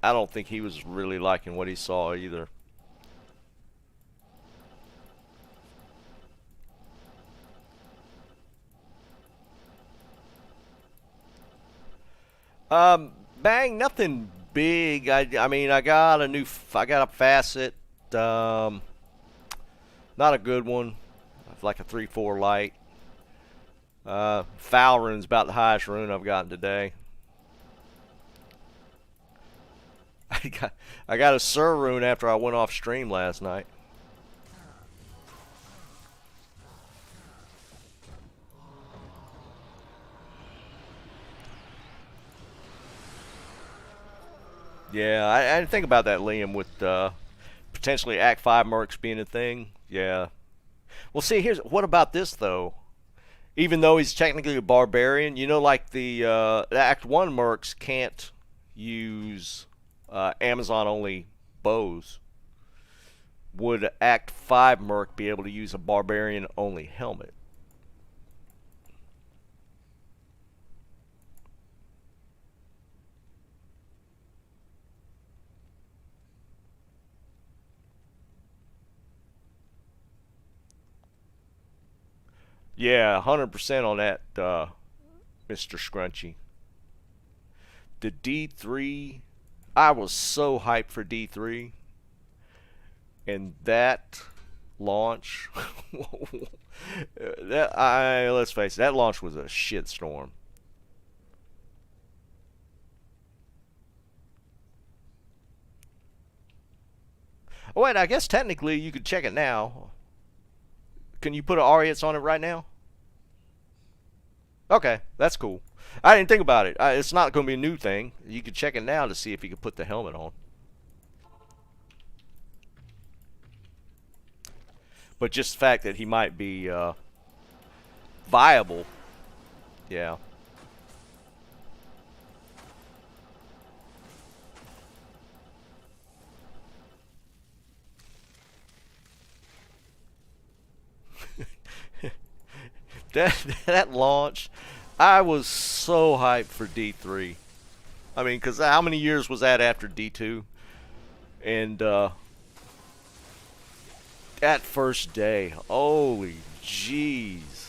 don't think he was really liking what he saw either. Bang, nothing big. I mean, I got a facet. Um, Not a good one. Like a 3/4 light. Foul rune's about the highest rune I've gotten today. I got a Sir rune after I went off stream last night. Yeah, I didn't think about that, Liam, with potentially Act 5 mercs being a thing. Yeah. Well, see, what about this, though? Even though he's technically a barbarian, you know, like the Act 1 mercs can't use Amazon-only bows. Would Act 5 merc be able to use a barbarian-only helmet? Yeah, 100% on that, Mr. Scrunchy. The D3, I was so hyped for D3, and that launch, let's face it, that launch was a shitstorm. Oh wait, I guess technically you could check it now. Can you put an Aureates on it right now? Okay, that's cool. I didn't think about it. It's not going to be a new thing. You could check it now to see if you could put the helmet on. But just the fact that he might be viable, yeah. that launch, I was so hyped for D3. I mean, because how many years was that after D2? And that first day, holy jeez.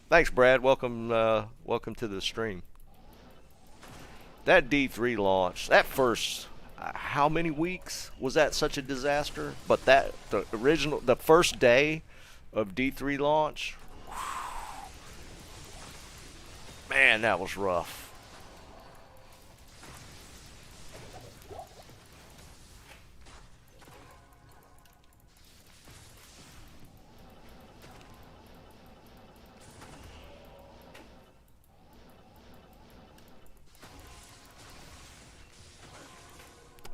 Thanks, Brad. Welcome to the stream. That D3 launch, that first, how many weeks was that such a disaster? But the first day of D3 launch, man, that was rough.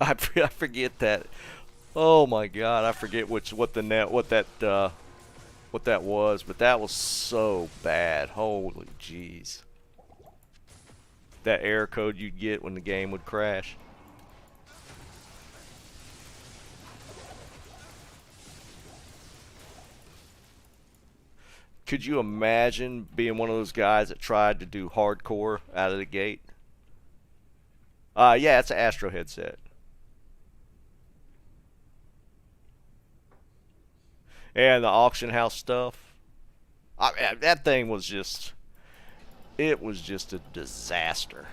I forget that. Oh my God, I forget what that was, but that was so bad. Holy jeez. That error code you'd get when the game would crash. Could you imagine being one of those guys that tried to do hardcore out of the gate? Yeah, it's an Astro headset. And the auction house stuff. That thing was just, it was just a disaster.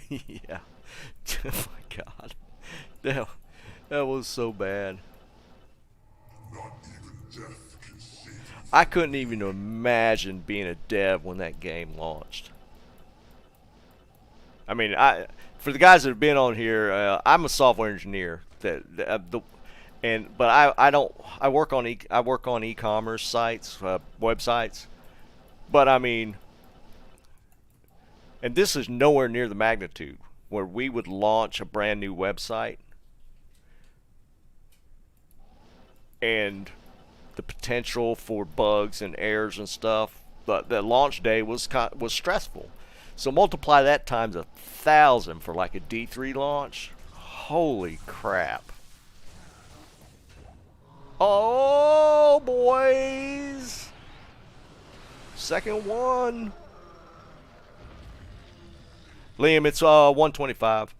Yeah. Oh my God. That, that was so bad. Not even death can save you. I couldn't even imagine being a dev when that game launched. I mean, for the guys that have been on here, I'm a software engineer. But I don't I work on e-commerce sites, websites. But I mean, and this is nowhere near the magnitude where we would launch a brand new website and the potential for bugs and errors and stuff. But the launch day was stressful. So multiply that times 1,000 for like a D3 launch. Holy crap! Oh boys, second one. Liam, it's 125.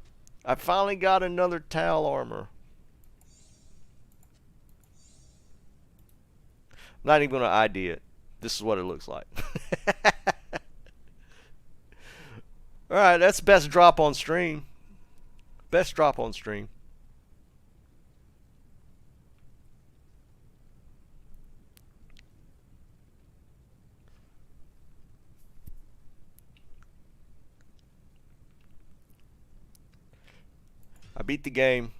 I finally got another towel armor. I'm not even going to ID it. This is what it looks like. Alright, that's best drop on stream. Best drop on stream. I beat the game.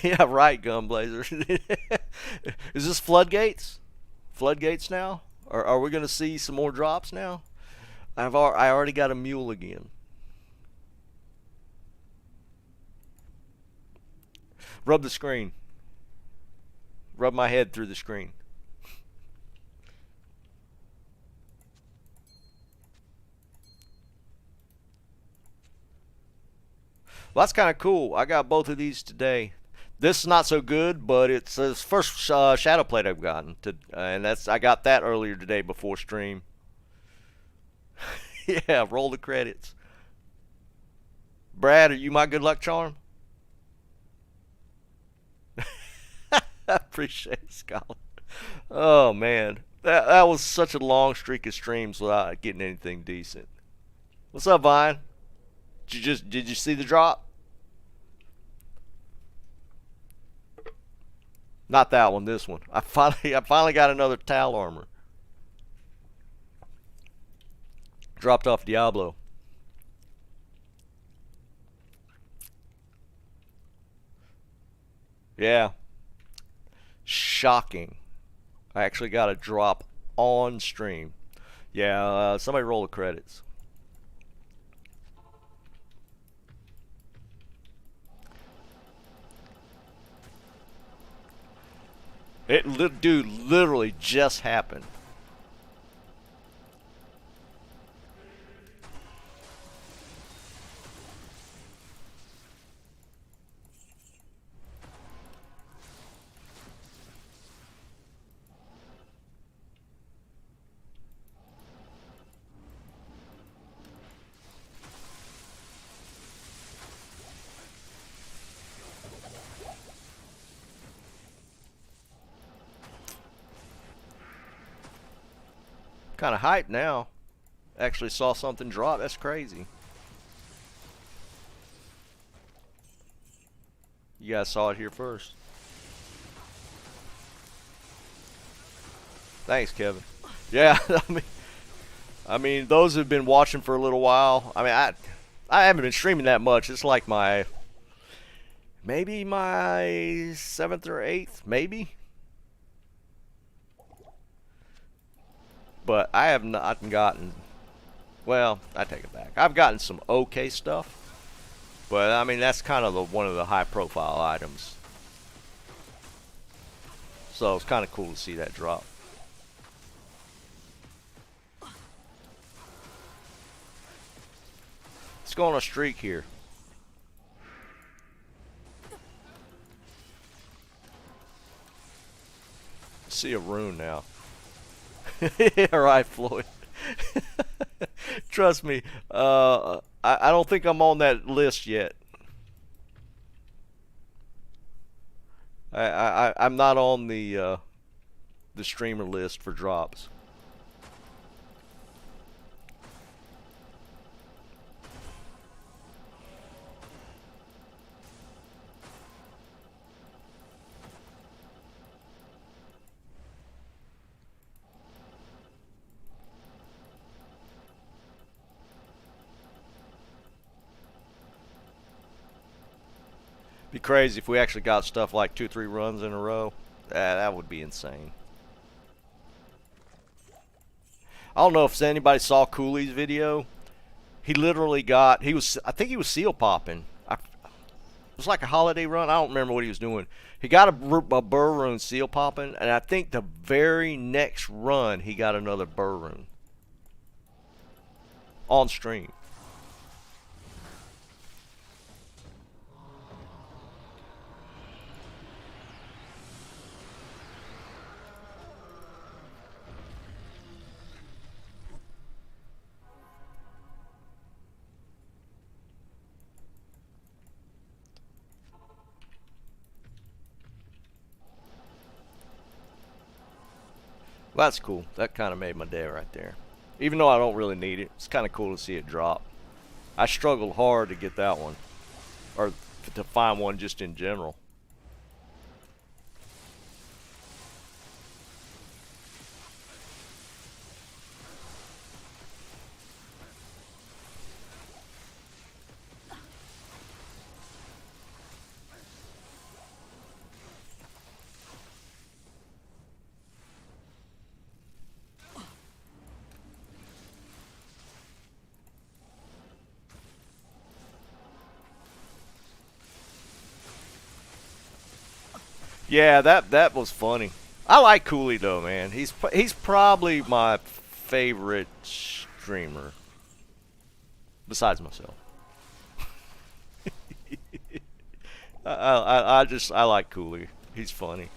Yeah, right, Gunblazer. Is this floodgates? Floodgates now? Or are we going to see some more drops now? I already got a mule again. Rub the screen. Rub my head through the screen. Well, that's kind of cool. I got both of these today. This is not so good, but it's the first shadow plate I've gotten, and I got that earlier today before stream. Yeah, roll the credits. Brad, are you my good luck charm? I appreciate it, Scott. Oh man, that was such a long streak of streams without getting anything decent. What's up, Vine? Did you see the drop? Not that one, this one. I finally got another towel armor. Dropped off Diablo. Yeah. Shocking. I actually got a drop on stream. Yeah, somebody roll the credits. Dude, literally just happened. Kind of hyped now. Actually saw something drop. That's crazy. You guys saw it here first. Thanks, Kevin. Yeah, I mean, those who've been watching for a little while. I mean, I haven't been streaming that much. It's like maybe my seventh or eighth, maybe. But I have not gotten. Well, I take it back. I've gotten some okay stuff, but I mean that's kind of one of the high-profile items. So it's kind of cool to see that drop. Let's go on a streak here. See a rune now. All right, Floyd. Trust me, I don't think I'm on that list yet. I'm not on the streamer list for drops. Be crazy if we actually got stuff like 2-3 runs in a row. That would be insane. I don't know if anybody saw Cooley's video. He literally got, I think he was seal popping. It was like a holiday run. I don't remember what he was doing. He got a burr rune seal popping, and I think the very next run he got another burr rune on stream. Well, that's cool. That kind of made my day right there. Even though I don't really need it, it's kind of cool to see it drop. I struggled hard to get that one, or to find one just in general. Yeah, that was funny. I like Cooley though, man. He's probably my favorite streamer besides myself. I like Cooley. He's funny,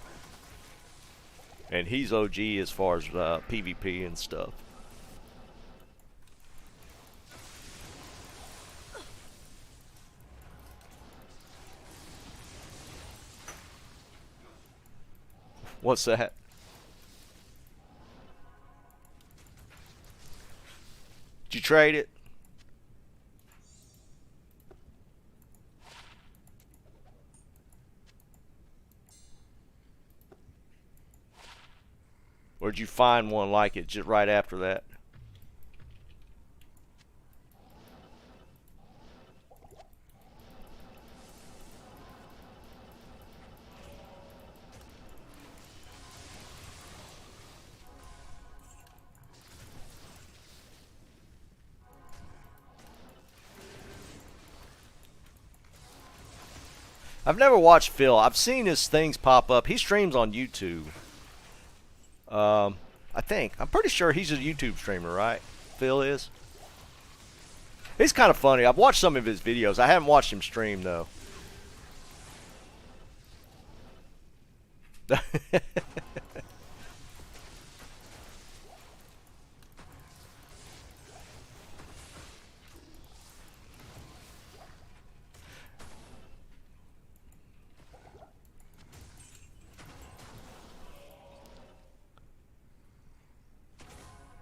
and he's OG as far as PvP and stuff. What's that? Did you trade it? Or did you find one like it just right after that? I've never watched Phil. I've seen his things pop up. He streams on YouTube. I think. I'm pretty sure he's a YouTube streamer, right? Phil is. He's kind of funny. I've watched some of his videos. I haven't watched him stream, though.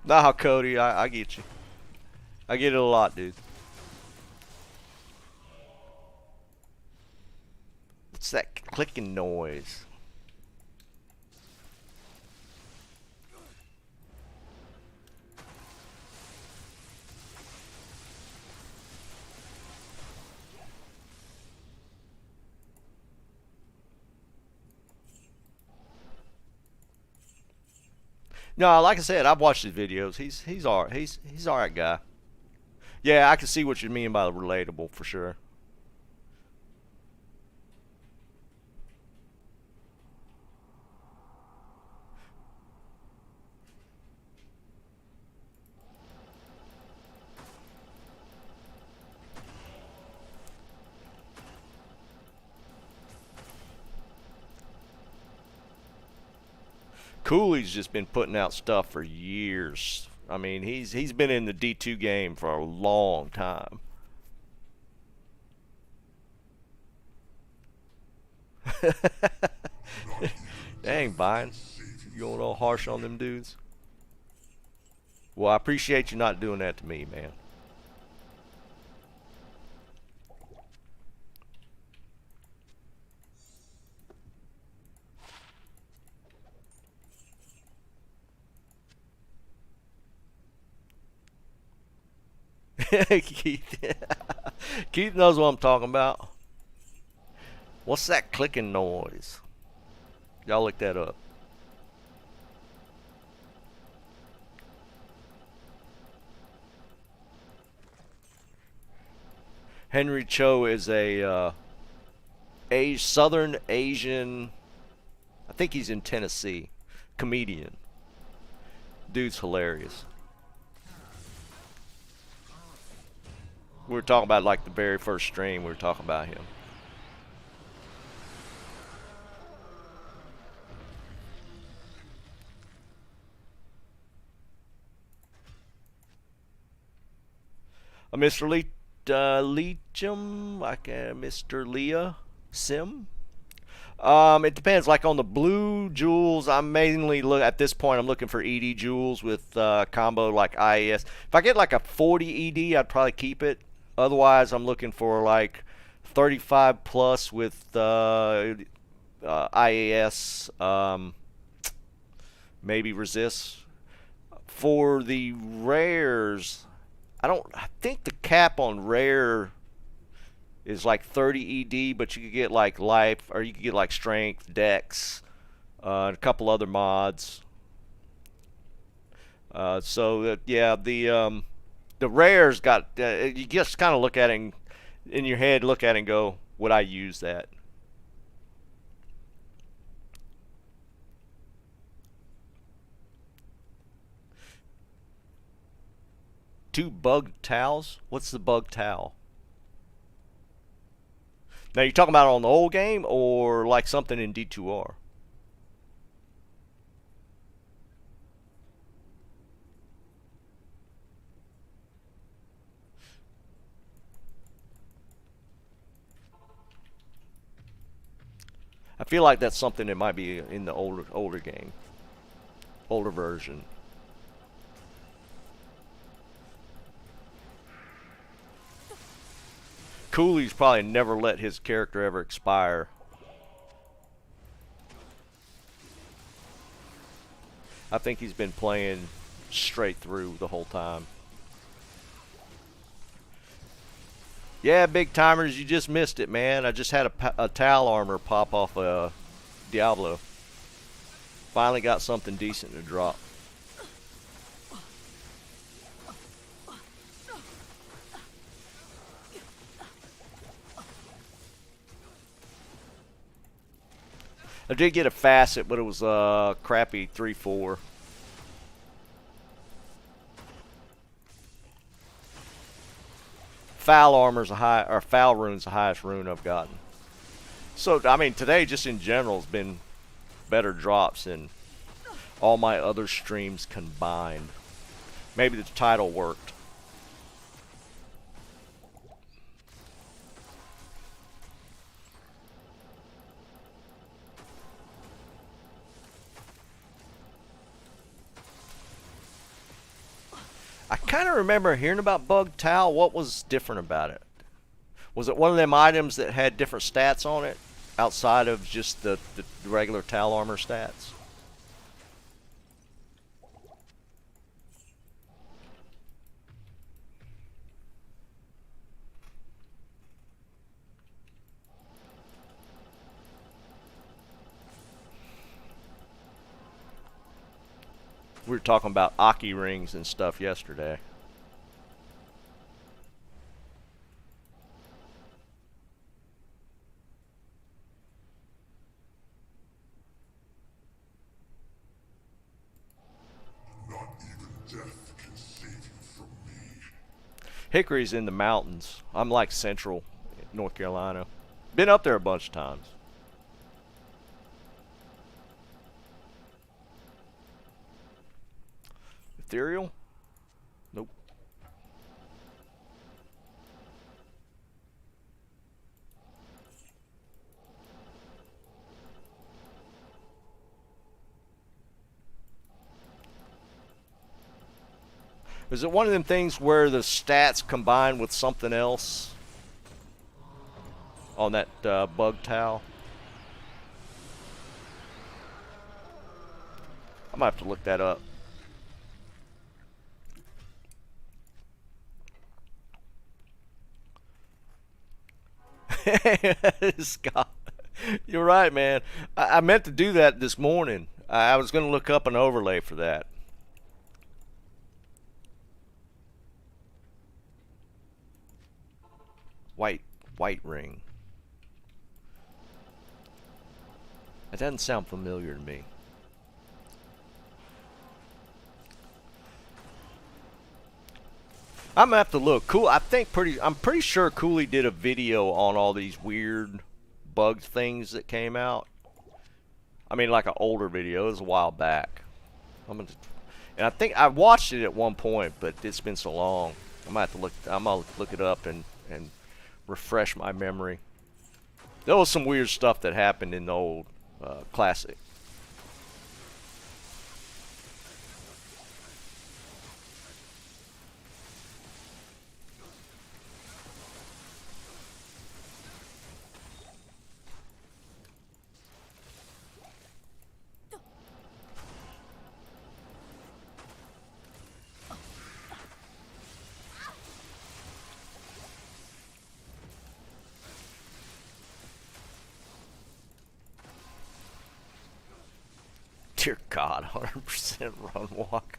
Nah, Cody, I get you. I get it a lot, dude. What's that clicking noise? No, like I said, I've watched his videos. He's all right. He's all right guy. Yeah, I can see what you mean by relatable for sure. Cooley's just been putting out stuff for years. I mean, he's been in the D2 game for a long time. Not even Dang, death can Vine, save you you going from all harsh on them dudes? Well, I appreciate you not doing that to me, man. Keith, Keith knows what I'm talking about. What's that clicking noise? Y'all look that up. Henry Cho is a Southern Asian. I think he's in Tennessee. Comedian. Dude's hilarious. We were talking about like the very first stream. We were talking about him. Mr. Leachum, like Mr. Leah Sim. It depends. Like on the blue jewels, I'm mainly look at this point. I'm looking for ED jewels with combo like IAS. If I get like a 40 ED, I'd probably keep it. Otherwise, I'm looking for like 35 plus with IAS, maybe resist. For the rares, I think the cap on rare is like 30 ED, but you could get like life, or you could get like strength, dex, and a couple other mods. So that yeah, the rares got you just kind of look at it in your head, look at it and go, would I use that? Two bug towels? What's the bug towel? Now you're talking about on the old game or like something in D2R? I feel like that's something that might be in the older game, older version. Cooley's probably never let his character ever expire. I think he's been playing straight through the whole time. Yeah, big timers, you just missed it, man. I just had a towel armor pop off a Diablo. Finally got something decent to drop. I did get a facet, but it was crappy 3/4. Foul armor's or foul rune's the highest rune I've gotten. So I mean, today just in general has been better drops than all my other streams combined. Maybe the title worked. I kind of remember hearing about Bug Towel. What was different about it? Was it one of them items that had different stats on it outside of just the regular Towel armor stats? We were talking about Aki rings and stuff yesterday. Not even death can save you from me. Hickory's in the mountains. I'm like central North Carolina. Been up there a bunch of times. Ethereal? Nope. Is it one of them things where the stats combine with something else on that bug towel? I might have to look that up. Scott, you're right, man. I meant to do that this morning. I was going to look up an overlay for that. White ring. That doesn't sound familiar to me. I'm gonna have to look. Cool. I'm pretty sure Cooley did a video on all these weird bug things that came out. I mean, like an older video. It was a while back. And I think I watched it at one point, but it's been so long. I'm gonna look it up and refresh my memory. There was some weird stuff that happened in the old classic. Dear God, 100% run walk.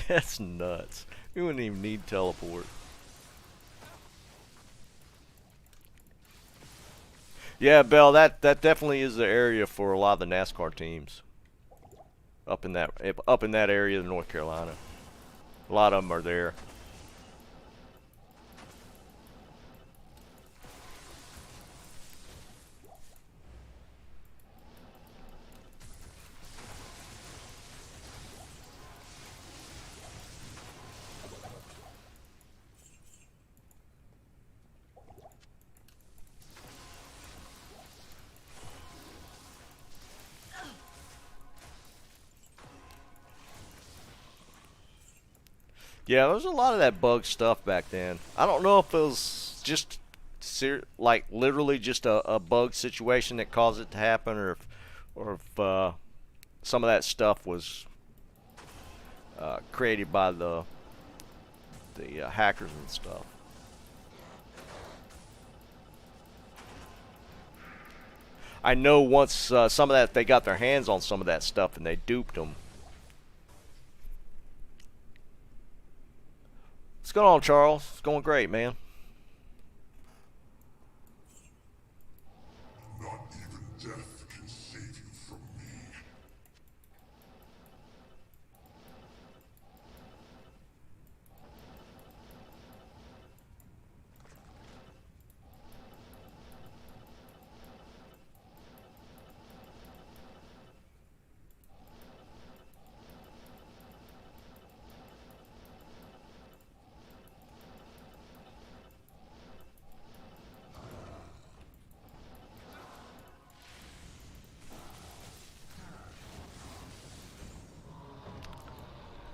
That's nuts. We wouldn't even need teleport. Yeah, Bell, that definitely is the area for a lot of the NASCAR teams. Up in that area of North Carolina. A lot of them are there. Yeah, there was a lot of that bug stuff back then. I don't know if it was just like literally just a bug situation that caused it to happen, or if some of that stuff was created by the hackers and stuff. I know once some of that they got their hands on some of that stuff and they duped them. What's going on, Charles? It's going great, man. Not even death can save you from me.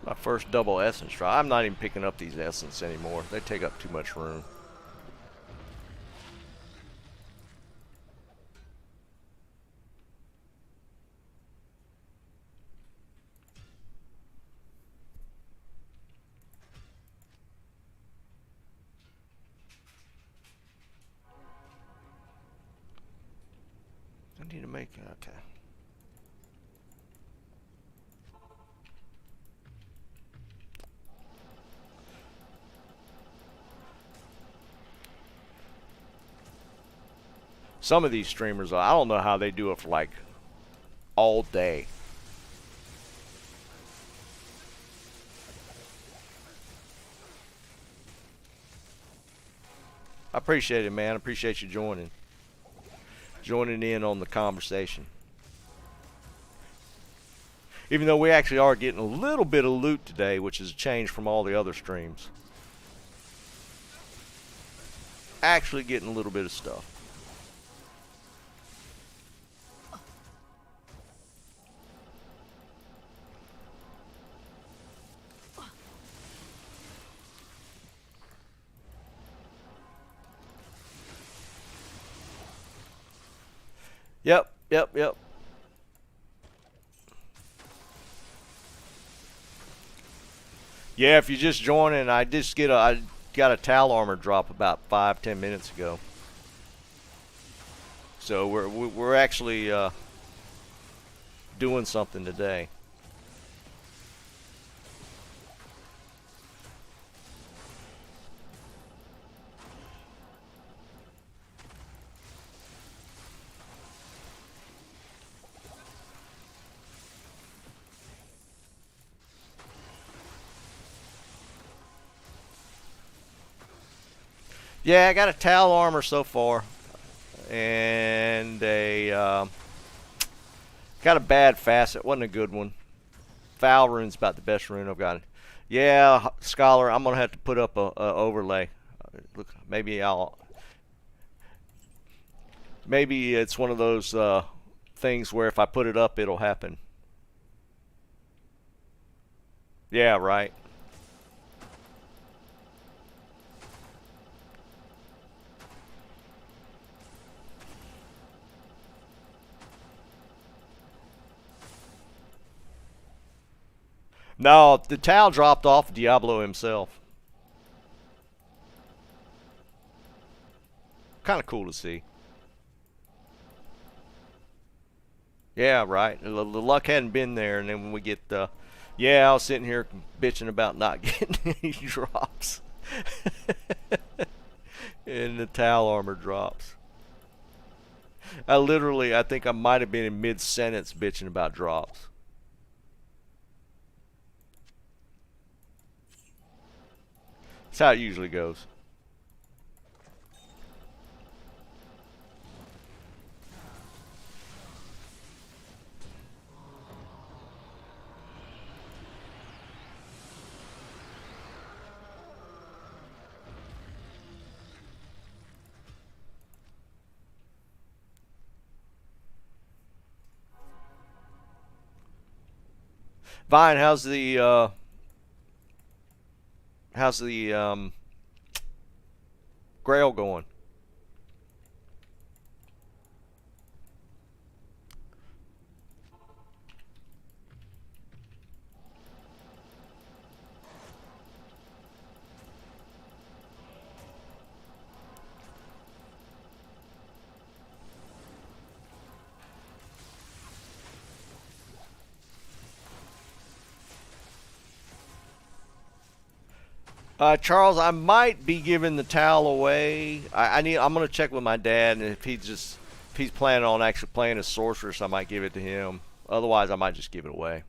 My first double essence try. I'm not even picking up these essence anymore. They take up too much room. I need to make okay. Some of these streamers, I don't know how they do it for like all day. I appreciate it, man. I appreciate you joining in on the conversation. Even though we actually are getting a little bit of loot today, which is a change from all the other streams. Actually getting a little bit of stuff. Yep. Yeah, if you just joining, I got a Tal armor drop about 5-10 minutes ago. So we're actually doing something today. Yeah, I got a Tal armor so far, and got a bad facet. Wasn't a good one. Foul rune's about the best rune I've got. Yeah, Scholar, I'm gonna have to put up a overlay. Look, maybe it's one of those things where if I put it up, it'll happen. Yeah, right. No, the Tal dropped off Diablo himself. Kind of cool to see. Yeah, right. The luck hadn't been there, and then when we get yeah, I was sitting here bitching about not getting any drops. And the Tal armor drops. I think I might have been in mid-sentence bitching about drops. That's how it usually goes. Vine, how's the Grail going? Charles, I might be giving the Tal away. I'm gonna check with my dad, and if he's planning on actually playing as sorceress, I might give it to him. Otherwise, I might just give it away.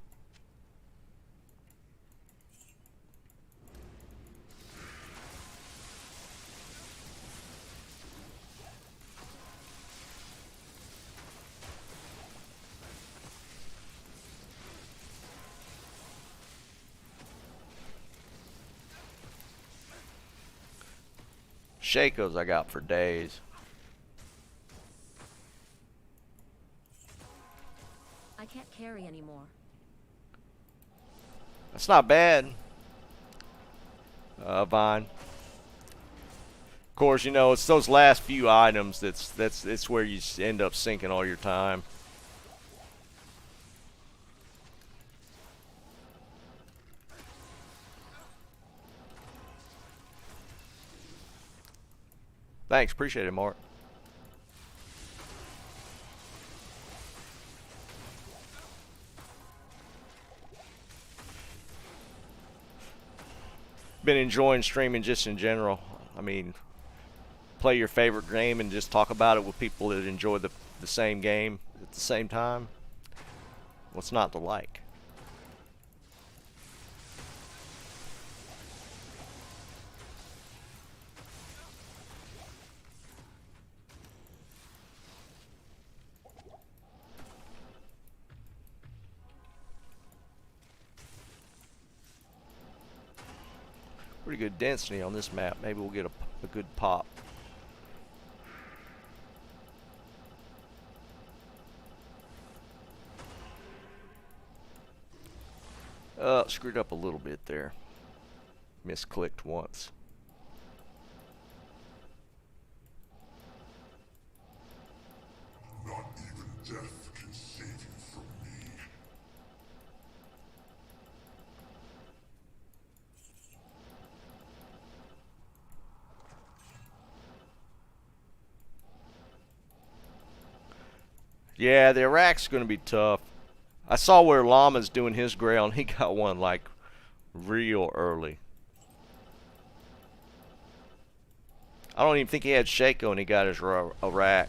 Shakos I got for days. I can't carry anymore. That's not bad. Vine. Of course, you know, it's those last few items it's where you end up sinking all your time. Thanks, appreciate it, Mark. Been enjoying streaming just in general. I mean, play your favorite game and just talk about it with people that enjoy the same game at the same time. What's not to like? Pretty good density on this map. Maybe we'll get a good pop. Screwed up a little bit there. Misclicked once. Not even death can save you from me. Yeah, the Iraq's going to be tough. I saw where Llama's doing his Grail, and he got one like real early. I don't even think he had Shaco, and he got his Iraq.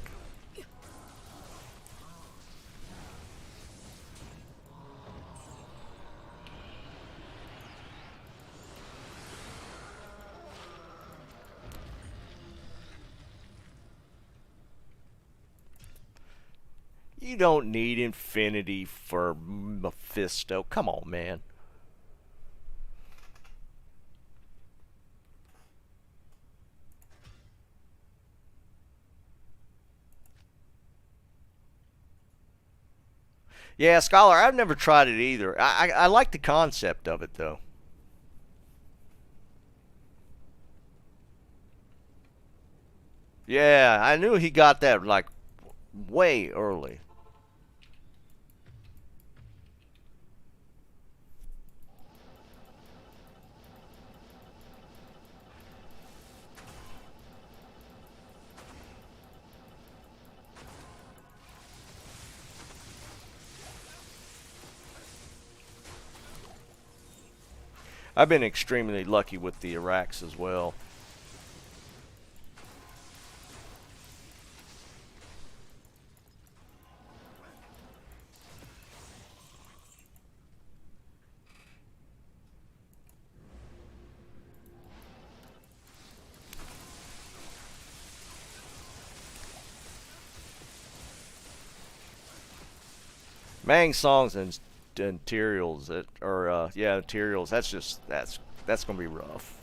You don't need infinity for Mephisto. Come on, man. Yeah, Scholar, I've never tried it either. I like the concept of it, though. Yeah, I knew he got that, like, way early. I've been extremely lucky with the Iraqs as well. Mang songs and materials that are yeah, materials. That's gonna be rough.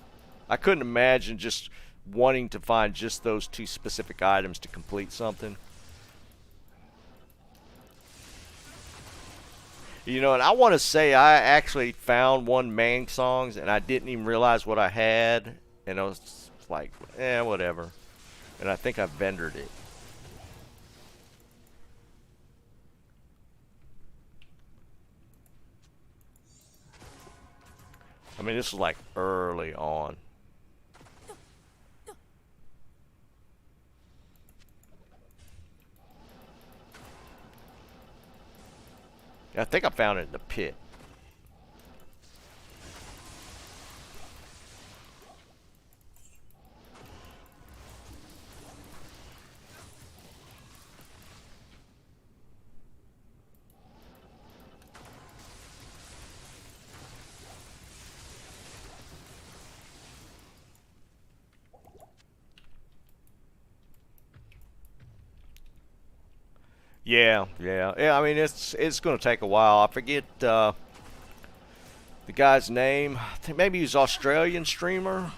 I couldn't imagine just wanting to find just those two specific items to complete something. You know, and I want to say I actually found one Mang songs and I didn't even realize what I had, and I was like, whatever. And I think I vendored it. I mean, this is like early on. I think I found it in the pit. Yeah. I mean, it's going to take a while. I forget the guy's name. I think maybe he's an Australian streamer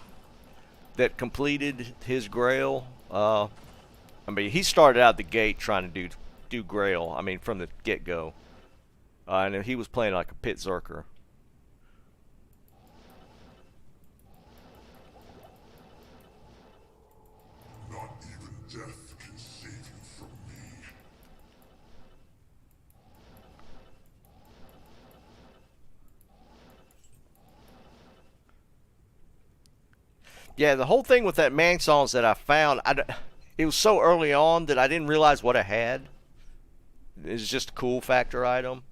that completed his Grail. I mean, he started out the gate trying to do Grail. I mean, from the get go, and he was playing like a pit zerker. Not even death can save you from me. Yeah, the whole thing with that Mang songs that I found, it was so early on that I didn't realize what I had. It's just a cool factor item.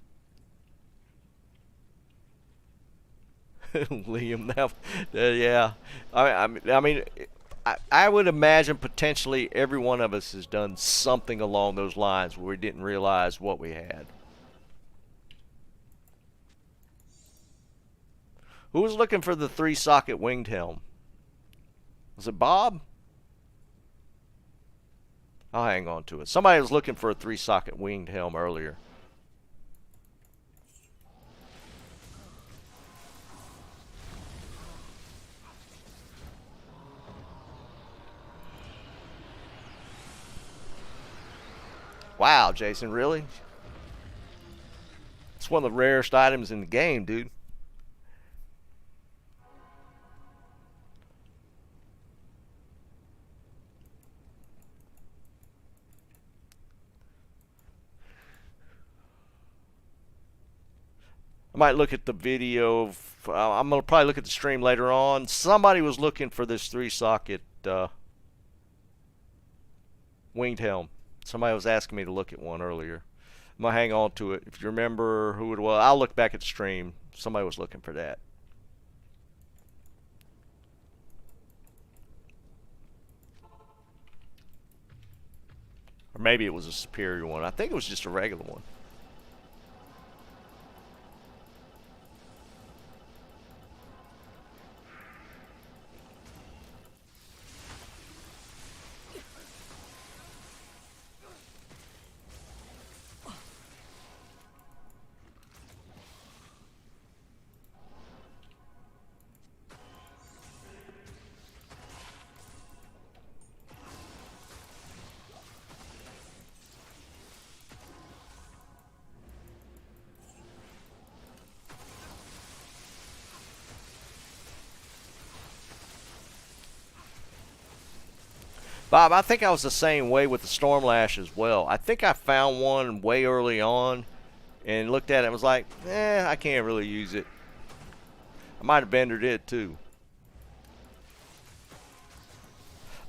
Liam, yeah. I mean, I would imagine potentially every one of us has done something along those lines where we didn't realize what we had. Who was looking for the 3-socket winged helm? Was it Bob? I'll hang on to it. Somebody was looking for a 3-socket winged helm earlier. Wow, Jason, really? It's one of the rarest items in the game, dude. I might look at the video. I'm going to probably look at the stream later on. Somebody was looking for this 3-socket winged helm. Somebody was asking me to look at one earlier. I'm going to hang on to it. If you remember who it was, I'll look back at the stream. Somebody was looking for that. Or maybe it was a superior one. I think it was just a regular one. Bob, I think I was the same way with the Stormlash as well. I think I found one way early on and looked at it and was like, I can't really use it. I might have bendered it too.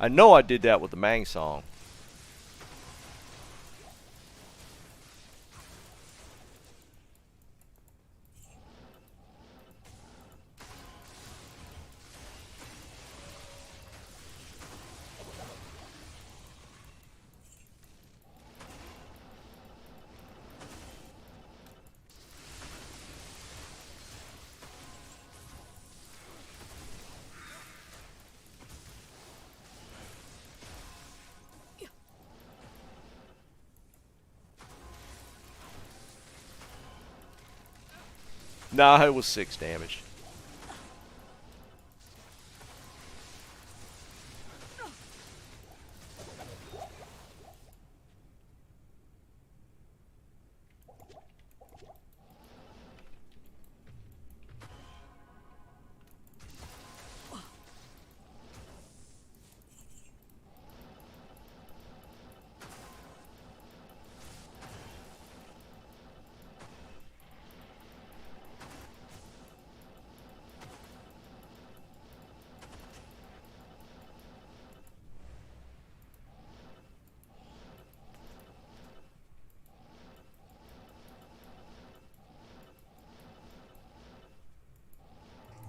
I know I did that with the Mang Song. Nah, it was 6 damage.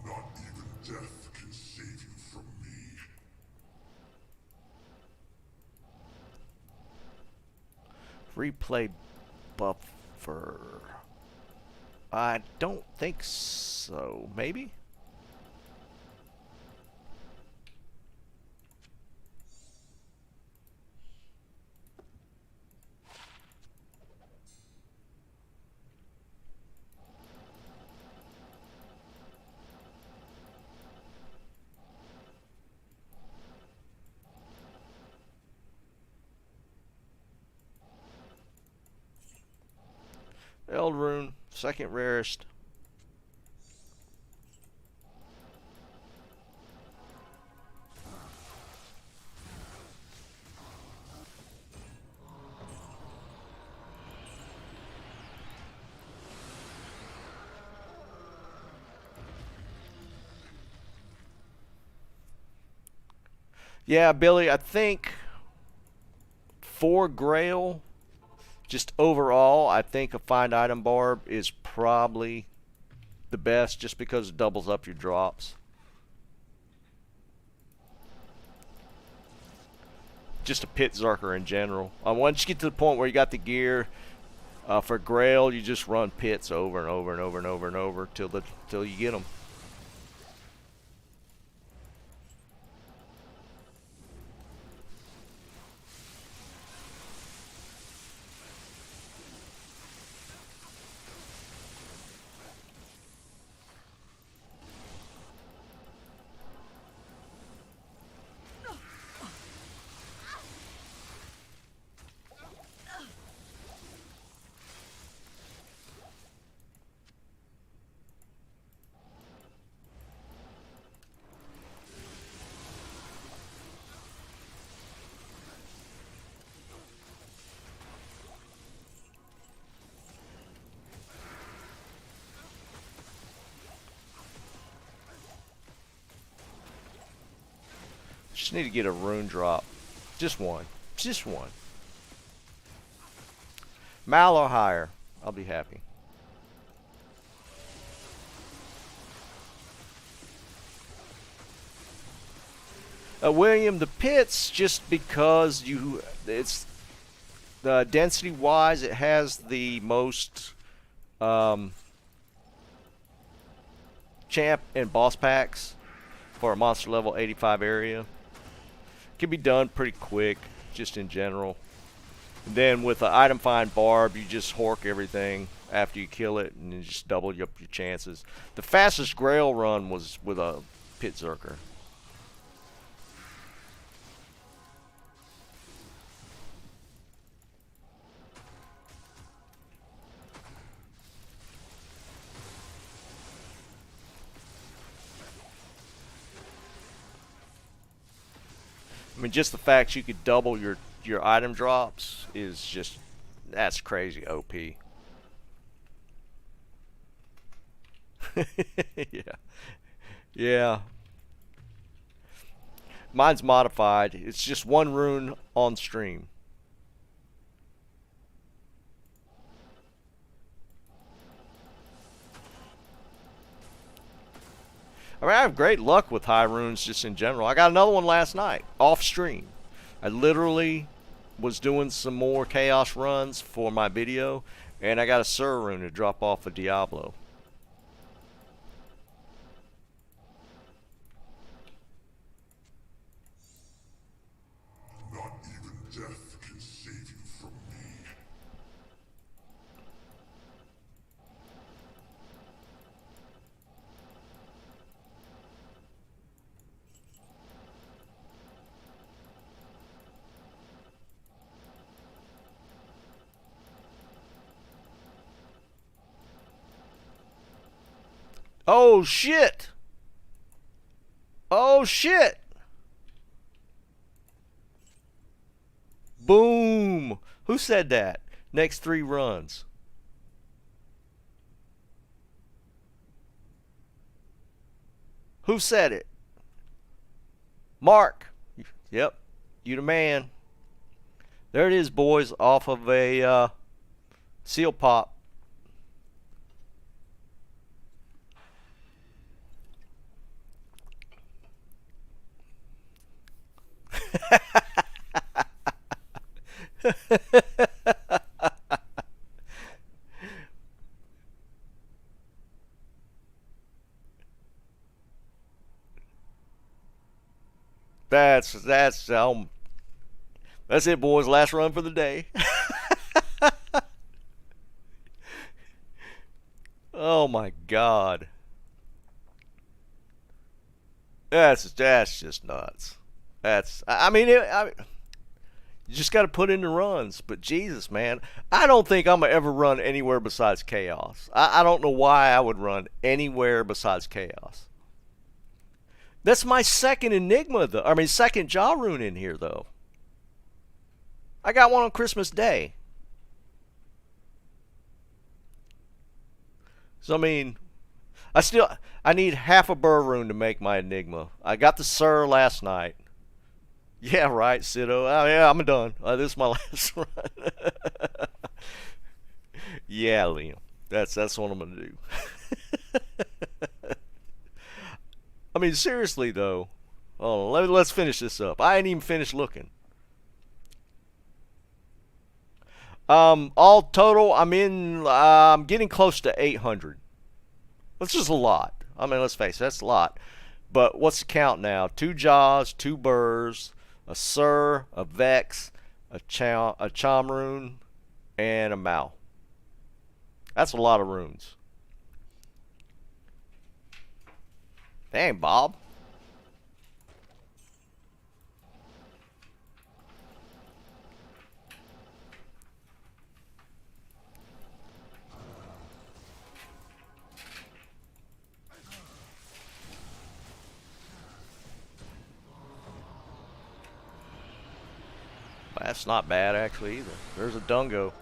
Not even death can save you from me. Replay buffer. I don't think so. Maybe? Rune, second rarest. Yeah, Billy, I think for Grail, just overall, I think a find item barb is probably the best just because it doubles up your drops. just a pit zerker in general. Once you get to the point where you got the gear, for Grail, you just run pits over and over and over and over and over till you get them. Just need to get a rune drop. Just one. Just one. Mal or higher. I'll be happy. William, the pits, just because it's the density wise, it has the most champ and boss packs for a monster level 85 area. Can be done pretty quick, just in general. And then with the item find barb, you just hork everything after you kill it, and then just double up your chances. The fastest Grail run was with a pit zerker. I mean, just the fact you could double your item drops is just, that's crazy OP. Yeah. Yeah. Mine's modified. It's just one rune on stream. I mean, I have great luck with high runes just in general. I got another one last night, off stream. I literally was doing some more chaos runs for my video, and I got a Sur rune to drop off of Diablo. Not even death can save you from me. Oh shit! Oh shit! Boom! Who said that? Next 3 runs. Who said it? Mark. Yep. You the man. There it is, boys, off of a seal pop. That's it, boys. Last run for the day. Oh my God. That's just nuts. I mean, you just got to put in the runs. But Jesus, man, I don't think I'm gonna ever run anywhere besides Chaos. I don't know why I would run anywhere besides Chaos. That's my second Enigma, though. I mean, second Jaw Rune in here, though. I got one on Christmas Day. So, I mean, I need half a Burr Rune to make my Enigma. I got the Sur last night. Yeah, right, Sido. Oh, yeah, I'm done. This is my last run. Yeah, Liam. That's what I'm going to do. I mean, seriously, though. Oh, let's finish this up. I ain't even finished looking. All total, I'm getting close to 800. That's just a lot. I mean, let's face it, that's a lot. But what's the count now? 2 Jaws, 2 Burrs, a Sir, a Vex, a Chamrune, and a Mao. That's a lot of runes. Dang, Bob. That's not bad actually either. There's a Dungo.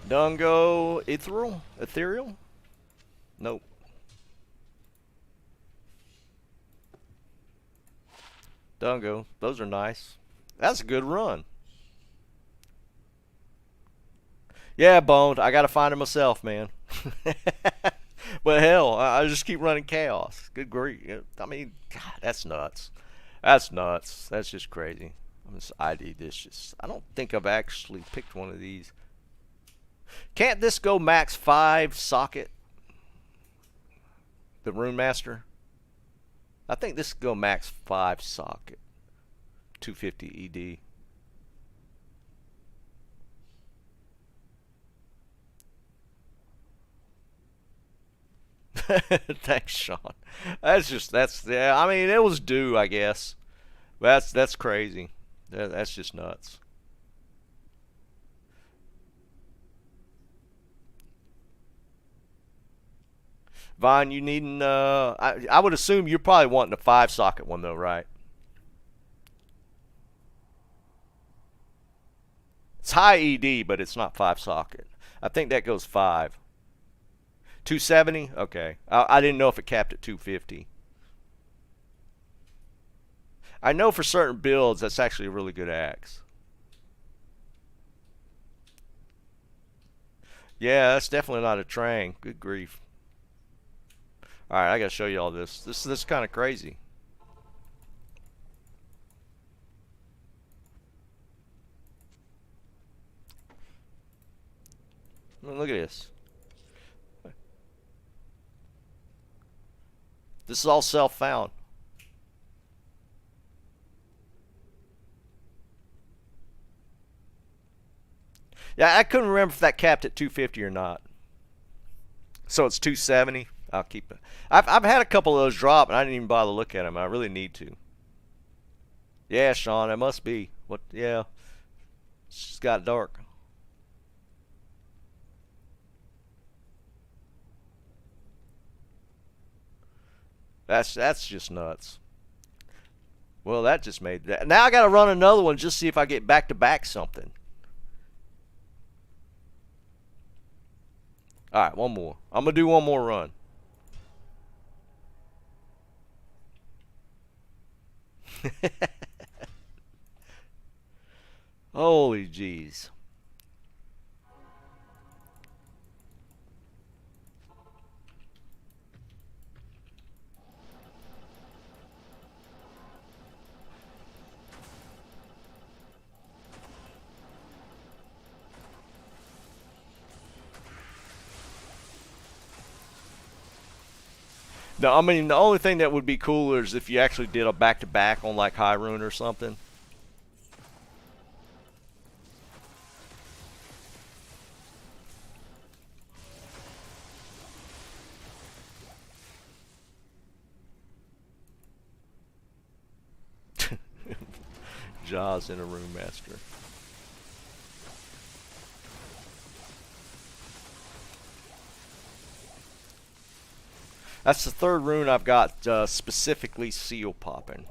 Dungo Ethereal? Ethereal? Nope. Dungo. Those are nice. That's a good run. Yeah, Boned. I gotta find it myself, man. But hell, I just keep running chaos. Good grief. I mean, God, that's nuts. That's nuts. That's just crazy. I'm just ID this. Just I don't think I've actually picked one of these. Can't this go max 5 socket? The Rune Master? I think this could go max 5 socket. 250 ED. Thanks, Sean. That's yeah. I mean, it was due, I guess. That's crazy. That's just nuts. Vaughn, you needing? I would assume you're probably wanting a 5 socket one though, right? It's high ED, but it's not 5 socket. I think that goes 5. 270? Okay. I didn't know if it capped at 250. I know for certain builds that's actually a really good axe. Yeah, that's definitely not a Trang. Good grief. Alright, I gotta show you all this. This is kind of crazy. I mean, look at this. This is all self-found. Yeah, I couldn't remember if that capped at 250 or not. So it's 270. I'll keep it. I've had a couple of those drop, and I didn't even bother to look at them. I really need to. Yeah, Sean, it must be. What? Yeah, it's just got dark. That's just nuts. Well, that just made that. Now I got to run another one just see if I get back to back something. All right, one more. I'm gonna do one more run. Holy jeez. No, I mean the only thing that would be cooler is if you actually did a back-to-back on like High Rune or something. Jaws in a Rune Master. That's the third rune I've got specifically seal popping.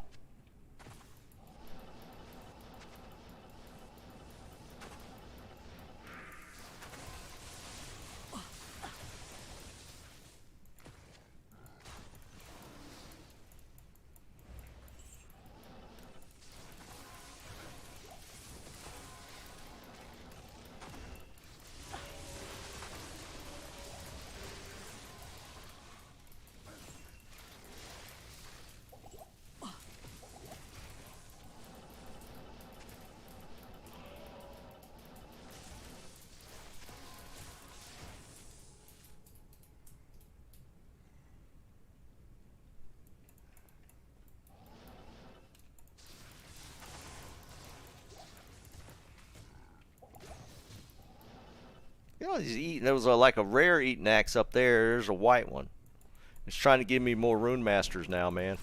know, he's eating. There was like a rare eating axe up there. There's a white one. It's trying to give me more rune masters now, man.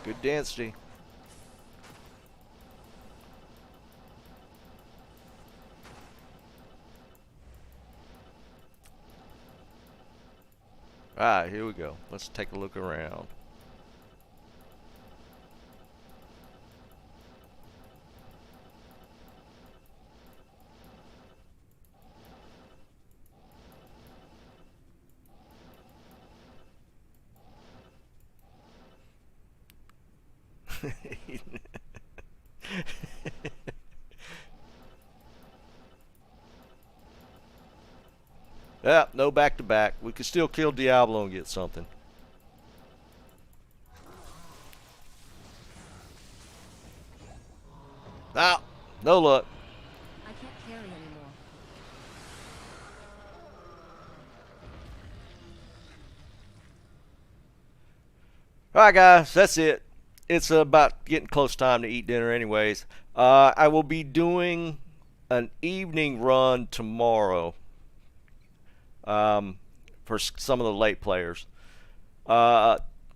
Good density. Alright, here we go. Let's take a look around. Yeah, no back to back. We could still kill Diablo and get something. Ah, no luck. I can't carry anymore. Alright guys, that's it. It's about getting close time to eat dinner anyways. I will be doing an evening run tomorrow for some of the late players.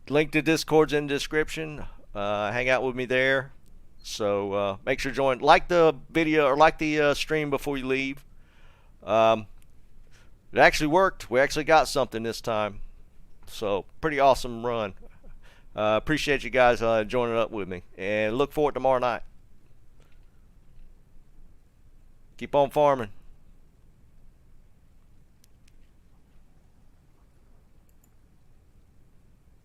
Link to Discord's in the description. Hang out with me there. So make sure to join. Like the video or like the stream before you leave. It actually worked. We actually got something this time. So pretty awesome run. Appreciate you guys joining up with me. And look forward to tomorrow night. Keep on farming.